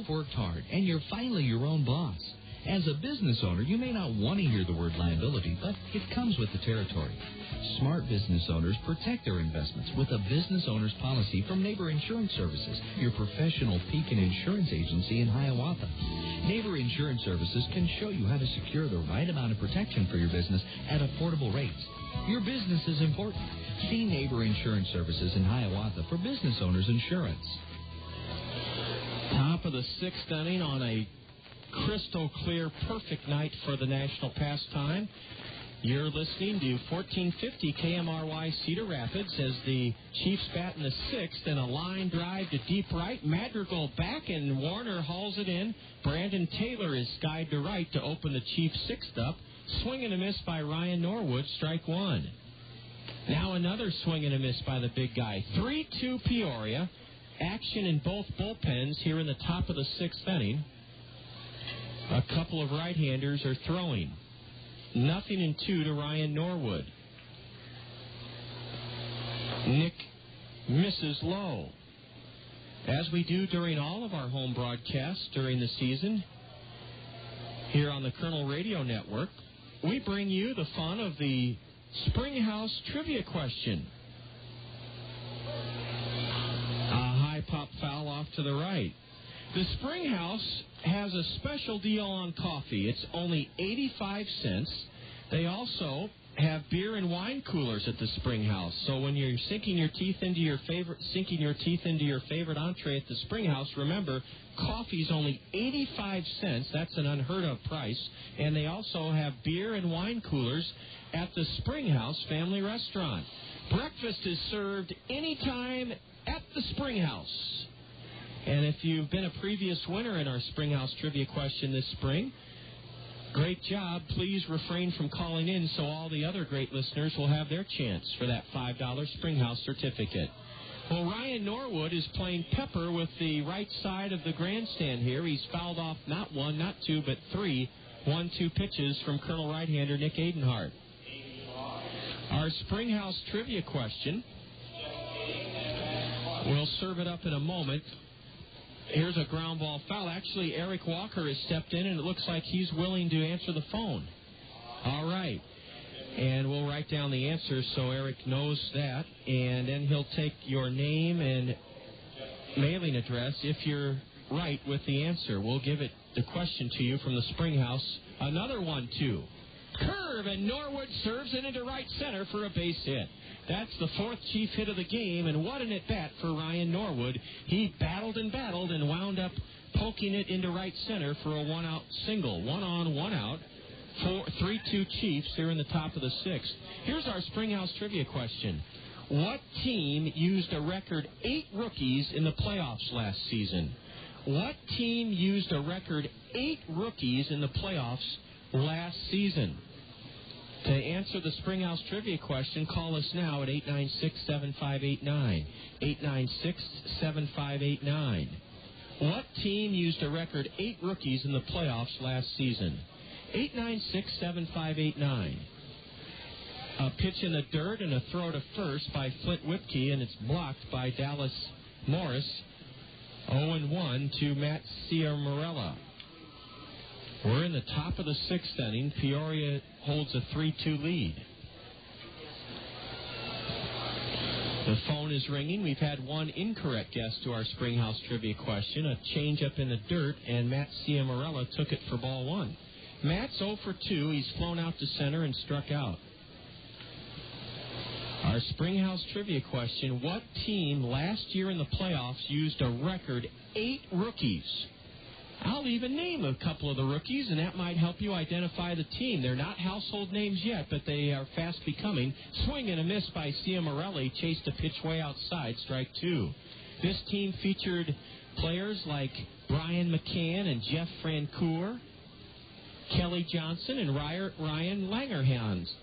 Worked hard, and you're finally your own boss. As a business owner, you may not want to hear the word liability, but it comes with the territory. Smart business owners protect their investments with a business owner's policy from Neighbor Insurance Services, your professional Pekin insurance agency in Hiawatha. Neighbor Insurance Services can show you how to secure the right amount of protection for your business at affordable rates. Your business is important. See Neighbor Insurance Services in Hiawatha for business owners insurance. Top of the 6th inning on a crystal clear, perfect night for the national pastime. You're listening to 1450 KMRY Cedar Rapids as the Chiefs bat in the 6th, and a line drive to deep right. Madrigal back, and Warner hauls it in. Brandon Taylor is skied to right to open the Chiefs 6th up. Swing and a miss by Ryan Norwood, strike one. Now another swing and a miss by the big guy. 3-2 Peoria. Action in both bullpens here in the top of the sixth inning. A couple of right-handers are throwing. 0-2 to Ryan Norwood. Nick misses low. As we do during all of our home broadcasts during the season, here on the Kernel Radio Network, we bring you the fun of the Springhouse Trivia Question. A high pop foul off to the right. The Springhouse has a special deal on coffee. It's only 85 cents. They also have beer and wine coolers at the Springhouse. So when you're sinking your teeth into your favorite entree at the Springhouse, remember, coffee's only 85 cents. That's an unheard of price. And they also have beer and wine coolers at the Springhouse Family Restaurant. Breakfast is served anytime at the Springhouse. And if you've been a previous winner in our Springhouse Trivia Question this spring, great job. Please refrain from calling in so all the other great listeners will have their chance for that $5 Springhouse certificate. Well, Ryan Norwood is playing pepper with the right side of the grandstand here. He's fouled off not one, not two, but three 1-2 pitches from Colonel right-hander Nick Adenhart. Our Springhouse Trivia Question. We'll serve it up in a moment. Here's a ground ball foul. Actually, Eric Walker has stepped in, and it looks like he's willing to answer the phone. All right. And we'll write down the answer so Eric knows that. And then he'll take your name and mailing address if you're right with the answer. We'll give it the question to you from the Springhouse. Another 1-2. Curve, and Norwood serves it into right center for a base hit. That's the fourth chief hit of the game, and what an at-bat for Ryan Norwood. He battled and wound up poking it into right center for a one-out single. 1 on, 1 out. 3-2 Chiefs here in the top of the sixth. Here's our Springhouse Trivia Question. What team used a record 8 rookies in the playoffs last season? What team used a record 8 rookies in the playoffs last season? To answer the Springhouse Trivia Question, call us now at 896-7589. 896-7589. What team used a record 8 rookies in the playoffs last season? 896-7589. A pitch in the dirt and a throw to first by Flint Whipke, and it's blocked by Dallas Morris. 0-1 to Matt Ciamarella. We're in the top of the sixth inning. Peoria holds a 3-2 lead. The phone is ringing. We've had one incorrect guess to our Springhouse Trivia Question. A change-up in the dirt, and Matt Ciamarella took it for ball one. Matt's 0 for 2. He's flown out to center and struck out. Our Springhouse Trivia Question, what team last year in the playoffs used a record 8 rookies? I'll even name a couple of the rookies, and that might help you identify the team. They're not household names yet, but they are fast becoming. Swing and a miss by Ciamarelli, chased a pitch way outside, strike 2. This team featured players like Brian McCann and Jeff Francoeur, Kelly Johnson, and Ryan Langerhans.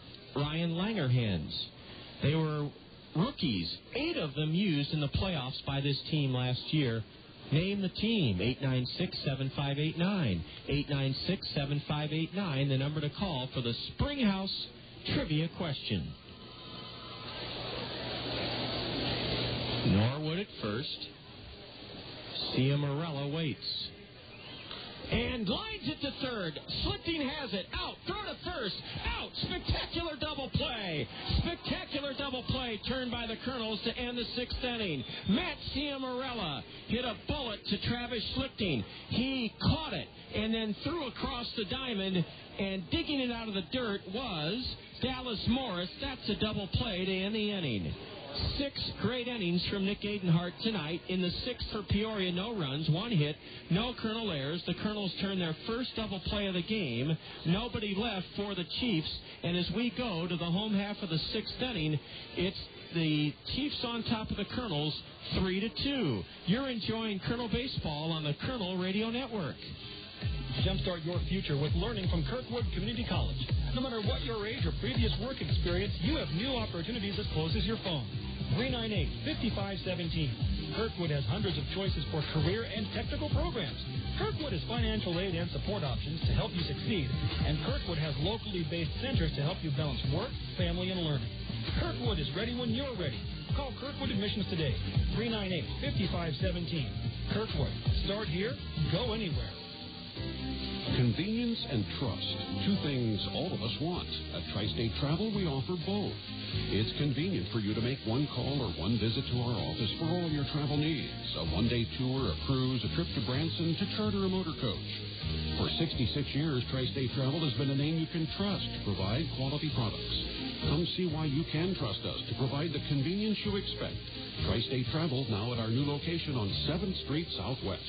They were rookies, 8 of them used in the playoffs by this team last year. Name the team, 896-7589. 896-7589, the number to call for the Springhouse Trivia Question. Norwood at first. Ciamarella waits. And lines it to third. Schlichting has it. Out. Throw to first. Out. Spectacular double play. Spectacular double play turned by the Kernels to end the sixth inning. Matt Ciamarella hit a bullet to Travis Schlichting. He caught it and then threw across the diamond, and digging it out of the dirt was Dallas Morris. That's a double play to end the inning. 6 great innings from Nick Adenhart tonight. In the sixth for Peoria, no runs, 1 hit, no Kernel errors. The Kernels turn their first double play of the game. Nobody left for the Chiefs. And as we go to the home half of the sixth inning, it's the Chiefs on top of the Kernels, 3-2. You're enjoying Kernel baseball on the Kernel Radio Network. Jumpstart your future with learning from Kirkwood Community College. No matter what your age or previous work experience, you have new opportunities as close as your phone. 398-5517. Kirkwood has hundreds of choices for career and technical programs. Kirkwood has financial aid and support options to help you succeed, and Kirkwood has locally based centers to help you balance work, family, and learning. Kirkwood is ready when you're ready. Call Kirkwood Admissions today, 398-5517. Kirkwood, start here, go anywhere. Convenience and trust, two things all of us want. At Tri-State Travel, we offer both. It's convenient for you to make one call or one visit to our office for all your travel needs. A one-day tour, a cruise, a trip to Branson, to charter a motor coach. For 66 years, Tri-State Travel has been a name you can trust to provide quality products. Come see why you can trust us to provide the convenience you expect. Tri-State Travel now at our new location on 7th Street Southwest.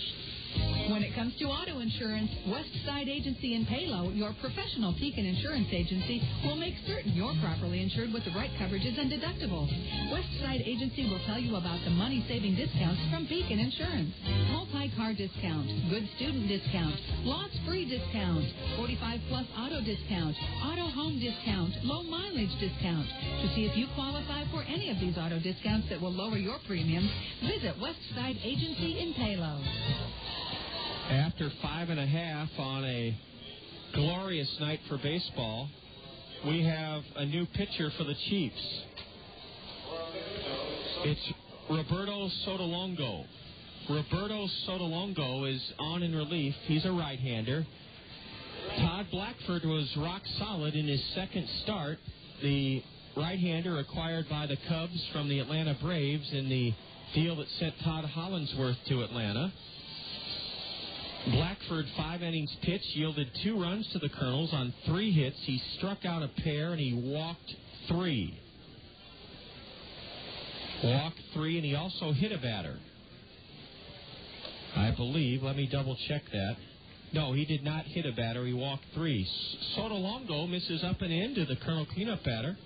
When it comes to auto insurance, Westside Agency in Palo, your professional Pekin insurance agency, will make certain you're properly insured with the right coverages and deductibles. Westside Agency will tell you about the money-saving discounts from Pekin Insurance. Multi-car discount, good student discount, loss-free discount, 45-plus auto discount, auto home discount, low mileage discount. To see if you qualify for any of these auto discounts that will lower your premiums, visit Westside Agency in Palo. After 5.5 on a glorious night for baseball, we have a new pitcher for the Chiefs. It's Roberto Sotolongo. Roberto Sotolongo is on in relief. He's a right-hander. Todd Blackford was rock solid in his second start. The right-hander acquired by the Cubs from the Atlanta Braves in the deal that sent Todd Hollinsworth to Atlanta. Blackford, 5 innings pitched, yielded 2 runs to the Kernels on 3 hits. He struck out a pair, and he walked 3. Walked 3, and he also hit a batter. I believe. Let me double-check that. No, he did not hit a batter. He walked 3. Sotolongo misses up and in to the Colonel cleanup batter.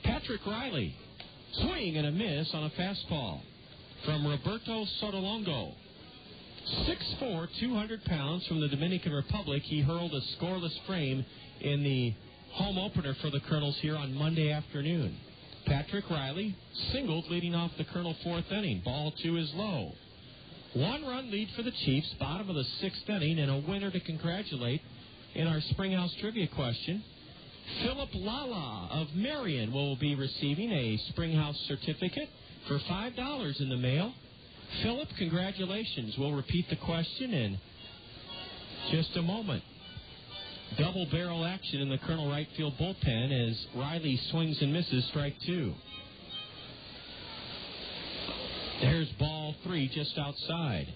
Patrick Riley, swing and a miss on a fastball from Roberto Sotolongo. 6'4", 200 pounds from the Dominican Republic. He hurled a scoreless frame in the home opener for the Kernels here on Monday afternoon. Patrick Riley singled leading off the Colonel 4th inning. Ball 2 is low. 1-run lead for the Chiefs, bottom of the 6th inning, and a winner to congratulate in our Springhouse Trivia question. Philip Lala of Marion will be receiving a Springhouse certificate for $5 in the mail. Philip, congratulations. We'll repeat the question in just a moment. Double barrel action in the Colonel right field bullpen as Riley swings and misses, strike 2. There's ball 3 just outside.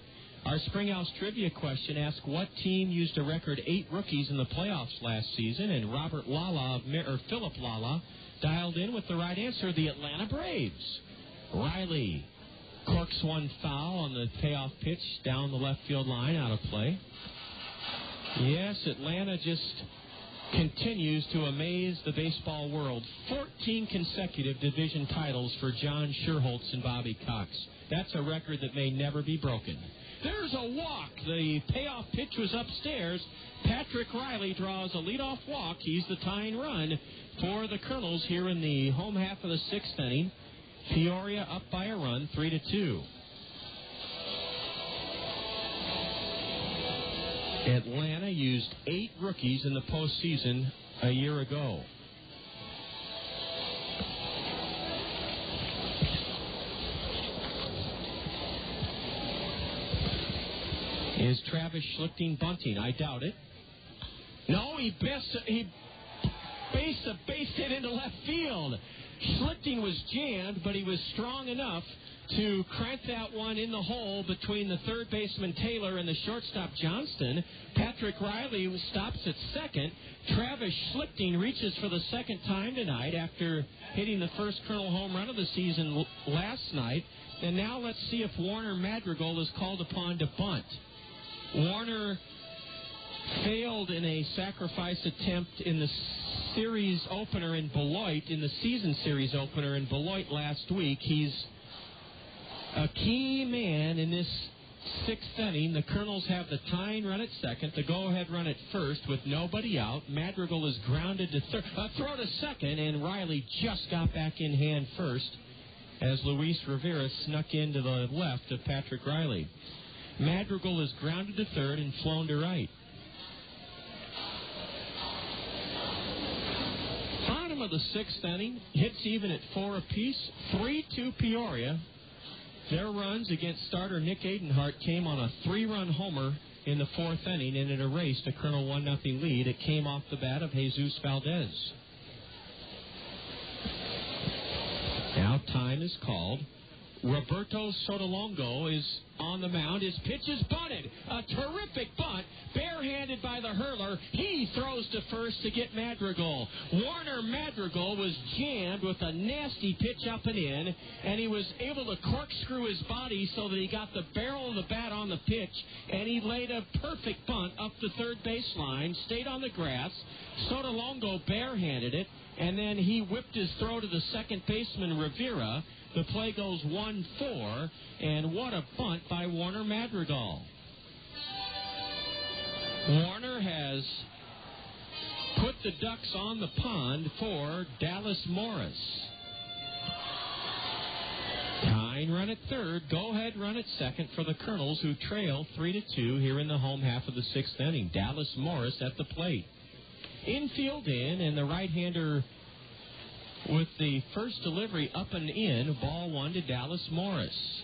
Our Springhouse Trivia question asks what team used a record 8 rookies in the playoffs last season, and Philip Lala dialed in with the right answer, the Atlanta Braves. Riley corks one foul on the payoff pitch down the left field line, out of play. Yes, Atlanta just continues to amaze the baseball world. 14 consecutive division titles for John Sherholtz and Bobby Cox. That's a record that may never be broken. There's a walk. The payoff pitch was upstairs. Patrick Riley draws a leadoff walk. He's the tying run for the Kernels here in the home half of the 6th inning. Peoria up by a run, 3-2. Atlanta used 8 rookies in the postseason a year ago. Is Travis Schlichting bunting? I doubt it. No, he based a base hit into left field. Schlichting was jammed, but he was strong enough to crank that one in the hole between the third baseman Taylor and the shortstop Johnston. Patrick Riley stops at second. Travis Schlichting reaches for the second time tonight after hitting the first Colonel home run of the season last night. And now let's see if Warner Madrigal is called upon to bunt. Warner failed in a sacrifice attempt in the series opener in Beloit, in the season series opener in Beloit last week. He's a key man in this sixth inning. The Kernels have the tying run at second, the go-ahead run at first with nobody out. Madrigal is grounded to third. Throw to second, and Riley just got back in hand first as Luis Rivera snuck into the left of Patrick Riley. Madrigal is grounded to third and flown to right. Bottom of the sixth inning, hits even at 4 apiece, 3-2 Peoria. Their runs against starter Nick Adenhart came on a 3-run homer in the fourth inning, and it erased a Colonel 1-0 lead. It came off the bat of Jesus Valdez. Now time is called. Roberto Sotolongo is on the mound. His pitch is bunted. A terrific bunt, barehanded by the hurler. He throws to first to get Madrigal. Warner Madrigal was jammed with a nasty pitch up and in, and he was able to corkscrew his body so that he got the barrel of the bat on the pitch, and he laid a perfect bunt up the third baseline, stayed on the grass. Sotolongo barehanded it, and then he whipped his throw to the second baseman, Rivera. The play goes 1-4, and what a bunt by Warner Madrigal. Warner has put the Ducks on the pond for Dallas Morris. Tying run at third, go-ahead run at second for the Kernels, who trail 3-2 here in the home half of the sixth inning. Dallas Morris at the plate. Infield in, and the right-hander with the first delivery up and in. Ball 1 to Dallas Morris.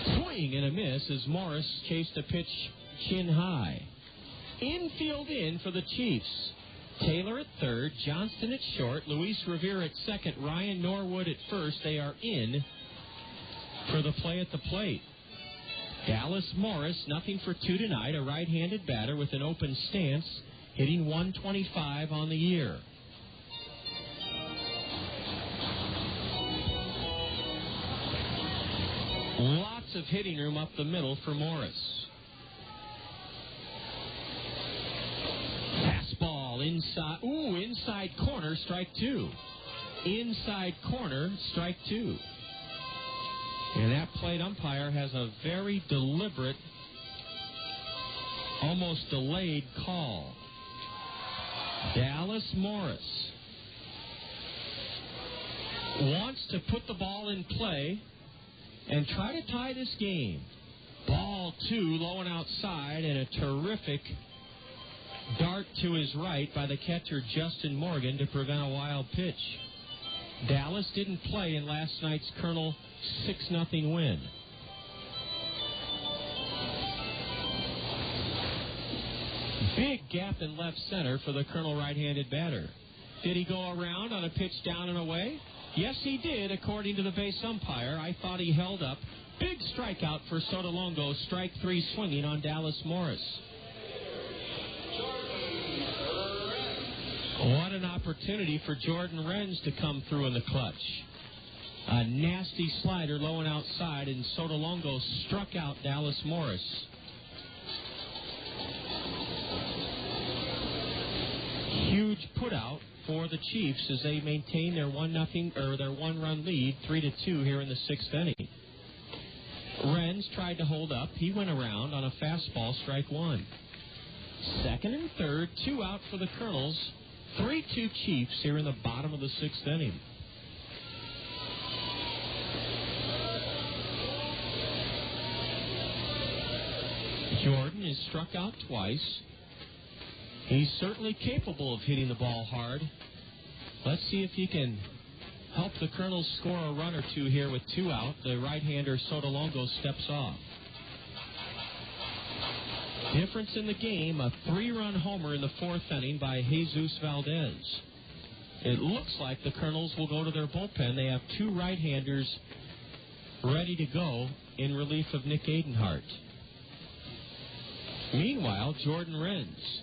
Swing and a miss as Morris chased a pitch chin high. Infield in for the Chiefs. Taylor at third, Johnston at short, Luis Rivera at second, Ryan Norwood at first. They are in for the play at the plate. Dallas Morris, 0-for-2 tonight, a right-handed batter with an open stance, hitting 125 on the year. Lots of hitting room up the middle for Morris. Fastball inside. Inside corner, strike 2. Inside corner, strike 2. And that plate umpire has a very deliberate, almost delayed call. Dallas Morris wants to put the ball in play and try to tie this game. Ball 2, low and outside, and a terrific dart to his right by the catcher Justin Morgan to prevent a wild pitch. Dallas didn't play in last night's Colonel 6-0 win. Big gap in left center for the Colonel right-handed batter. Did he go around on a pitch down and away? Yes, he did, according to the base umpire. I thought he held up. Big strikeout for Sotolongo. Strike 3 swinging on Dallas Morris. What an opportunity for Jordan Renz to come through in the clutch. A nasty slider low and outside, and Sotolongo struck out Dallas Morris. Huge putout for the Chiefs as they maintain their 1-run lead, 3-2 here in the sixth inning. Renz tried to hold up. He went around on a fastball, strike 1. Second and third, 2 out for the Kernels. 3-2 Chiefs here in the bottom of the sixth inning. Jordan is struck out twice. He's certainly capable of hitting the ball hard. Let's see if he can help the Kernels score a run or two here with 2 out. The right-hander Sotolongo steps off. Difference in the game, a 3-run homer in the fourth inning by Jesus Valdez. It looks like the Kernels will go to their bullpen. They have 2 right-handers ready to go in relief of Nick Adenhart. Meanwhile, Jordan Renz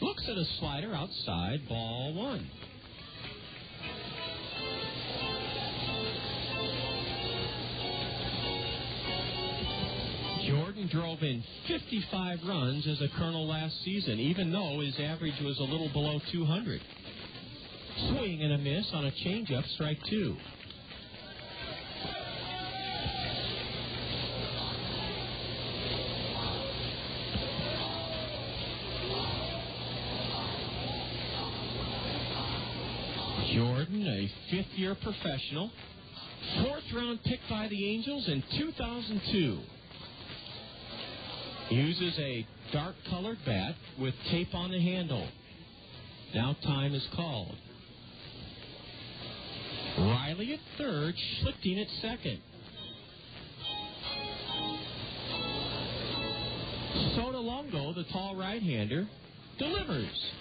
looks at a slider outside, ball 1. Jordan drove in 55 runs as a Colonel last season, even though his average was a little below 200. Swing and a miss on a changeup, strike two. Jordan, a fifth-year professional, fourth-round pick by the Angels in 2002. Uses a dark-colored bat with tape on the handle. Now time is called. Riley at third, Schlichting at second. Sotolongo, the tall right-hander, delivers.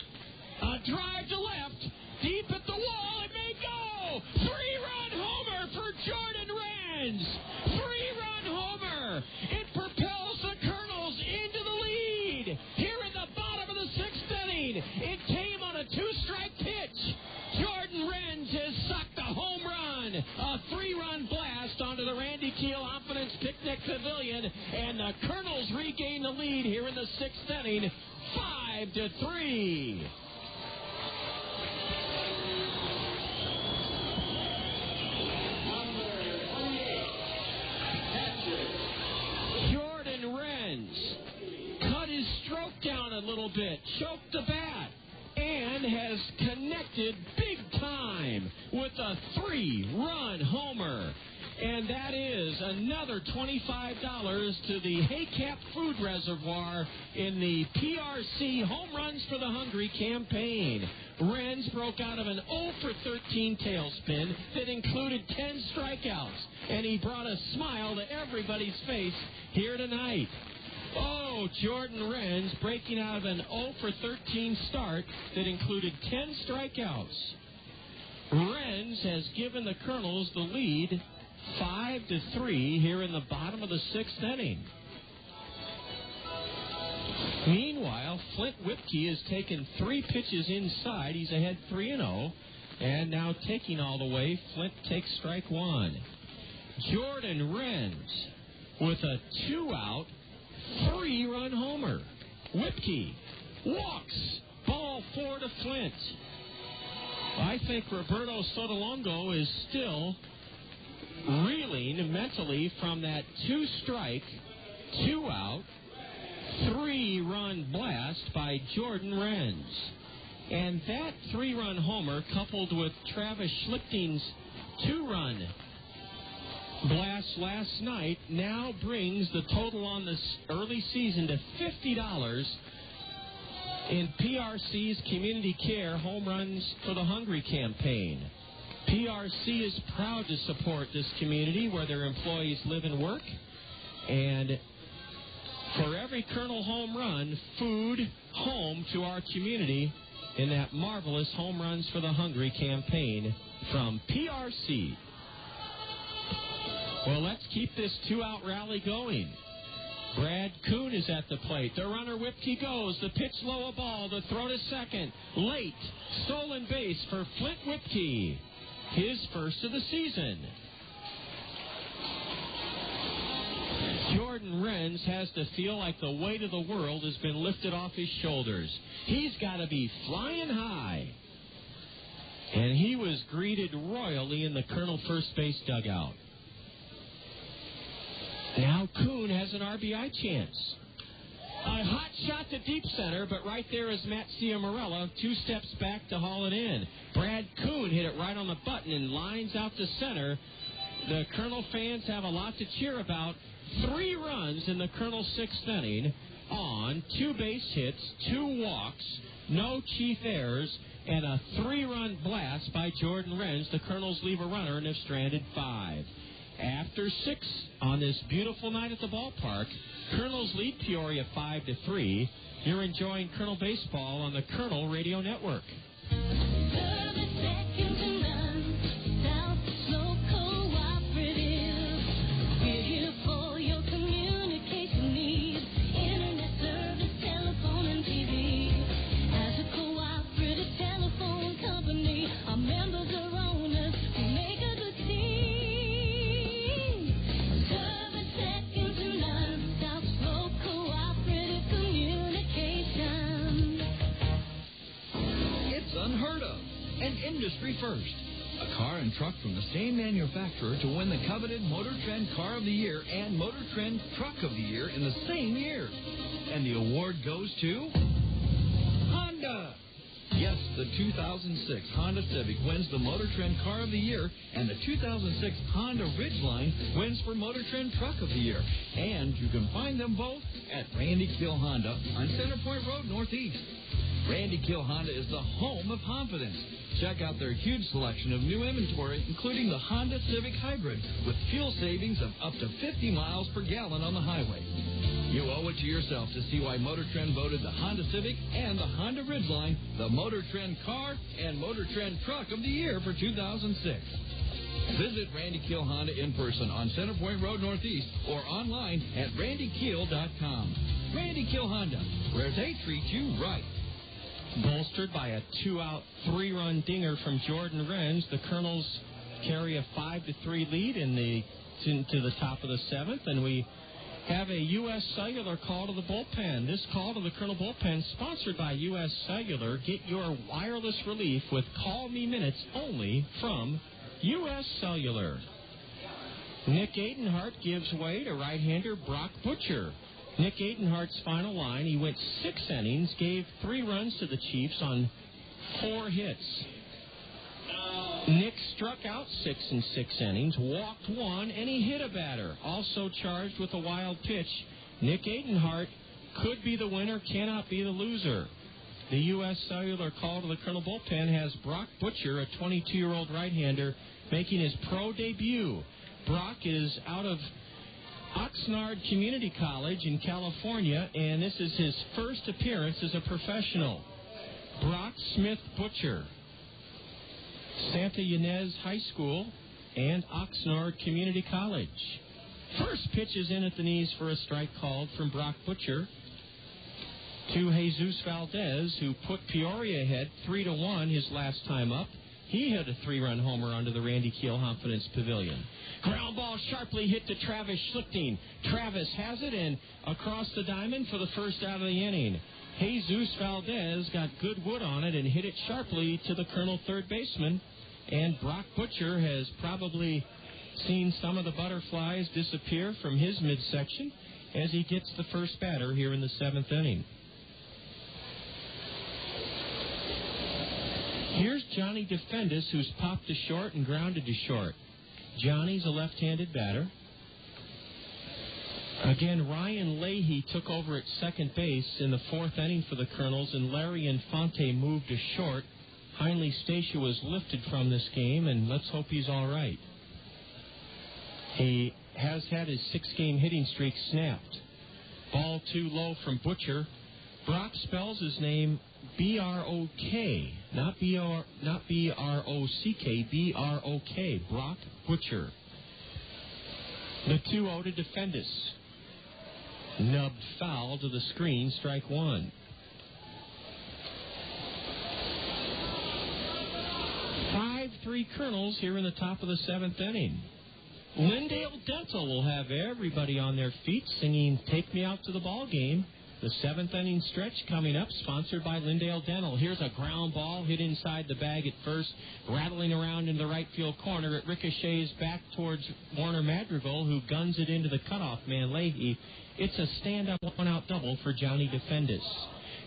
A drive to left, deep at the wall, it may go! Three-run homer for Jordan Renz! Three-run homer! It propels the Kernels into the lead! Here in the bottom of the sixth inning, it came on a two-strike pitch. Jordan Renz has sucked a home run! A three-run blast onto the Randy Keel Offense Picnic Pavilion, and the Kernels regain the lead here in the sixth inning, 5-3. Jordan Renz cut his stroke down a little bit, choked the bat, and has connected big time with a three-run homer. And that is another $25 to the Haycap Food Reservoir in the PRC Home Runs for the Hungry campaign. Renz broke out of an 0-for-13 tailspin that included 10 strikeouts, and he brought a smile to everybody's face here tonight. Oh, Jordan Renz breaking out of an 0-for-13 start that included 10 strikeouts. Renz has given the Kernels the lead 5-3 here in the bottom of the sixth inning. Meanwhile, Flint Whipkey has taken 3 pitches inside. He's ahead 3-0. And now taking all the way, Flint takes strike one. Jordan Renz with a 2-out, 3-run homer. Whipkey walks. Ball 4 to Flint. I think Roberto Sotolongo is still reeling mentally from that 2-strike, 2-out, 3-run blast by Jordan Renz. And that 3-run homer, coupled with Travis Schlichting's 2-run blast last night, now brings the total on this early season to $50 in PRC's Community Care Home Runs for the Hungry campaign. PRC is proud to support this community where their employees live and work. And for every Kernel home run, food home to our community in that marvelous Home Runs for the Hungry campaign from PRC. Well, let's keep this 2-out rally going. Brad Kuhn is at the plate. The runner Whipkey goes. The pitch low, a ball. The throw to second. Late. Stolen base for Flint Whipkey. His first of the season. Jordan Renz has to feel like the weight of the world has been lifted off his shoulders. He's got to be flying high. And he was greeted royally in the Kernel first base dugout. Now Kuhn has an RBI chance. A hot shot to deep center, but right there is Matt Ciamarella, 2 steps back to haul it in. Brad Kuhn hit it right on the button and lines out to center. The Kernel fans have a lot to cheer about. 3 runs in the Kernel sixth inning on 2 base hits, 2 walks, no chief errors, and a 3-run blast by Jordan Renz. The Kernels leave a runner and have stranded 5. After 6 on this beautiful night at the ballpark, Kernels lead Peoria 5-3. You're enjoying Kernel baseball on the Kernel Radio Network. and industry first. A car and truck from the same manufacturer to win the coveted Motor Trend Car of the Year and Motor Trend Truck of the Year in the same year. And the award goes to Honda. Yes, the 2006 Honda Civic wins the Motor Trend Car of the Year, and the 2006 Honda Ridgeline wins for Motor Trend Truck of the Year. And you can find them both at Randy Kill Honda on Center Point Road Northeast. Randy Kill Honda is the home of confidence. Check out their huge selection of new inventory, including the Honda Civic Hybrid, with fuel savings of up to 50 miles per gallon on the highway. You owe it to yourself to see why Motor Trend voted the Honda Civic and the Honda Ridgeline the Motor Trend Car and Motor Trend Truck of the Year for 2006. Visit Randy Kill Honda in person on Center Point Road Northeast or online at randykeel.com. Randy Kill Honda, where they treat you right. Bolstered by a 2-out, 3-run dinger from Jordan Renz, the Kernels carry a 5-3 lead to the top of the 7th, and we have a U.S. Cellular call to the bullpen. This call to the Kernel bullpen, sponsored by U.S. Cellular. Get your wireless relief with Call Me Minutes only from U.S. Cellular. Nick Adenhart gives way to right-hander Brock Butcher. Nick Adenhart's final line, he went 6 innings, gave 3 runs to the Chiefs on 4 hits. Nick struck out 6 in 6 innings, walked 1, and he hit a batter. Also charged with a wild pitch, Nick Adenhart could be the winner, cannot be the loser. The U.S. Cellular call to the Kernel bullpen has Brock Butcher, a 22-year-old right-hander, making his pro debut. Brock is out of Oxnard Community College in California, and this is his first appearance as a professional. Brock Smith Butcher, Santa Ynez High School and Oxnard Community College. First pitch is in at the knees for a strike called from Brock Butcher to Jesus Valdez, who put Peoria ahead 3-1 his last time up. He hit a 3-run homer onto the Randy Keel Confidence Pavilion. Ground ball sharply hit to Travis Schlichting. Travis has it and across the diamond for the first out of the inning. Jesus Valdez got good wood on it and hit it sharply to the Kernel third baseman. And Brock Butcher has probably seen some of the butterflies disappear from his midsection as he gets the first batter here in the 7th inning. Here's Johnny Defendis, who's popped to short and grounded to short. Johnny's a left-handed batter. Again, Ryan Leahy took over at second base in the 4th inning for the Kernels, and Larry Infante moved to short. Heinle Stacia was lifted from this game, and let's hope he's all right. He has had his 6-game hitting streak snapped. Ball too low from Butcher. Brock spells his name B-R-O-K, not B-R-O-C-K, B-R-O-K, Brock Butcher. The 2-0 to Defendis. Nubbed foul to the screen, strike 1. 5-3 Kernels here in the top of the 7th inning. Lindale Dental will have everybody on their feet singing Take Me Out to the Ball Game. The 7th inning stretch coming up, sponsored by Lindale Dental. Here's a ground ball hit inside the bag at first, rattling around in the right field corner. It ricochets back towards Warner Madrigal, who guns it into the cutoff man, Leahy. It's a stand-up 1-out double for Johnny Defendis.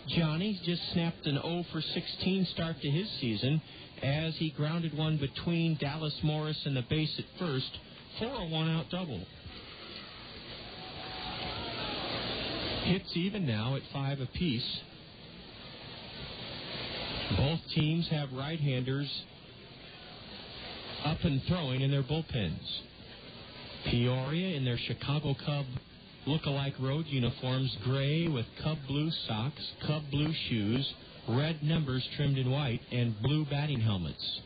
Johnny just snapped an 0-for-16 start to his season as he grounded one between Dallas Morris and the base at first for a 1-out double. Hits even now at 5 apiece. Both teams have right-handers up and throwing in their bullpens. Peoria in their Chicago Cub look-alike road uniforms, gray with Cub blue socks, Cub blue shoes, red numbers trimmed in white, and blue batting helmets.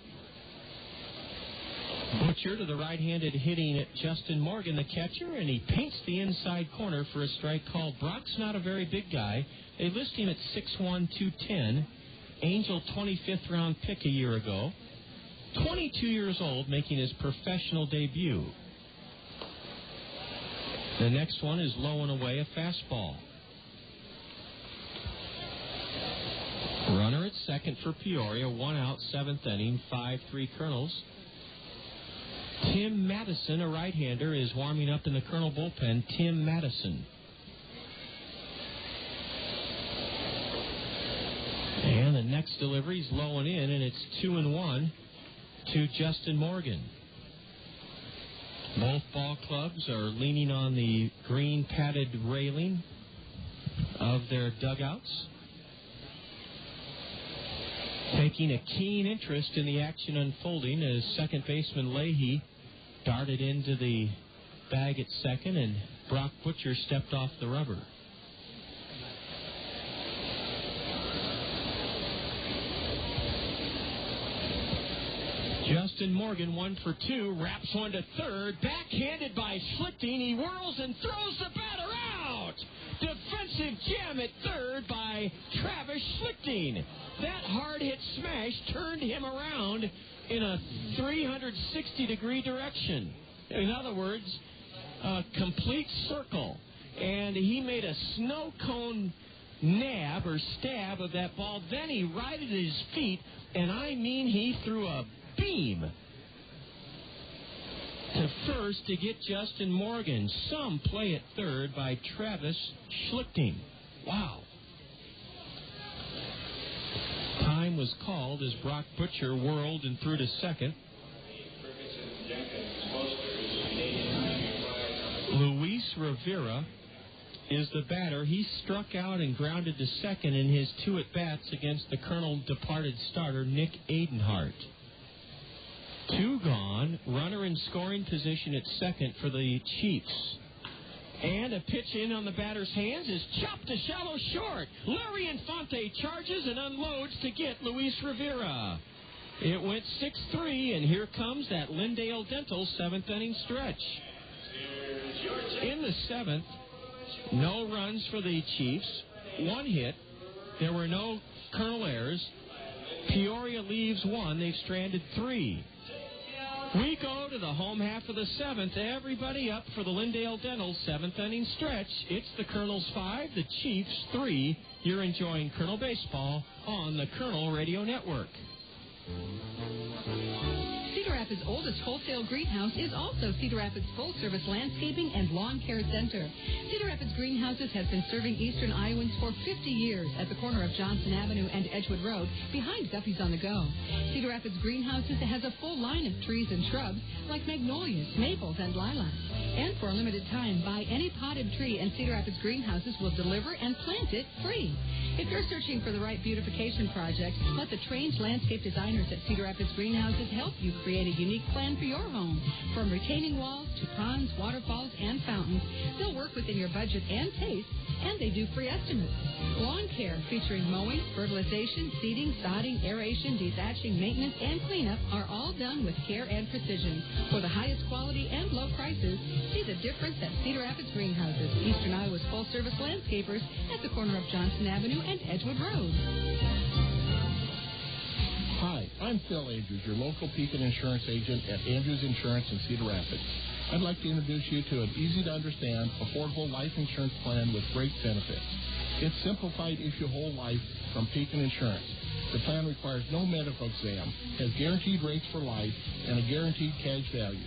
Butcher to the right-handed hitting Justin Morgan, the catcher, and he paints the inside corner for a strike called. Brock's not a very big guy. They list him at 6'1", 210. Angel 25th round pick a year ago. 22 years old, making his professional debut. The next one is low and away, a fastball. Runner at second for Peoria. 1 out, 7th inning, 5-3 Kernels. Tim Madison, a right-hander, is warming up in the Kernel bullpen. Tim Madison. And the next delivery is low and in, and it's 2-1 to Justin Morgan. Both ball clubs are leaning on the green padded railing of their dugouts, taking a keen interest in the action unfolding as second baseman Leahy darted into the bag at second, and Brock Butcher stepped off the rubber. Justin Morgan, 1 for 2, wraps one to third, backhanded by Schlichting. He whirls and throws the batter out. Defensive jam at third by Travis Schlichting. That hard-hit smash turned him around in a 360-degree direction. In other words, a complete circle. And he made a snow cone nab or stab of that ball. Then he righted his feet, and I mean he threw a beam to first to get Justin Morgan. Some play at third by Travis Schlichting. Wow. Time was called as Brock Butcher whirled and threw to second. Luis Rivera is the batter. He struck out and grounded to second in his 2 at-bats against the Kernel departed starter Nick Adenhart. 2 gone, runner in scoring position at second for the Chiefs. And a pitch in on the batter's hands is chopped to shallow short. Larry Infante charges and unloads to get Luis Rivera. It went 6-3, and here comes that Lindale Dental 7th inning stretch. In the 7th, no runs for the Chiefs, 1 hit. There were no Kernel errors. Peoria leaves 1. They've stranded 3. We go to the home half of the 7th. Everybody up for the Lindale Dental 7th inning stretch. It's the Kernels 5, the Chiefs 3. You're enjoying Kernel Baseball on the Kernel Radio Network. Cedar Rapids' oldest wholesale greenhouse is also Cedar Rapids' full-service landscaping and lawn care center. Cedar Rapids Greenhouses has been serving eastern Iowans for 50 years at the corner of Johnson Avenue and Edgewood Road, behind Guppy's on the Go. Cedar Rapids Greenhouses has a full line of trees and shrubs like magnolias, maples, and lilacs. And for a limited time, buy any potted tree and Cedar Rapids Greenhouses will deliver and plant it free. If you're searching for the right beautification project, let the trained landscape designers at Cedar Rapids Greenhouses help you create a unique plan for your home. From retaining walls to ponds, waterfalls, and fountains, they'll work within your budget and taste, and they do free estimates. Lawn care featuring mowing, fertilization, seeding, sodding, aeration, dethatching, maintenance, and cleanup are all done with care and precision. For the highest quality and low prices, see the difference at Cedar Rapids Greenhouses, Eastern Iowa's full-service landscapers at the corner of Johnson Avenue and Edgewood Road. Hi, I'm Phil Andrews, your local Pekin insurance agent at Andrews Insurance in Cedar Rapids. I'd like to introduce you to an easy-to-understand, affordable life insurance plan with great benefits. It's simplified issue whole life from Pekin Insurance. The plan requires no medical exam, has guaranteed rates for life, and a guaranteed cash value.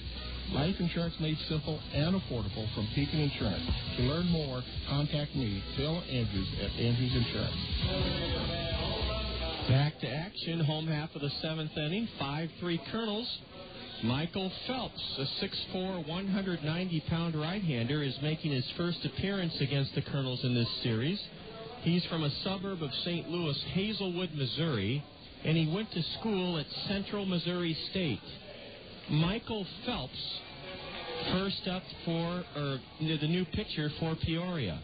Life insurance made simple and affordable from Pekin Insurance. To learn more, contact me, Phil Andrews, at Andrews Insurance. Back to action, home half of the 7th inning, 5-3 Kernels. Michael Phelps, a 6'4", 190-pound right-hander, is making his first appearance against the Kernels in this series. He's from a suburb of St. Louis, Hazelwood, Missouri, and he went to school at Central Missouri State. Michael Phelps, first up for the new pitcher for Peoria.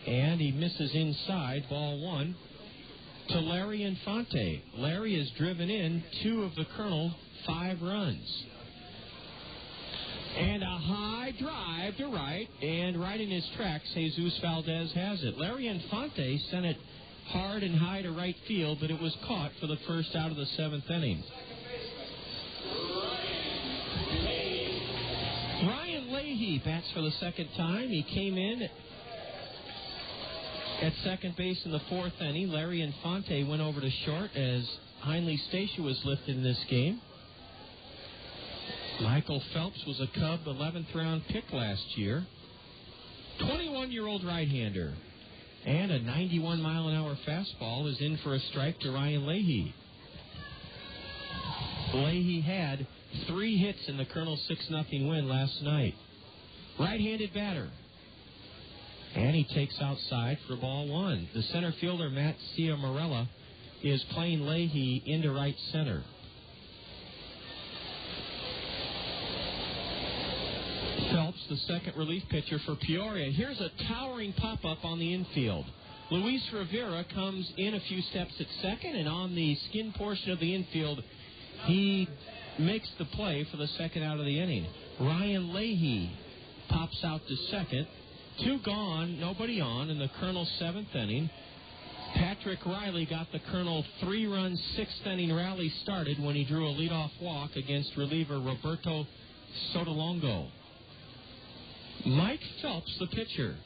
And he misses inside, ball 1, to Larry Infante. Larry has driven in 2 of the Kernel 5 runs. And a high drive to right, and right in his tracks, Jesus Valdez has it. Larry Infante sent it hard and high to right field, but it was caught for the first out of the 7th inning. Ryan Leahy bats for the second time. He came in At second base in the fourth inning, Larry Infante went over to short as Heinle Stacia was lifted in this game. Michael Phelps was a Cub 11th round pick last year. 21-year-old right-hander. And a 91-mile-an-hour fastball is in for a strike to Ryan Leahy. Leahy had 3 hits in the Kernels' 6-0 win last night. Right-handed batter. And he takes outside for ball 1. The center fielder, Matt Ciamarella, is playing Leahy into right center. Phelps, the second relief pitcher for Peoria. Here's a towering pop-up on the infield. Luis Rivera comes in a few steps at second, and on the skin portion of the infield, he makes the play for the second out of the inning. Ryan Leahy pops out to second. 2 gone, nobody on in the Kernels' 7th inning. Patrick Riley got the Kernel 3-run 6th inning rally started when he drew a leadoff walk against reliever Roberto Sotolongo. Mike Phelps, the pitcher.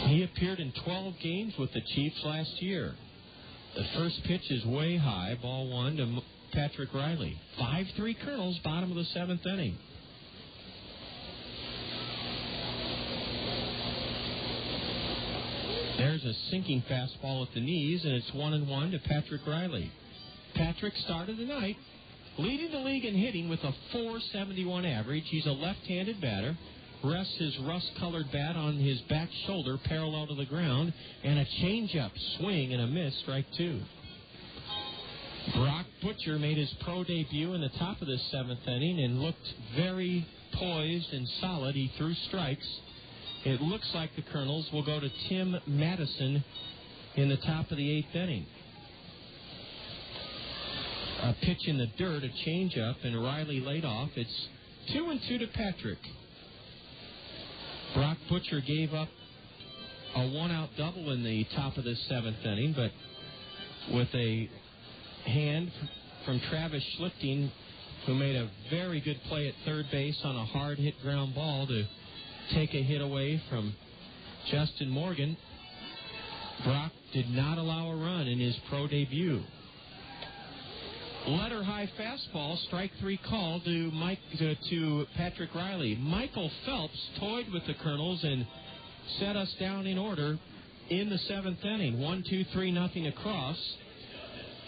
He appeared in 12 games with the Chiefs last year. The first pitch is way high, ball 1 to Patrick Riley. 5-3 Kernels, bottom of the 7th inning. There's a sinking fastball at the knees, and it's 1-1 to Patrick Riley. Patrick started the night leading the league in hitting with a .471 average. He's a left-handed batter. Rests his rust-colored bat on his back shoulder parallel to the ground, and a changeup, swing, and a miss, strike 2. Brock Butcher made his pro debut in the top of the 7th inning and looked very poised and solid. He threw strikes. It looks like the Kernels will go to Tim Madison in the top of the 8th inning. A pitch in the dirt, a changeup, and Riley laid off. It's 2-2 to Patrick. Brock Butcher gave up a 1-out double in the top of the 7th inning, but with a hand from Travis Schlichting, who made a very good play at third base on a hard-hit ground ball to take a hit away from Justin Morgan. Brock did not allow a run in his pro debut. Letter high fastball, strike 3 call to Patrick Riley. Michael Phelps toyed with the Kernels and set us down in order in the 7th inning. 1-2-3-0 across.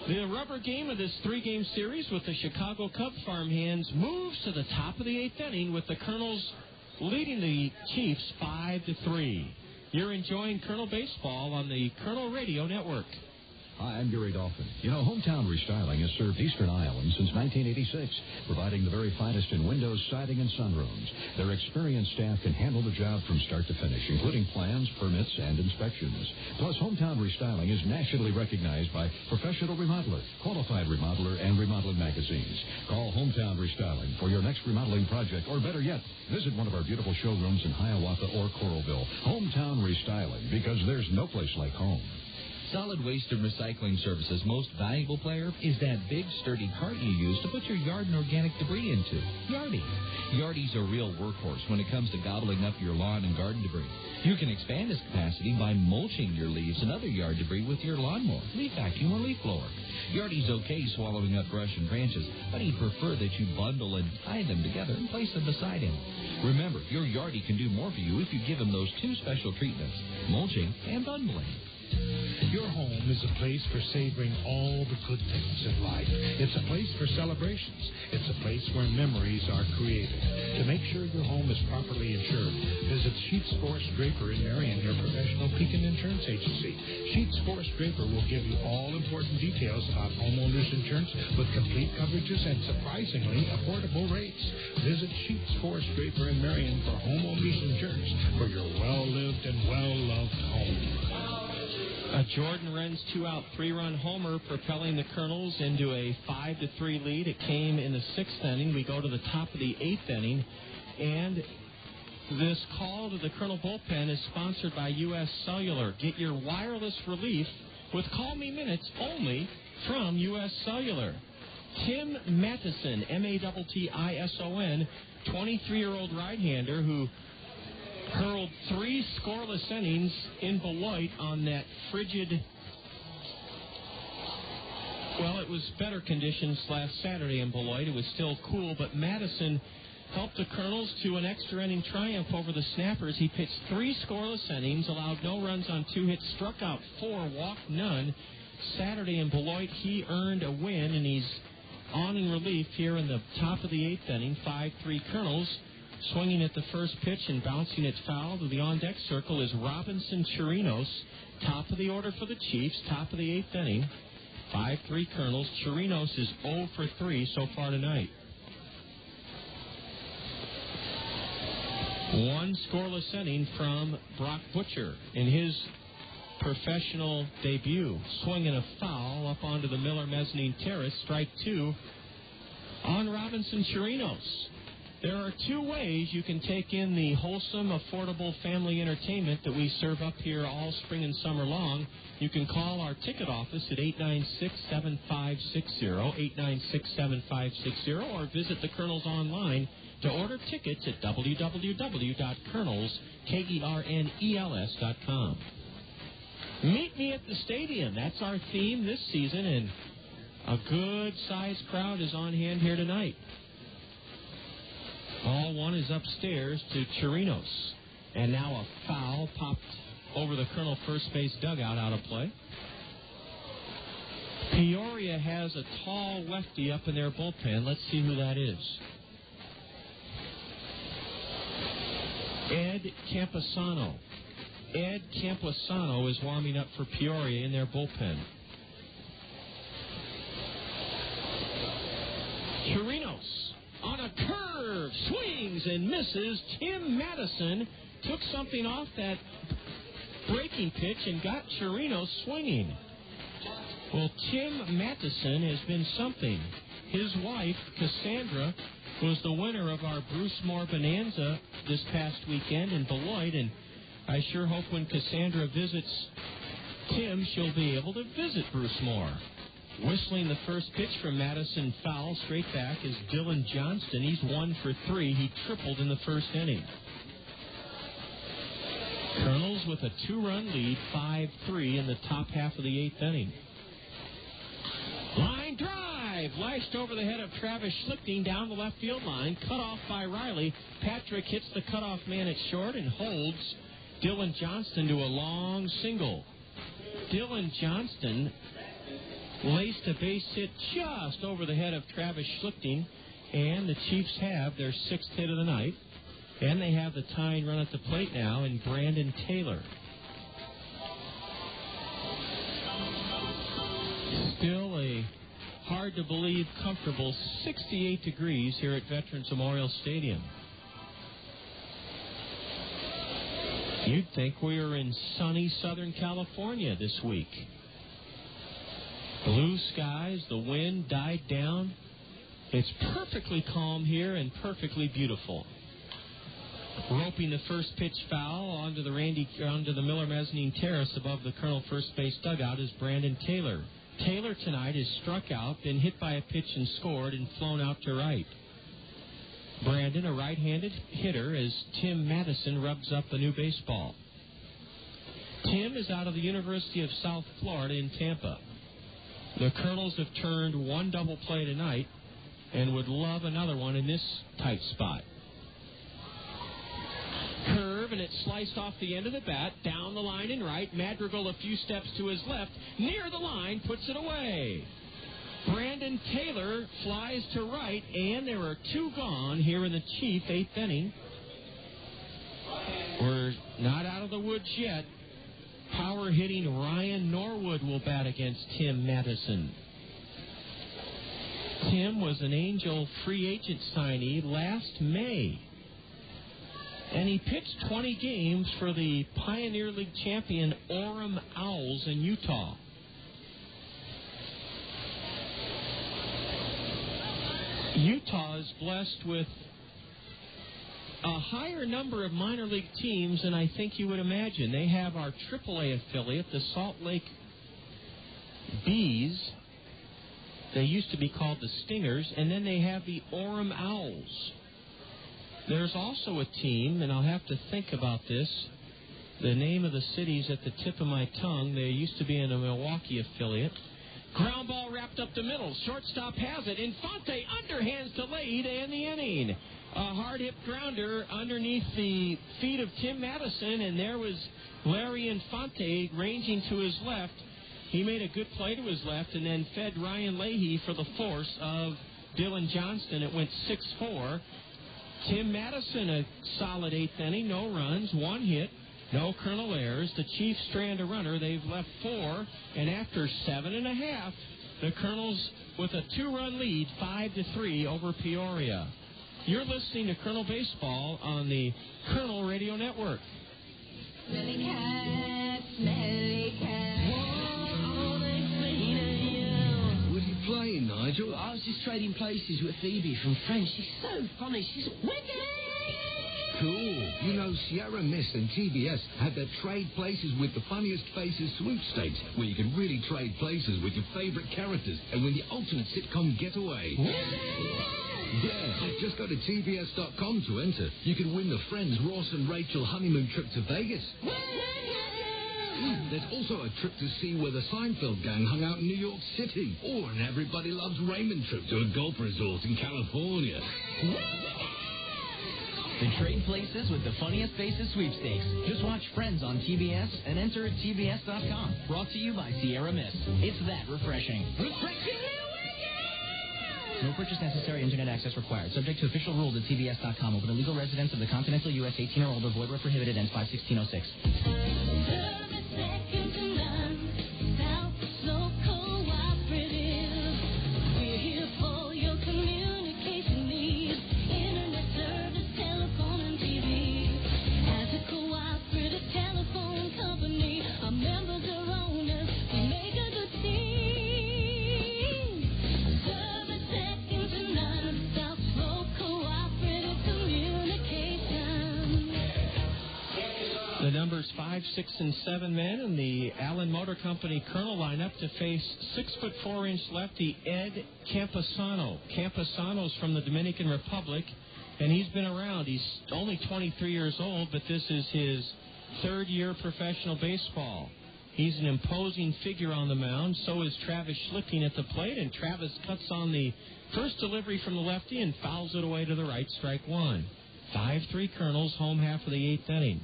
The rubber game of this 3-game series with the Chicago Cub farmhands moves to the top of the 8th inning with the Kernels leading the Chiefs 5-3. You're enjoying Kernel Baseball on the Kernel Radio Network. Hi, I'm Gary Dolphin. You know, Hometown Restyling has served Eastern Ireland since 1986, providing the very finest in windows, siding, and sunrooms. Their experienced staff can handle the job from start to finish, including plans, permits, and inspections. Plus, Hometown Restyling is nationally recognized by Professional Remodeler, Qualified Remodeler, and Remodeling magazines. Call Hometown Restyling for your next remodeling project, or better yet, visit one of our beautiful showrooms in Hiawatha or Coralville. Hometown Restyling, because there's no place like home. Solid Waste and Recycling Services' most valuable player is that big, sturdy cart you use to put your yard and organic debris into. Yardie. Yardie's a real workhorse when it comes to gobbling up your lawn and garden debris. You can expand its capacity by mulching your leaves and other yard debris with your lawnmower, leaf vacuum, or leaf blower. Yardie's okay swallowing up brush and branches, but he'd prefer that you bundle and tie them together and place them beside him. Remember, your Yardie can do more for you if you give him those 2 special treatments, mulching and bundling. Your home is a place for savoring all the good things in life. It's a place for celebrations. It's a place where memories are created. To make sure your home is properly insured, visit Sheets Forest Draper in Marion, your professional Pekin insurance agency. Sheets Forest Draper will give you all important details about homeowners insurance with complete coverages and surprisingly affordable rates. Visit Sheets Forest Draper in Marion for homeowners insurance for your well-lived and well-loved home. A Jordan Wren's 2-out 3-run homer propelling the Kernels into a 5-3 lead. It came in the 6th inning. We go to the top of the 8th inning. And this call to the Kernel bullpen is sponsored by U.S. Cellular. Get your wireless relief with Call Me Minutes only from U.S. Cellular. Tim Mattison, Mattison, 23-year-old right-hander who hurled 3 scoreless innings in Beloit on that frigid... Well, it was better conditions last Saturday in Beloit. It was still cool, but Madison helped the Kernels to an extra inning triumph over the Snappers. He pitched 3 scoreless innings, allowed no runs on 2 hits, struck out 4, walked none. Saturday in Beloit, he earned a win, and he's on in relief here in the top of the 8th inning. 5-3 Kernels. Swinging at the first pitch and bouncing it foul to the on-deck circle is Robinson Chirinos. Top of the order for the Chiefs, top of the 8th inning. 5-3 Kernels. Chirinos is 0 for 3 so far tonight. 1 scoreless inning from Brock Butcher in his professional debut. Swinging a foul up onto the Miller mezzanine terrace. Strike 2 on Robinson Chirinos. There are 2 ways you can take in the wholesome, affordable family entertainment that we serve up here all spring and summer long. You can call our ticket office at 896-7560, 896-7560, or visit the Kernels online to order tickets at www.kernels.com. Meet me at the stadium. That's our theme this season, and a good-sized crowd is on hand here tonight. Ball 1 is upstairs to Chirinos. And now a foul popped over the Colonel first base dugout out of play. Peoria has a tall lefty up in their bullpen. Let's see who that is. Ed Camposano. Ed Camposano is warming up for Peoria in their bullpen. Chirinos on a curve, swings and misses. Tim Madison took something off that breaking pitch and got Chirinos swinging. Well, Tim Madison has been something. His wife, Cassandra, was the winner of our Bruce Moore Bonanza this past weekend in Beloit, and I sure hope when Cassandra visits Tim, she'll be able to visit Bruce Moore. Whistling the first pitch from Madison foul straight back is Dylan Johnston. He's 1 for 3. He tripled in the first inning. Kernels with a 2-run lead, 5-3 in the top half of the 8th inning. Line drive, lashed over the head of Travis Schlichting down the left field line, cut off by Riley. Patrick hits the cutoff man at short and holds Dylan Johnston to a long single. Dylan Johnston laced a base hit just over the head of Travis Schlichting, and the Chiefs have their 6th hit of the night, and they have the tying run at the plate now in Brandon Taylor. Still a hard-to-believe, comfortable 68 degrees here at Veterans Memorial Stadium. You'd think we were in sunny Southern California this week. Blue skies, the wind died down. It's perfectly calm here and perfectly beautiful. Roping the first pitch foul onto the Miller mezzanine terrace above the Colonel first base dugout is Brandon Taylor. Taylor tonight is struck out, been hit by a pitch and scored, and flown out to right. Brandon, a right-handed hitter, as Tim Madison rubs up a new baseball. Tim is out of the University of South Florida in Tampa. The Kernels have turned 1 double play tonight and would love another one in this tight spot. Curve, and it's sliced off the end of the bat, down the line and right. Madrigal a few steps to his left, near the line, puts it away. Brandon Taylor flies to right, and there are 2 gone here in the Chief 8th inning. We're not out of the woods yet. Power-hitting Ryan Norwood will bat against Tim Madison. Tim was an Angel free agent signee last May, and he pitched 20 games for the Pioneer League champion Orem Owls in Utah. Utah is blessed with a higher number of minor league teams than I think you would imagine. They have our AAA affiliate, the Salt Lake Bees. They used to be called the Stingers, and then they have the Orem Owls. There's also a team, and I'll have to think about this. The name of the city's at the tip of my tongue. They used to be in a Milwaukee affiliate. Ground ball wrapped up the middle. Shortstop has it. Infante underhands to lead in the inning. A hard hip grounder underneath the feet of Tim Madison, and there was Larry Infante ranging to his left. He made a good play to his left and then fed Ryan Leahy for the force of Dylan Johnston. It went 6-4. Tim Madison, a solid eighth inning, no runs, one hit, no Colonel errors. The Chiefs strand a runner. They've left 4, and after 7.5, the Colonels with a 2-run lead, 5-3 over Peoria. You're listening to Colonel Baseball on the Colonel Radio Network. Smelly cat, smelly cat. What are you playing, Nigel? I was just trading places with Phoebe from Friends. She's so funny. She's wicked. Cool. You know, Sierra Mist and TBS had their Trade Places with the Funniest Faces sweepstakes, where you can really trade places with your favorite characters and win the ultimate sitcom getaway. Yeah, just go to TBS.com to enter. You can win the Friends Ross and Rachel honeymoon trip to Vegas. There's also a trip to see where the Seinfeld gang hung out in New York City, or an Everybody Loves Raymond trip to a golf resort in California. The Trade Places with the Funniest Faces sweepstakes. Just watch Friends on TBS and enter at TBS.com. Brought to you by Sierra Mist. It's that refreshing. No purchase necessary. Internet access required. Subject to official rules at TBS.com. Open to legal residents of the continental U.S. 18 or older. Void where prohibited. Ends 5/16/06. The numbers 5, 6, and 7 men in the Allen Motor Company Colonel lineup to face 6'4" lefty Ed Campesano. Campesano's from the Dominican Republic, and he's been around. He's only 23 years old, but this is his third year professional baseball. He's an imposing figure on the mound. So is Travis Schlichting at the plate, and Travis cuts on the first delivery from the lefty and fouls it away to the right, strike one. 5-3 Colonels, home half of the eighth inning.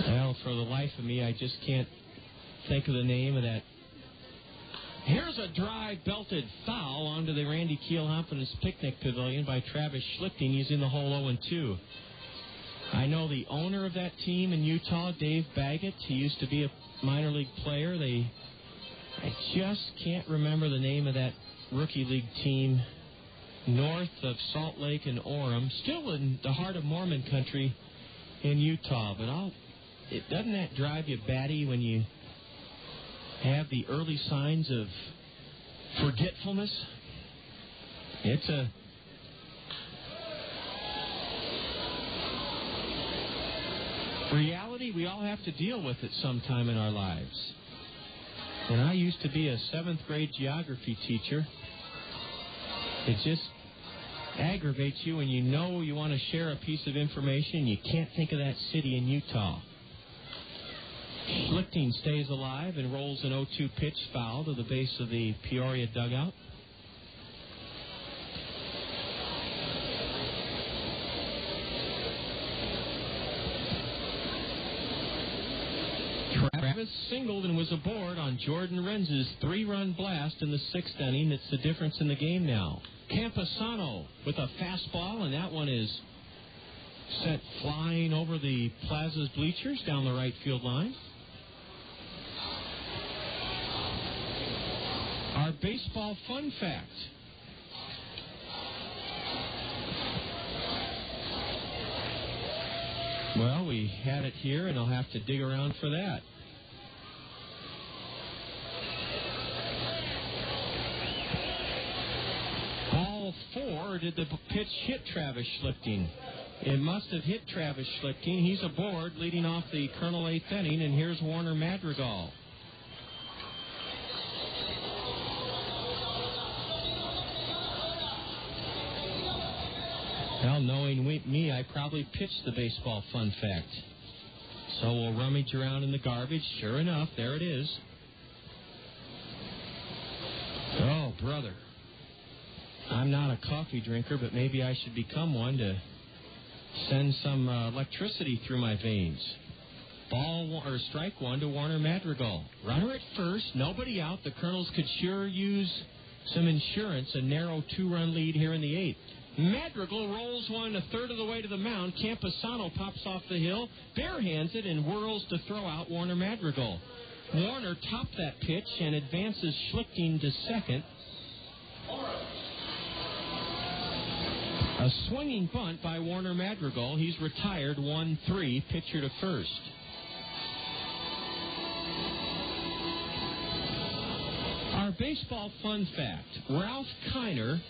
Well, for the life of me, I just can't think of the name of that. Here's a drive belted foul onto the Randy Kiel-Hopkins Picnic Pavilion by Travis Schlichting. He's in the hole 0-2. I know the owner of that team in Utah, Dave Baggett. He used to be a minor league player. I just can't remember the name of that rookie league team north of Salt Lake and Orem, still in the heart of Mormon country in Utah. But doesn't that drive you batty when you have the early signs of forgetfulness? It's a reality we all have to deal with at some time in our lives. And I used to be a 7th grade geography teacher. It just aggravates you when you know you want to share a piece of information and you can't think of that city in Utah. Schlichting stays alive and rolls an 0-2 pitch foul to the base of the Peoria dugout. Travis singled and was aboard on Jordan Renz's 3-run blast in the 6th inning. It's the difference in the game now. Campesano with a fastball, and that one is sent flying over the Plaza's bleachers down the right field line. Our baseball fun fact. Well, we had it here, and I'll have to dig around for that. Ball 4, did the pitch hit Travis Schlichting? It must have hit Travis Schlichting. He's aboard, leading off the Colonel 8th inning, and here's Warner Madrigal. Well, knowing me, I probably pitched the baseball fun fact. So we'll rummage around in the garbage. Sure enough, there it is. Oh, brother. I'm not a coffee drinker, but maybe I should become one to send some electricity through my veins. Strike one to Warner Madrigal. Runner at first, nobody out. The Kernels could sure use some insurance, a narrow 2-run lead here in the 8th. Madrigal rolls one a third of the way to the mound. Camposano pops off the hill, barehands it, and whirls to throw out Warner Madrigal. Warner topped that pitch and advances Schlichting to second. A swinging bunt by Warner Madrigal. He's retired 1-3, pitcher to first. Our baseball fun fact, Ralph Kiner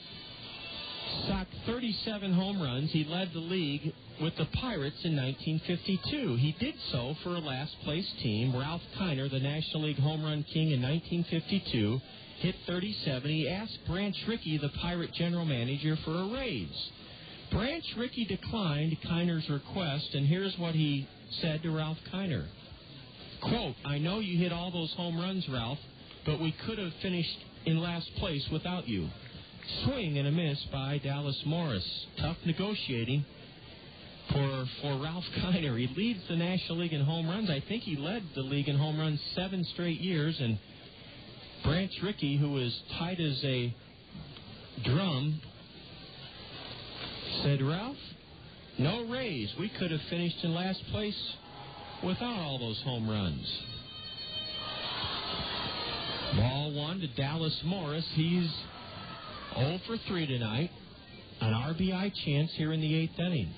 socked 37 home runs. He led the league with the Pirates in 1952. He did so for a last-place team. Ralph Kiner, the National League home run king in 1952, hit 37. He asked Branch Rickey, the Pirate general manager, for a raise. Branch Rickey declined Kiner's request, and here's what he said to Ralph Kiner. Quote, "I know you hit all those home runs, Ralph, but we could have finished in last place without you." Swing and a miss by Dallas Morris. Tough negotiating for Ralph Kiner. He leads the National League in home runs. I think he led the league in home runs 7 straight years. And Branch Rickey, who was tight as a drum, said, "Ralph, no raise. We could have finished in last place without all those home runs." Ball 1 to Dallas Morris. He's 0 for 3 tonight. An RBI chance here in the 8th inning.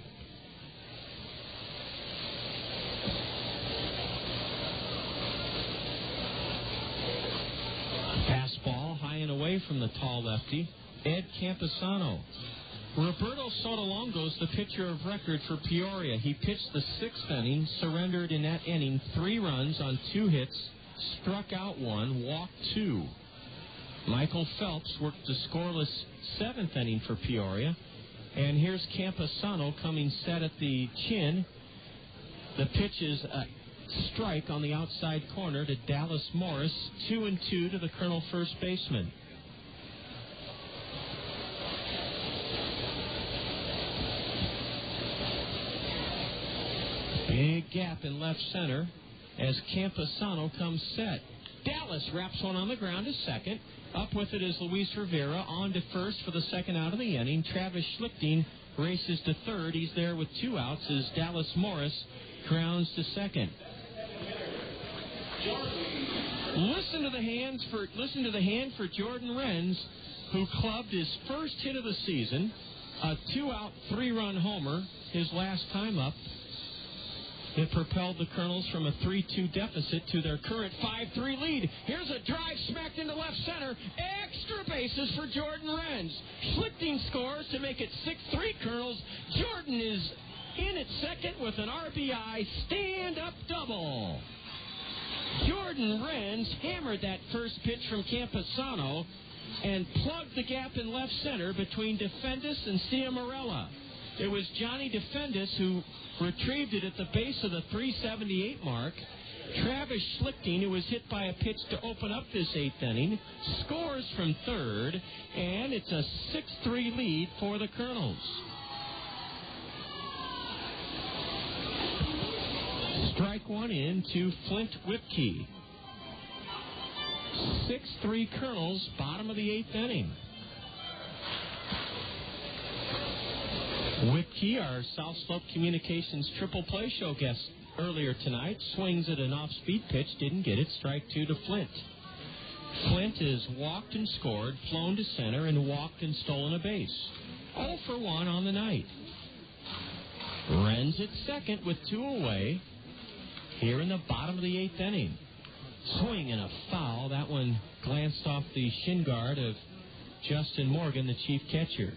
Fastball high and away from the tall lefty, Ed Camposano. Roberto Sotolongo's the pitcher of record for Peoria. He pitched the 6th inning, surrendered in that inning 3 runs on 2 hits, struck out 1, walked 2. Michael Phelps worked the scoreless 7th inning for Peoria. And here's Camposano coming set at the chin. The pitch is a strike on the outside corner to Dallas Morris. 2-2 to the Colonel first baseman. Big gap in left center as Camposano comes set. Dallas wraps one on the ground to second. Up with it is Luis Rivera. On to first for the second out of the inning. Travis Schlichting races to third. He's there with 2 outs as Dallas Morris grounds to second. Listen to the hand for Jordan Renz, who clubbed his first hit of the season, a 2-out, 3-run homer his last time up. It propelled the Kernels from a 3-2 deficit to their current 5-3 lead. Here's a drive smacked into left center. Extra bases for Jordan Renz. Schlichting scores to make it 6-3 Kernels. Jordan is in at second with an RBI stand-up double. Jordan Renz hammered that first pitch from Camposano and plugged the gap in left center between Defendis and Ciamarella. It was Johnny Defendis who retrieved it at the base of the 378 mark. Travis Schlichting, who was hit by a pitch to open up this 8th inning, scores from third, and it's a 6-3 lead for the Kernels. Strike 1 in to Flint Whipkey. 6-3 Kernels, bottom of the 8th inning. Whipkey, our South Slope Communications Triple Play Show guest earlier tonight, swings at an off-speed pitch, didn't get it. Strike 2 to Flint. Flint has walked and scored, flown to center, and walked and stolen a base. 0 for 1 on the night. Renz at second with 2 away here in the bottom of the 8th inning. Swing and a foul. That one glanced off the shin guard of Justin Morgan, the chief catcher.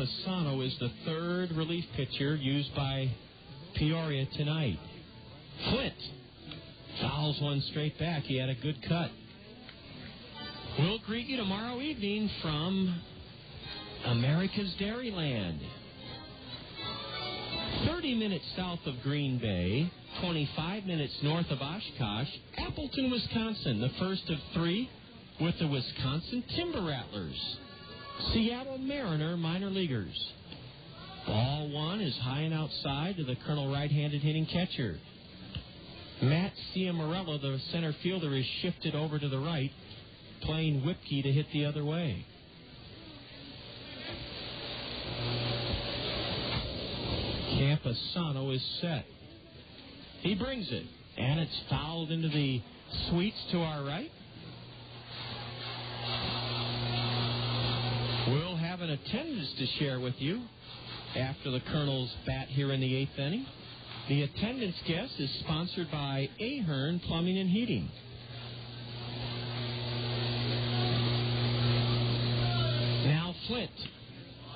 Campusano is the third relief pitcher used by Peoria tonight. Flint fouls one straight back. He had a good cut. We'll greet you tomorrow evening from America's Dairyland. 30 minutes south of Green Bay, 25 minutes north of Oshkosh, Appleton, Wisconsin, the first of three with the Wisconsin Timber Rattlers. Seattle Mariner minor leaguers. Ball one is high and outside to the Colonel right-handed hitting catcher. Matt Ciamarello, the center fielder, is shifted over to the right, playing Whipkey to hit the other way. Campusano is set. He brings it, and it's fouled into the suites to our right. We'll have an attendance to share with you after the Colonel's bat here in the eighth inning. The attendance guest is sponsored by Ahern Plumbing and Heating. Now Flint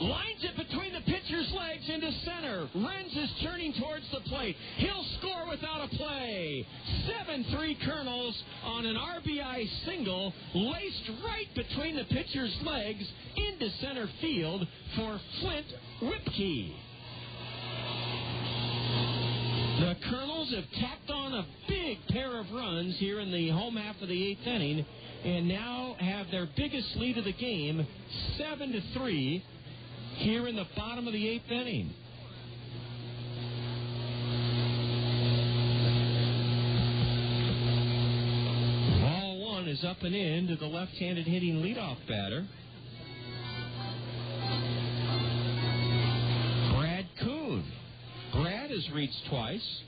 lines it between the pitcher's legs into center. Renz is turning towards the plate. He'll score without a play. 7-3 Kernels on an RBI single, laced right between the pitcher's legs into center field for Flint Whipkey. The Kernels have tacked on a big pair of runs here in the home half of the eighth inning and now have their biggest lead of the game, 7-3. Here in the bottom of the eighth inning. Ball one is up and in to the left-handed hitting leadoff batter. Brad Kuhn. Brad has reached twice.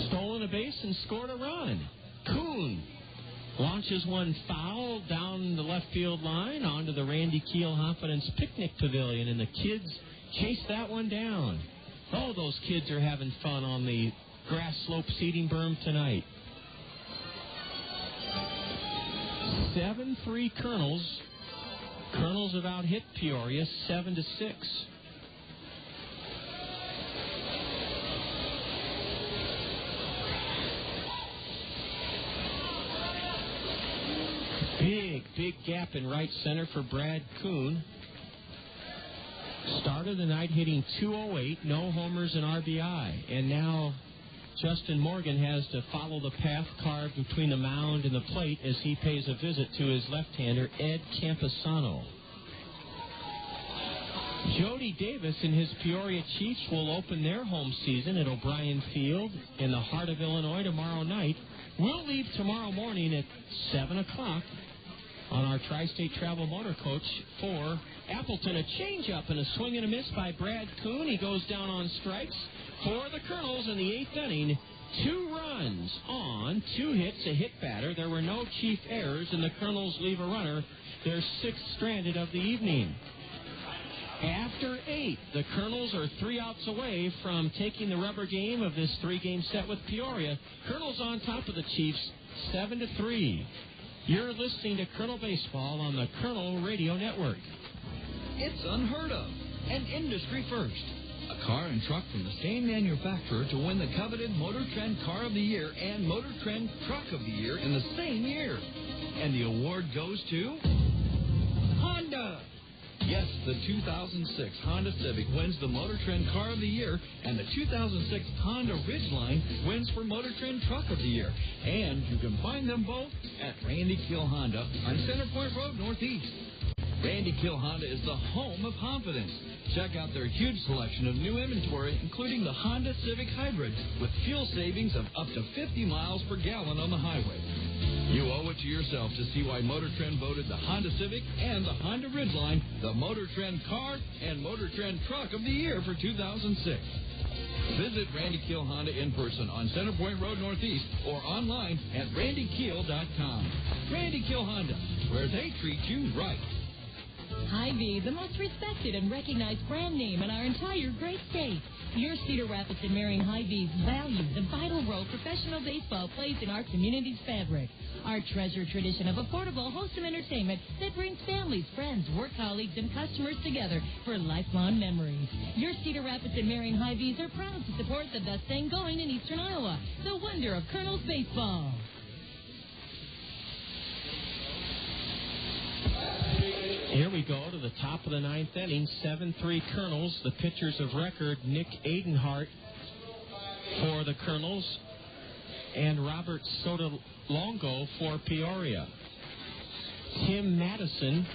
Stolen a base and scored a run. Kuhn launches one foul down the left field line onto the Randy Kehl-Confidence Picnic Pavilion, and the kids chase that one down. Oh, those kids are having fun on the grass slope seating berm tonight. 7-3 Kernels. Kernels have out-hit Peoria 7-6. Big gap in right center for Brad Kuhn. Started the night hitting .208, no homers and RBI. And now Justin Morgan has to follow the path carved between the mound and the plate as he pays a visit to his left-hander, Ed Campusano. Jody Davis and his Peoria Chiefs will open their home season at O'Brien Field in the heart of Illinois tomorrow night. We'll leave tomorrow morning at 7 o'clock on our Tri-State Travel Motor Coach for Appleton. A changeup and a swing and a miss by Brad Kuhn. He goes down on strikes for the Kernels in the eighth inning. 2 runs on 2 hits, a hit batter. There were no chief errors, and the Kernels leave a runner. They're 6th stranded of the evening. After 8, the Kernels are 3 outs away from taking the rubber game of this 3-game set with Peoria. Kernels on top of the Chiefs, 7-3. You're listening to Colonel Baseball on the Colonel Radio Network. It's unheard of and industry first. A car and truck from the same manufacturer to win the coveted Motor Trend Car of the Year and Motor Trend Truck of the Year in the same year. And the award goes to Honda. Yes, the 2006 Honda Civic wins the Motor Trend Car of the Year, and the 2006 Honda Ridgeline wins for Motor Trend Truck of the Year. And you can find them both at Randy Kehl Honda on Center Point Road Northeast. Randy Kehl Honda is the home of confidence. Check out their huge selection of new inventory, including the Honda Civic Hybrid, with fuel savings of up to 50 miles per gallon on the highway. You owe it to yourself to see why Motor Trend voted the Honda Civic and the Honda Ridgeline the Motor Trend Car and Motor Trend Truck of the Year for 2006. Visit Randy Kehl Honda in person on Center Point Road Northeast or online at randykehl.com. Randy Kehl Honda, where they treat you right. Hy-Vee, the most respected and recognized brand name in our entire great state. Your Cedar Rapids and Marion Hy-Vees value the vital role professional baseball plays in our community's fabric. Our treasured tradition of affordable, wholesome entertainment that brings families, friends, work colleagues, and customers together for lifelong memories. Your Cedar Rapids and Marion Hy-Vees are proud to support the best thing going in eastern Iowa, the wonder of Kernels baseball. Here we go to the top of the ninth inning. 7-3 Kernels. The pitchers of record, Nick Adenhart for the Kernels and Robert Sotolongo for Peoria. Tim Madison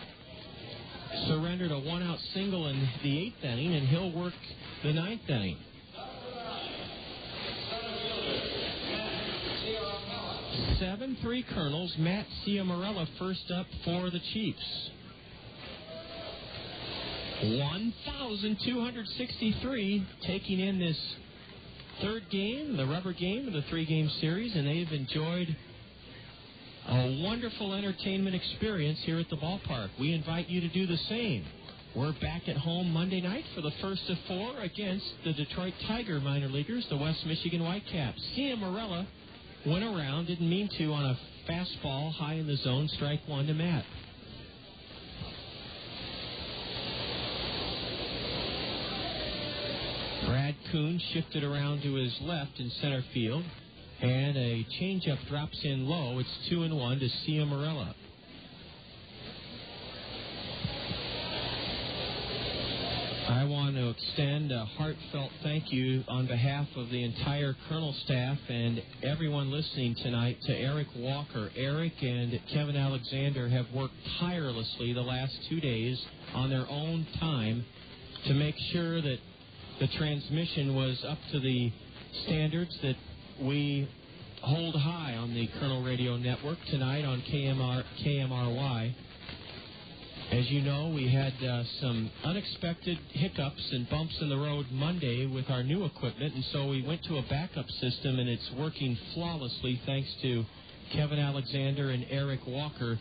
surrendered a one-out single in the eighth inning, and he'll work the ninth inning. 7-3 Kernels. Matt Ciamarella first up for the Chiefs. 1,263 taking in this third game, the rubber game of the three-game series, and they've enjoyed a wonderful entertainment experience here at the ballpark. We invite you to do the same. We're back at home Monday night for the first of four against the Detroit Tiger minor leaguers, the West Michigan Whitecaps. Ciamarella went around, didn't mean to, on a fastball high in the zone, strike one to Matt. Brad Kuhn shifted around to his left in center field, and a changeup drops in low. It's 2-1 to Ciamarella. I want to extend a heartfelt thank you on behalf of the entire Kernel staff and everyone listening tonight to Eric Walker. Eric and Kevin Alexander have worked tirelessly the last 2 days on their own time to make sure that the transmission was up to the standards that we hold high on the Kernel Radio Network tonight on KMRY. As you know, we had some unexpected hiccups and bumps in the road Monday with our new equipment, and so we went to a backup system, and it's working flawlessly thanks to Kevin Alexander and Eric Walker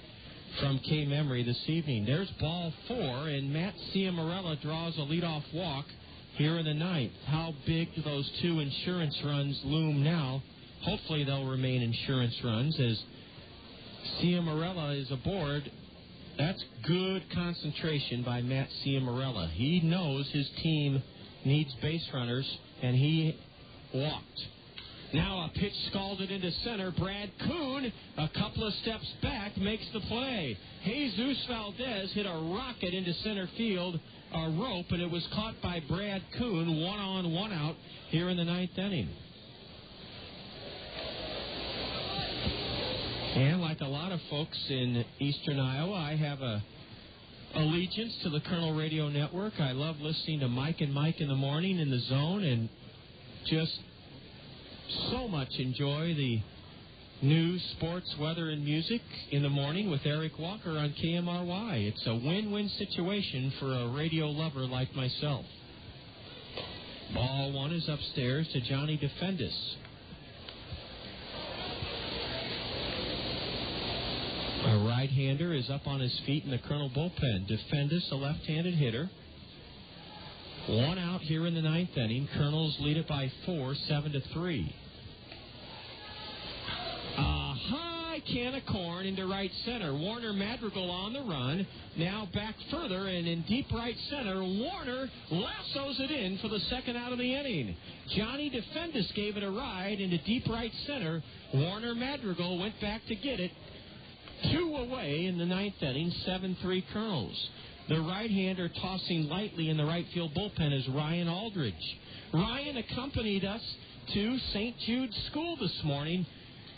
from K-Memory this evening. There's ball four, and Matt Ciamarella draws a leadoff walk here in the ninth. How big do those two insurance runs loom now? Hopefully they'll remain insurance runs as Ciamarella is aboard. That's good concentration by Matt Ciamarella. He knows his team needs base runners, and he walked. Now a pitch scalded into center. Brad Kuhn, a couple of steps back, makes the play. Jesus Valdez hit a rocket into center field, a rope, and it was caught by Brad Kuhn, 1 on, 1 out here in the ninth inning. And like a lot of folks in eastern Iowa, I have a allegiance to the Kernel Radio Network. I love listening to Mike and Mike in the morning in the zone, and just so much enjoy the news, sports, weather, and music in the morning with Eric Walker on KMRY. It's a win-win situation for a radio lover like myself. Ball one is upstairs to Johnny Defendis. A right-hander is up on his feet in the Kernel bullpen. Defendis, a left-handed hitter. 1 out here in the ninth inning. Kernels lead it by 4, 7-3. A high can of corn into right center. Warner Madrigal on the run. Now back further, and in deep right center, Warner lassos it in for the second out of the inning. Johnny Defendis gave it a ride into deep right center. Warner Madrigal went back to get it. 2 away in the ninth inning, 7-3 Kernels. The right-hander tossing lightly in the right field bullpen is Ryan Aldridge. Ryan accompanied us to St. Jude's School this morning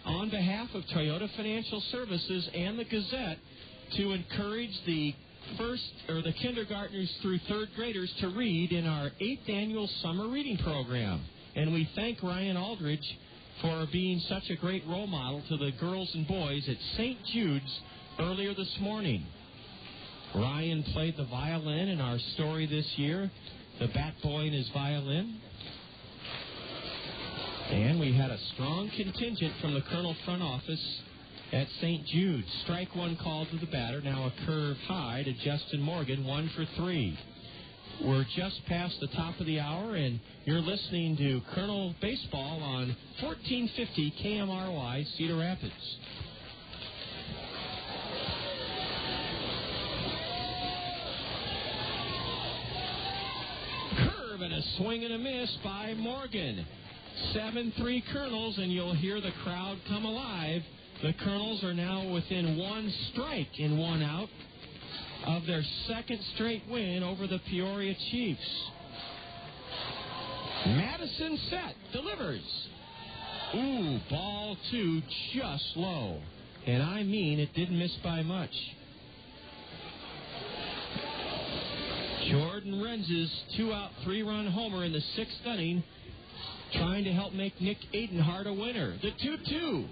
on behalf of Toyota Financial Services and the Gazette to encourage the kindergartners through third graders to read in our 8th annual summer reading program. And we thank Ryan Aldridge for being such a great role model to the girls and boys at St. Jude's earlier this morning. Ryan played the violin in our story this year, the Bat Boy and his violin. And we had a strong contingent from the Kernel front office at St. Jude. Strike one called to the batter. Now a curve high to Justin Morgan, 1 for 3. We're just past the top of the hour, and you're listening to Kernel Baseball on 1450 KMRY, Cedar Rapids. Curve and a swing and a miss by Morgan. 7-3 Kernels, and you'll hear the crowd come alive. The Kernels are now within 1 strike in 1 out of their second straight win over the Peoria Chiefs. Madison set, delivers. Ooh, ball 2 just low. And I mean it didn't miss by much. Jordan Renz's 2-out, 3-run homer in the 6th inning, trying to help make Nick Adenhart a winner. The 2-2.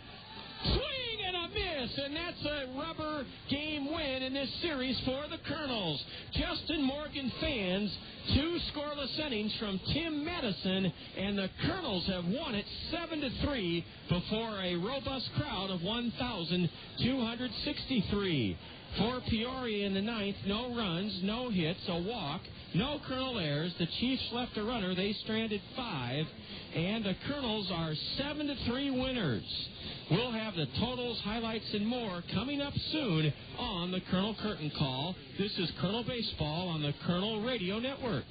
Swing and a miss, and that's a rubber game win in this series for the Kernels. Justin Morgan fans, 2 scoreless innings from Tim Madison, and the Kernels have won it 7-3 before a robust crowd of 1,263. For Peoria in the 9th, no runs, no hits, a walk, no Kernel errors. The Chiefs left a runner. They stranded 5, and the Kernels are 7-3 winners. We'll have the totals, highlights, and more coming up soon on the Kernel Curtain Call. This is Kernel Baseball on the Kernel Radio Network.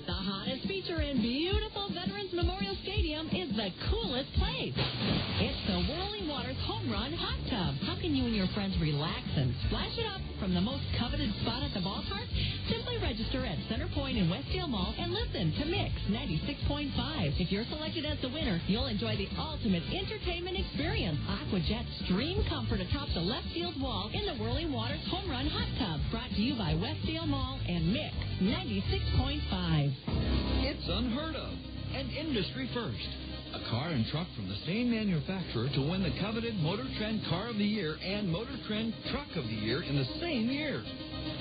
The hottest feature in beautiful Veterans Memorial Stadium is the coolest place. It's the Whirling Waters Home Run Hot Tub. How can you and your friends relax and splash it up from the most coveted spot at the ballpark? Simply register at Center Point in Westdale Mall and listen to Mix 96.5. If you're selected as the winner, you'll enjoy the ultimate entertainment experience. AquaJet Stream Comfort atop the left field wall in the Whirling Waters Home Run Hot Tub. Brought to you by Westdale Mall and Mix 96.5. It's unheard of and industry first. A car and truck from the same manufacturer to win the coveted Motor Trend Car of the Year and Motor Trend Truck of the Year in the same year.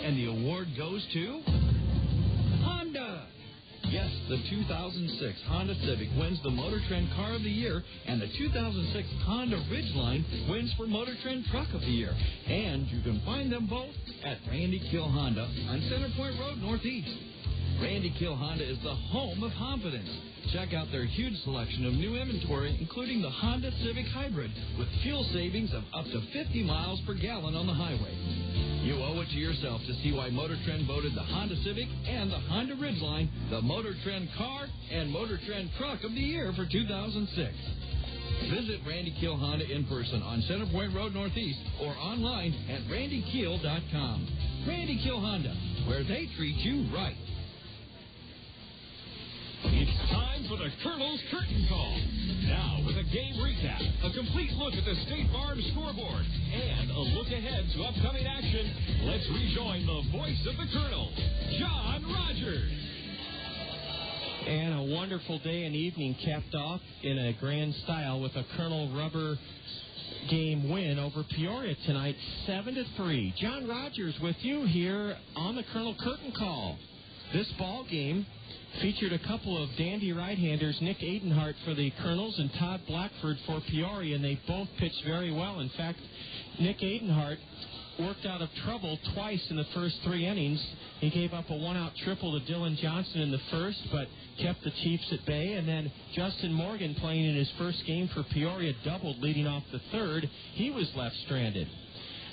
And the award goes to Honda. Yes, the 2006 Honda Civic wins the Motor Trend Car of the Year, and the 2006 Honda Ridgeline wins for Motor Trend Truck of the Year. And you can find them both at Randy Kill Honda on Center Point Road Northeast. Randy Kill Honda is the home of confidence. Check out their huge selection of new inventory, including the Honda Civic Hybrid, with fuel savings of up to 50 miles per gallon on the highway. You owe it to yourself to see why Motor Trend voted the Honda Civic and the Honda Ridgeline the Motor Trend Car and Motor Trend Truck of the Year for 2006. Visit Randy Kill Honda in person on Center Point Road Northeast or online at randykill.com. Randy Kill Honda, where they treat you right. It's time for the Kernels Curtain Call. Now with a game recap, a complete look at the State Farm scoreboard, and a look ahead to upcoming action, let's rejoin the voice of the Kernels, John Rogers. And a wonderful day and evening capped off in a grand style with a Kernel rubber game win over Peoria tonight, 7-3. John Rogers with you here on the Kernel Curtain Call. This ball game featured a couple of dandy right-handers, Nick Adenhart for the Kernels and Todd Blackford for Peoria, and they both pitched very well. In fact, Nick Adenhart worked out of trouble twice in the first 3 innings. He gave up a 1-out triple to Dylan Johnson in the first, but kept the Chiefs at bay. And then Justin Morgan, playing in his first game for Peoria, doubled leading off the third. He was left stranded.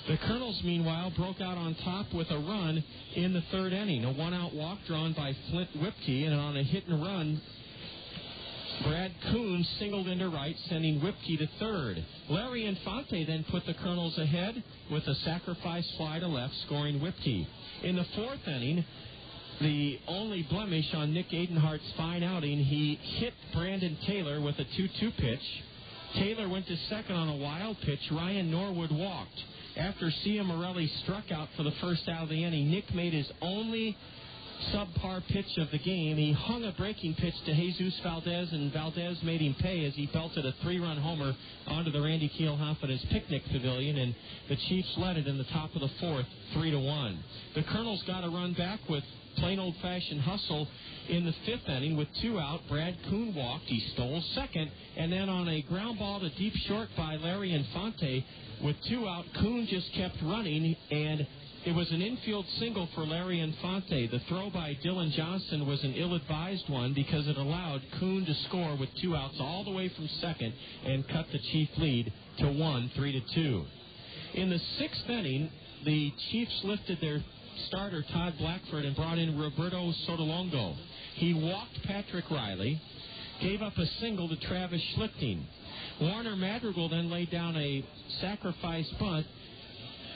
The Kernels, meanwhile, broke out on top with a run in the 3rd inning. A 1-out walk drawn by Flint Whipke, and on a hit-and-run, Brad Kuhn singled into right, sending Whipke to 3rd. Larry Infante then put the Kernels ahead with a sacrifice fly to left, scoring Whipke. In the 4th inning, the only blemish on Nick Adenhart's fine outing, he hit Brandon Taylor with a 2-2 pitch. Taylor went to second on a wild pitch. Ryan Norwood walked. After Cia Morelli struck out for the first out of the inning, Nick made his only subpar pitch of the game. He hung a breaking pitch to Jesus Valdez, and Valdez made him pay as he belted a 3-run homer onto the Randy Kiel Hoffa's picnic pavilion, and the Chiefs led it in the top of the 4th, 3-1. The Kernels got a run back with plain old-fashioned hustle in the fifth inning with 2 out. Brad Kuhn walked. He stole second. And then on a ground ball to deep short by Larry Infante with 2 out, Kuhn just kept running, and it was an infield single for Larry Infante. The throw by Dylan Johnson was an ill-advised one because it allowed Kuhn to score with 2 outs all the way from second and cut the Chief lead to 1, 3-2. In the sixth inning, the Chiefs lifted their starter Todd Blackford and brought in Roberto Sotolongo. He walked Patrick Riley, gave up a single to Travis Schlichting. Warner Madrigal then laid down a sacrifice bunt,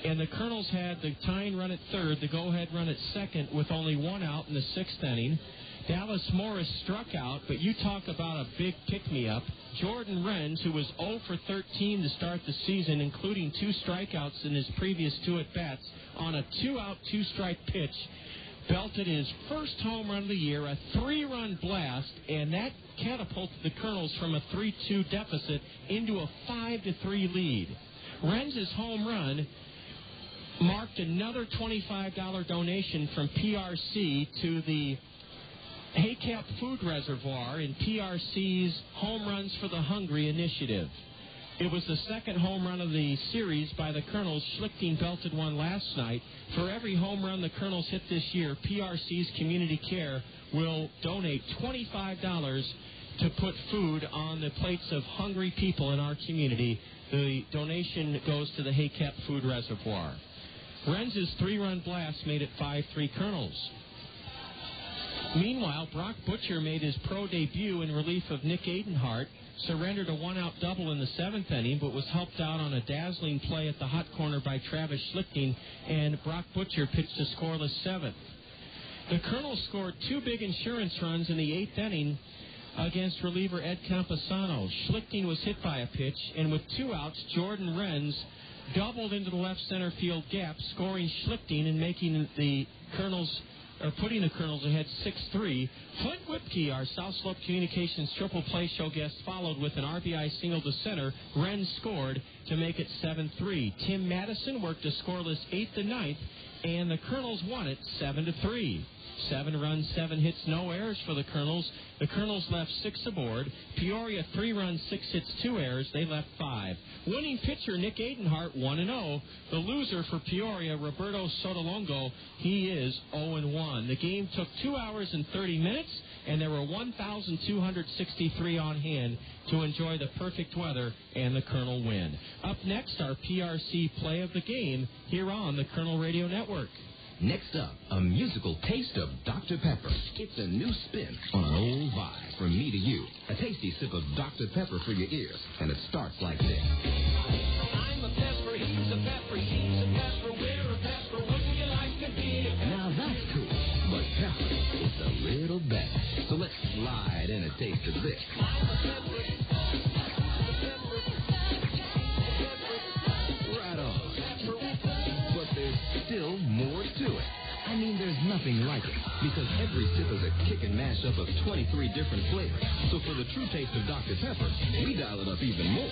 and the Kernels had the tying run at third, the go-ahead run at second with only 1 out in the sixth inning. Dallas Morris struck out, but you talk about a big pick-me-up. Jordan Renz, who was 0 for 13 to start the season, including 2 strikeouts in his previous 2 at-bats, on a 2-out, 2-strike pitch, belted his first home run of the year, a 3-run blast, and that catapulted the Kernels from a 3-2 deficit into a 5-3 lead. Renz's home run marked another $25 donation from PRC to the Haycap Food Reservoir in PRC's Home Runs for the Hungry initiative. It was the second home run of the series by the Kernels. Schlichting belted one last night. For every home run the Kernels hit this year, PRC's Community Care will donate $25 to put food on the plates of hungry people in our community. The donation goes to the Haycap Food Reservoir. Renz's 3-run blast made it 5-3 Kernels. Meanwhile, Brock Butcher made his pro debut in relief of Nick Adenhart, surrendered a 1-out double in the seventh inning, but was helped out on a dazzling play at the hot corner by Travis Schlichting, and Brock Butcher pitched a scoreless seventh. The Kernels scored 2 big insurance runs in the eighth inning against reliever Ed Camposano. Schlichting was hit by a pitch, and with 2 outs, Jordan Renz doubled into the left center field gap, scoring Schlichting and making the Kernels, or putting the Kernels ahead 6-3. Flint Whipkey, our South Slope Communications Triple Play Show guest, followed with an RBI single to center. Renz scored to make it 7-3. Tim Madison worked a scoreless 8th and 9th, and the Kernels won it 7-3. 7 runs, 7 hits, no errors for the Kernels. The Kernels left 6 aboard. Peoria, 3 runs, 6 hits, 2 errors. They left 5. Winning pitcher Nick Adenhart, 1-0. The loser for Peoria, Roberto Sotolongo, he is 0-1. The game took 2 hours and 30 minutes, and there were 1,263 on hand to enjoy the perfect weather and the Kernel win. Up next, our PRC play of the game here on the Kernel Radio Network. Next up, a musical taste of Dr. Pepper. It's a new spin on an old vibe. From me to you, a tasty sip of Dr. Pepper for your ears, and it starts like this. I'm a pepper, he's a pepper, he's a pepper, we're a pepper, wouldn't you like to be a pepper? Now that's cool, but pepper is a little better. So let's slide in a taste of this. Right on. But there's still more to it. I mean, there's nothing like it, because every sip is a kick and mash up of 23 different flavors. So for the true taste of Dr. Pepper, we dial it up even more.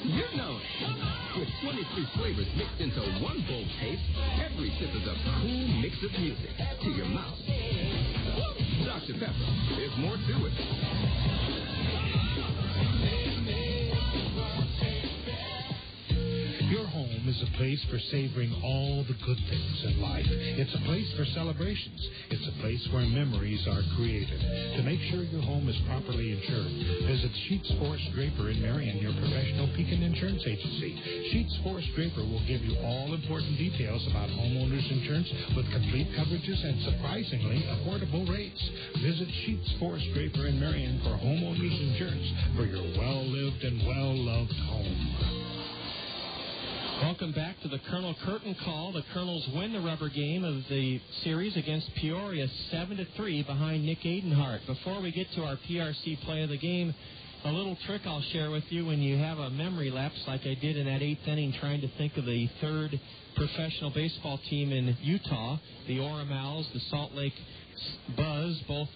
You know it. With 23 flavors mixed into one bold taste, every sip is a cool mix of music to your mouth. Dr. Pepper, there's more to it. Your home is a place for savoring all the good things in life. It's a place for celebrations. It's a place where memories are created. To make sure your home is properly insured, visit Sheets Forest Draper in Marion, your professional Pekin insurance agency. Sheets Forest Draper will give you all important details about homeowners insurance with complete coverages and surprisingly affordable rates. Visit Sheets Forest Draper in Marion for homeowners insurance for your well-lived and well-loved home. Welcome back to the Colonel Curtain Call. The Kernels win the rubber game of the series against Peoria 7-3 behind Nick Adenhart. Before we get to our PRC play of the game, a little trick I'll share with you when you have a memory lapse like I did in that eighth inning trying to think of the third professional baseball team in Utah, the Orem Owls, the Salt Lake Buzz, both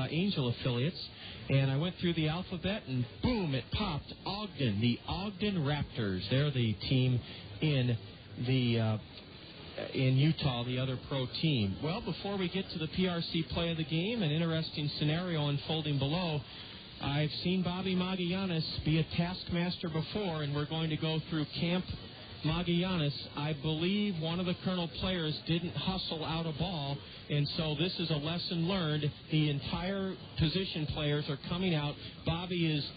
Angel affiliates. And I went through the alphabet, and boom, it popped. Ogden, the Ogden Raptors. They're the team in in Utah, the other pro team. Well, before we get to the PRC play of the game, an interesting scenario unfolding below. I've seen Bobby Magallanes be a taskmaster before, and we're going to go through Camp Magallanes. I believe one of the Kernel players didn't hustle out a ball, and so this is a lesson learned. The entire position players are coming out. Bobby is,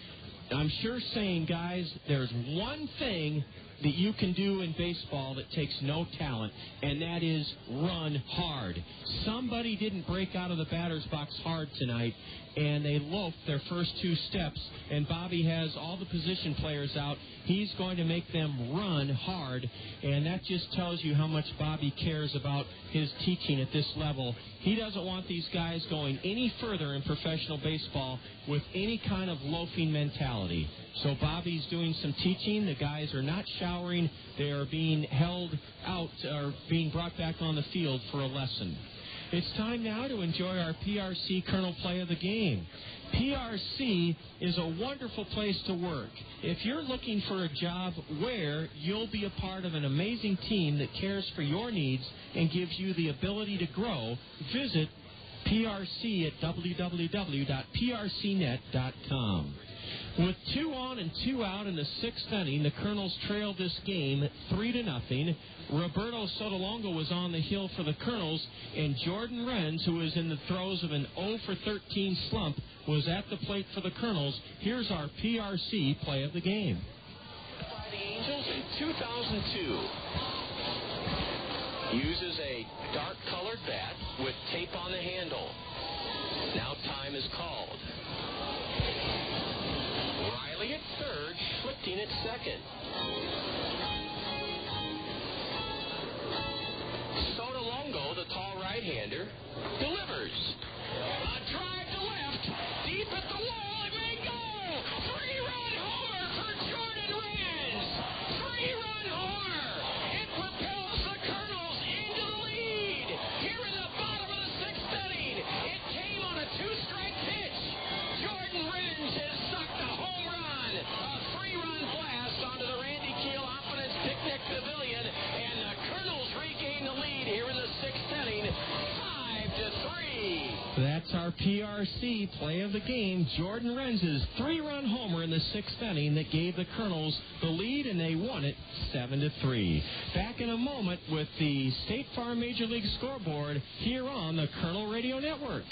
I'm sure, saying, guys, there's one thing that you can do in baseball that takes no talent, and that is run hard. Somebody didn't break out of the batter's box hard tonight, and they loafed their first two steps, and Bobby has all the position players out. He's going to make them run hard, and that just tells you how much Bobby cares about his teaching at this level. He doesn't want these guys going any further in professional baseball with any kind of loafing mentality. So Bobby's doing some teaching. The guys are not showering. They are being held out or being brought back on the field for a lesson. It's time now to enjoy our PRC Kernel play of the game. PRC is a wonderful place to work. If you're looking for a job where you'll be a part of an amazing team that cares for your needs and gives you the ability to grow, visit PRC at www.prcnet.com. With 2 on and 2 out in the 6th inning, the Kernels trailed this game 3-0. Roberto Sotolongo was on the hill for the Kernels, and Jordan Renz, who was in the throes of an 0-for-13 slump, was at the plate for the Kernels. Here's our PRC play of the game. By the Angels in 2002. Uses a dark-colored bat with tape on the handle. Now time is called. Riley at third, Schlichting at second. Sotolongo, the tall right-hander, delivers. A drive to left, deep at the wall, it may go! 3-run homer for Jordan Renz! 3-run homer! It propels the Kernels into the lead! Here in the bottom of the 6th inning, it came on a 2-strike pitch. Jordan Renz has sucked a home run! A 3-run blast onto the Randy Keel Offense Picnic Pavilion, and the Kernels regain the lead here in the 6th inning, 5-3. That's our PRC play of the game. Jordan Renz's 3-run homer in the 6th inning that gave the Kernels the lead, and they won it 7-3. Back in a moment with the State Farm Major League scoreboard here on the Kernel Radio Network.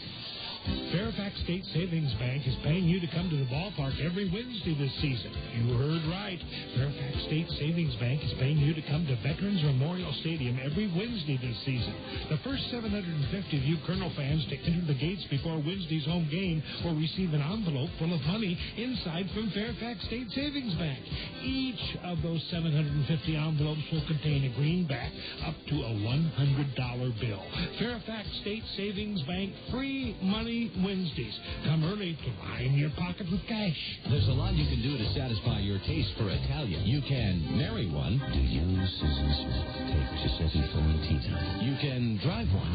Fairfax State Savings Bank is paying you to come to the ballpark every Wednesday this season. You heard right. Fairfax State Savings Bank is paying you to come to Veterans Memorial Stadium every Wednesday this season. The first 750 of you Kernel fans to enter the gates before Wednesday's home game will receive an envelope full of money inside from Fairfax State Savings Bank. Each of those 750 envelopes will contain a greenback up to a $100 bill. Fairfax State Savings Bank, free money Wednesdays. Come early to line your pocket with cash. There's a lot you can do to satisfy your taste for Italian. You can marry one. Do you, Susan Smith, take Giuseppe Florentino? You can drive one.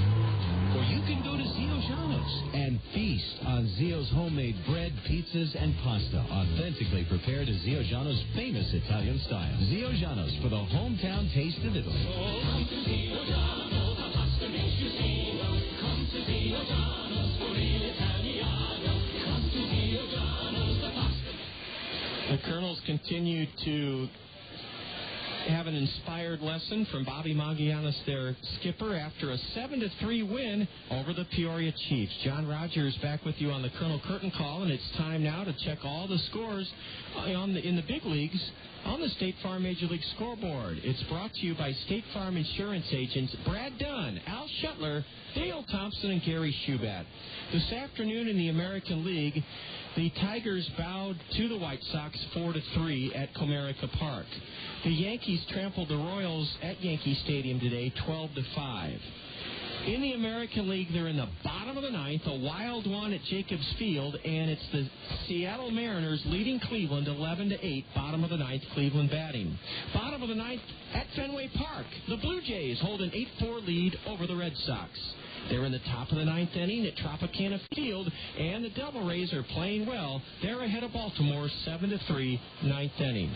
Or you can go to Zio Giano's and feast on Zio's homemade bread, pizzas, and pasta, authentically prepared to Zio Giano's famous Italian style. Zio Giano's for the hometown taste of Italy. Oh, come to Zio Giano's, the pasta makes you Zio. Come to Zio Giano's for real Italiano. Come to Zio Giano's, the pasta. The Kernels continue to have an inspired lesson from Bobby Magallanes, their skipper, after a 7-3 win over the Peoria Chiefs. John Rogers back with you on the Kernel Curtain Call, and it's time now to check all the scores in the big leagues on the State Farm Major League scoreboard. It's brought to you by State Farm Insurance agents Brad Dunn, Al Shetler, Dale Thompson, and Gary Shubat. This afternoon in the American League, the Tigers bowed to the White Sox 4-3 at Comerica Park. The Yankees trampled the Royals at Yankee Stadium today 12-5. In the American League, they're in the bottom of the ninth, a wild one at Jacobs Field, and it's the Seattle Mariners leading Cleveland 11-8, bottom of the ninth, Cleveland batting. Bottom of the ninth at Fenway Park, the Blue Jays hold an 8-4 lead over the Red Sox. They're in the top of the ninth inning at Tropicana Field, and the Devil Rays are playing well. They're ahead of Baltimore 7-3, ninth inning.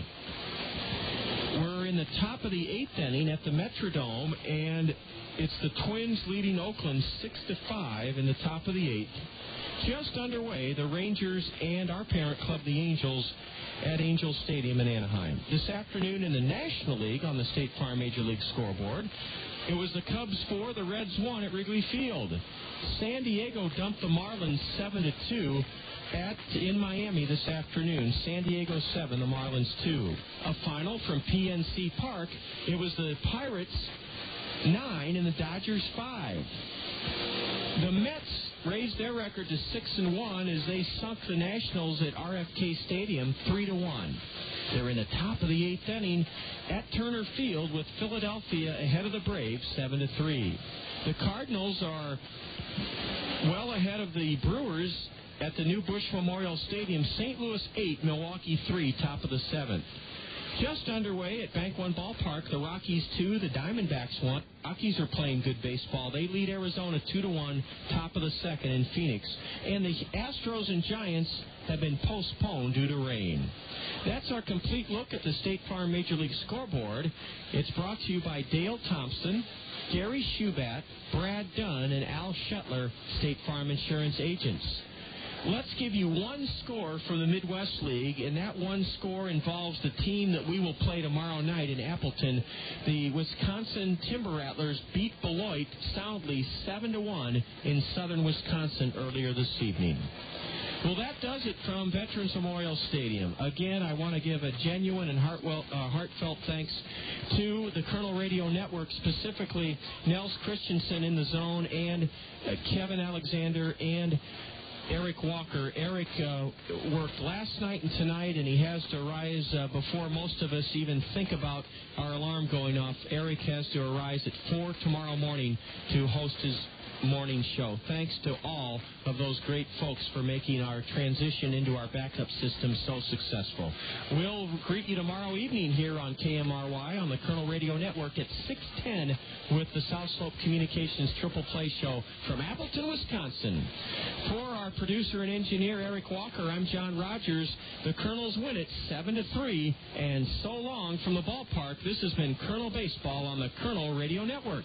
We're in the top of the 8th inning at the Metrodome, and it's the Twins leading Oakland 6-5 in the top of the 8th. Just underway, the Rangers and our parent club, the Angels, at Angel Stadium in Anaheim. This afternoon in the National League on the State Farm Major League scoreboard, it was the Cubs 4, the Reds 1 at Wrigley Field. San Diego dumped the Marlins 7-2 in Miami this afternoon. San Diego 7, the Marlins 2. A final from PNC Park. It was the Pirates 9 and the Dodgers 5. The Mets raised their record to 6-1 as they sunk the Nationals at RFK Stadium 3-1. They're in the top of the 8th inning at Turner Field with Philadelphia ahead of the Braves 7-3. The Cardinals are well ahead of the Brewers at the new Busch Memorial Stadium. St. Louis 8, Milwaukee 3, top of the 7th. Just underway at Bank One Ballpark, the Rockies 2, the Diamondbacks 1. Rockies are playing good baseball. They lead Arizona 2-1, top of the 2nd in Phoenix. And the Astros and Giants have been postponed due to rain. That's our complete look at the State Farm Major League scoreboard. It's brought to you by Dale Thompson, Gary Shubat, Brad Dunn, and Al Shetler, State Farm Insurance agents. Let's give you one score from the Midwest League, and that one score involves the team that we will play tomorrow night in Appleton. The Wisconsin Timber Rattlers beat Beloit soundly 7-1 in southern Wisconsin earlier this evening. Well, that does it from Veterans Memorial Stadium. Again, I want to give a genuine and heartfelt thanks to the Kernel Radio Network, specifically Nels Christensen in the zone, and Kevin Alexander and Eric Walker. Eric worked last night and tonight, and he has to rise before most of us even think about our alarm going off. Eric has to arise at 4 tomorrow morning to host his morning show. Thanks to all of those great folks for making our transition into our backup system so successful. We'll greet you tomorrow evening here on KMRY on the Kernel Radio Network at 6:10 with the South Slope Communications Triple Play Show from Appleton, Wisconsin. For our producer and engineer, Eric Walker, I'm John Rogers. The Kernels win it 7-3, and so long from the ballpark. This has been Kernel Baseball on the Kernel Radio Network.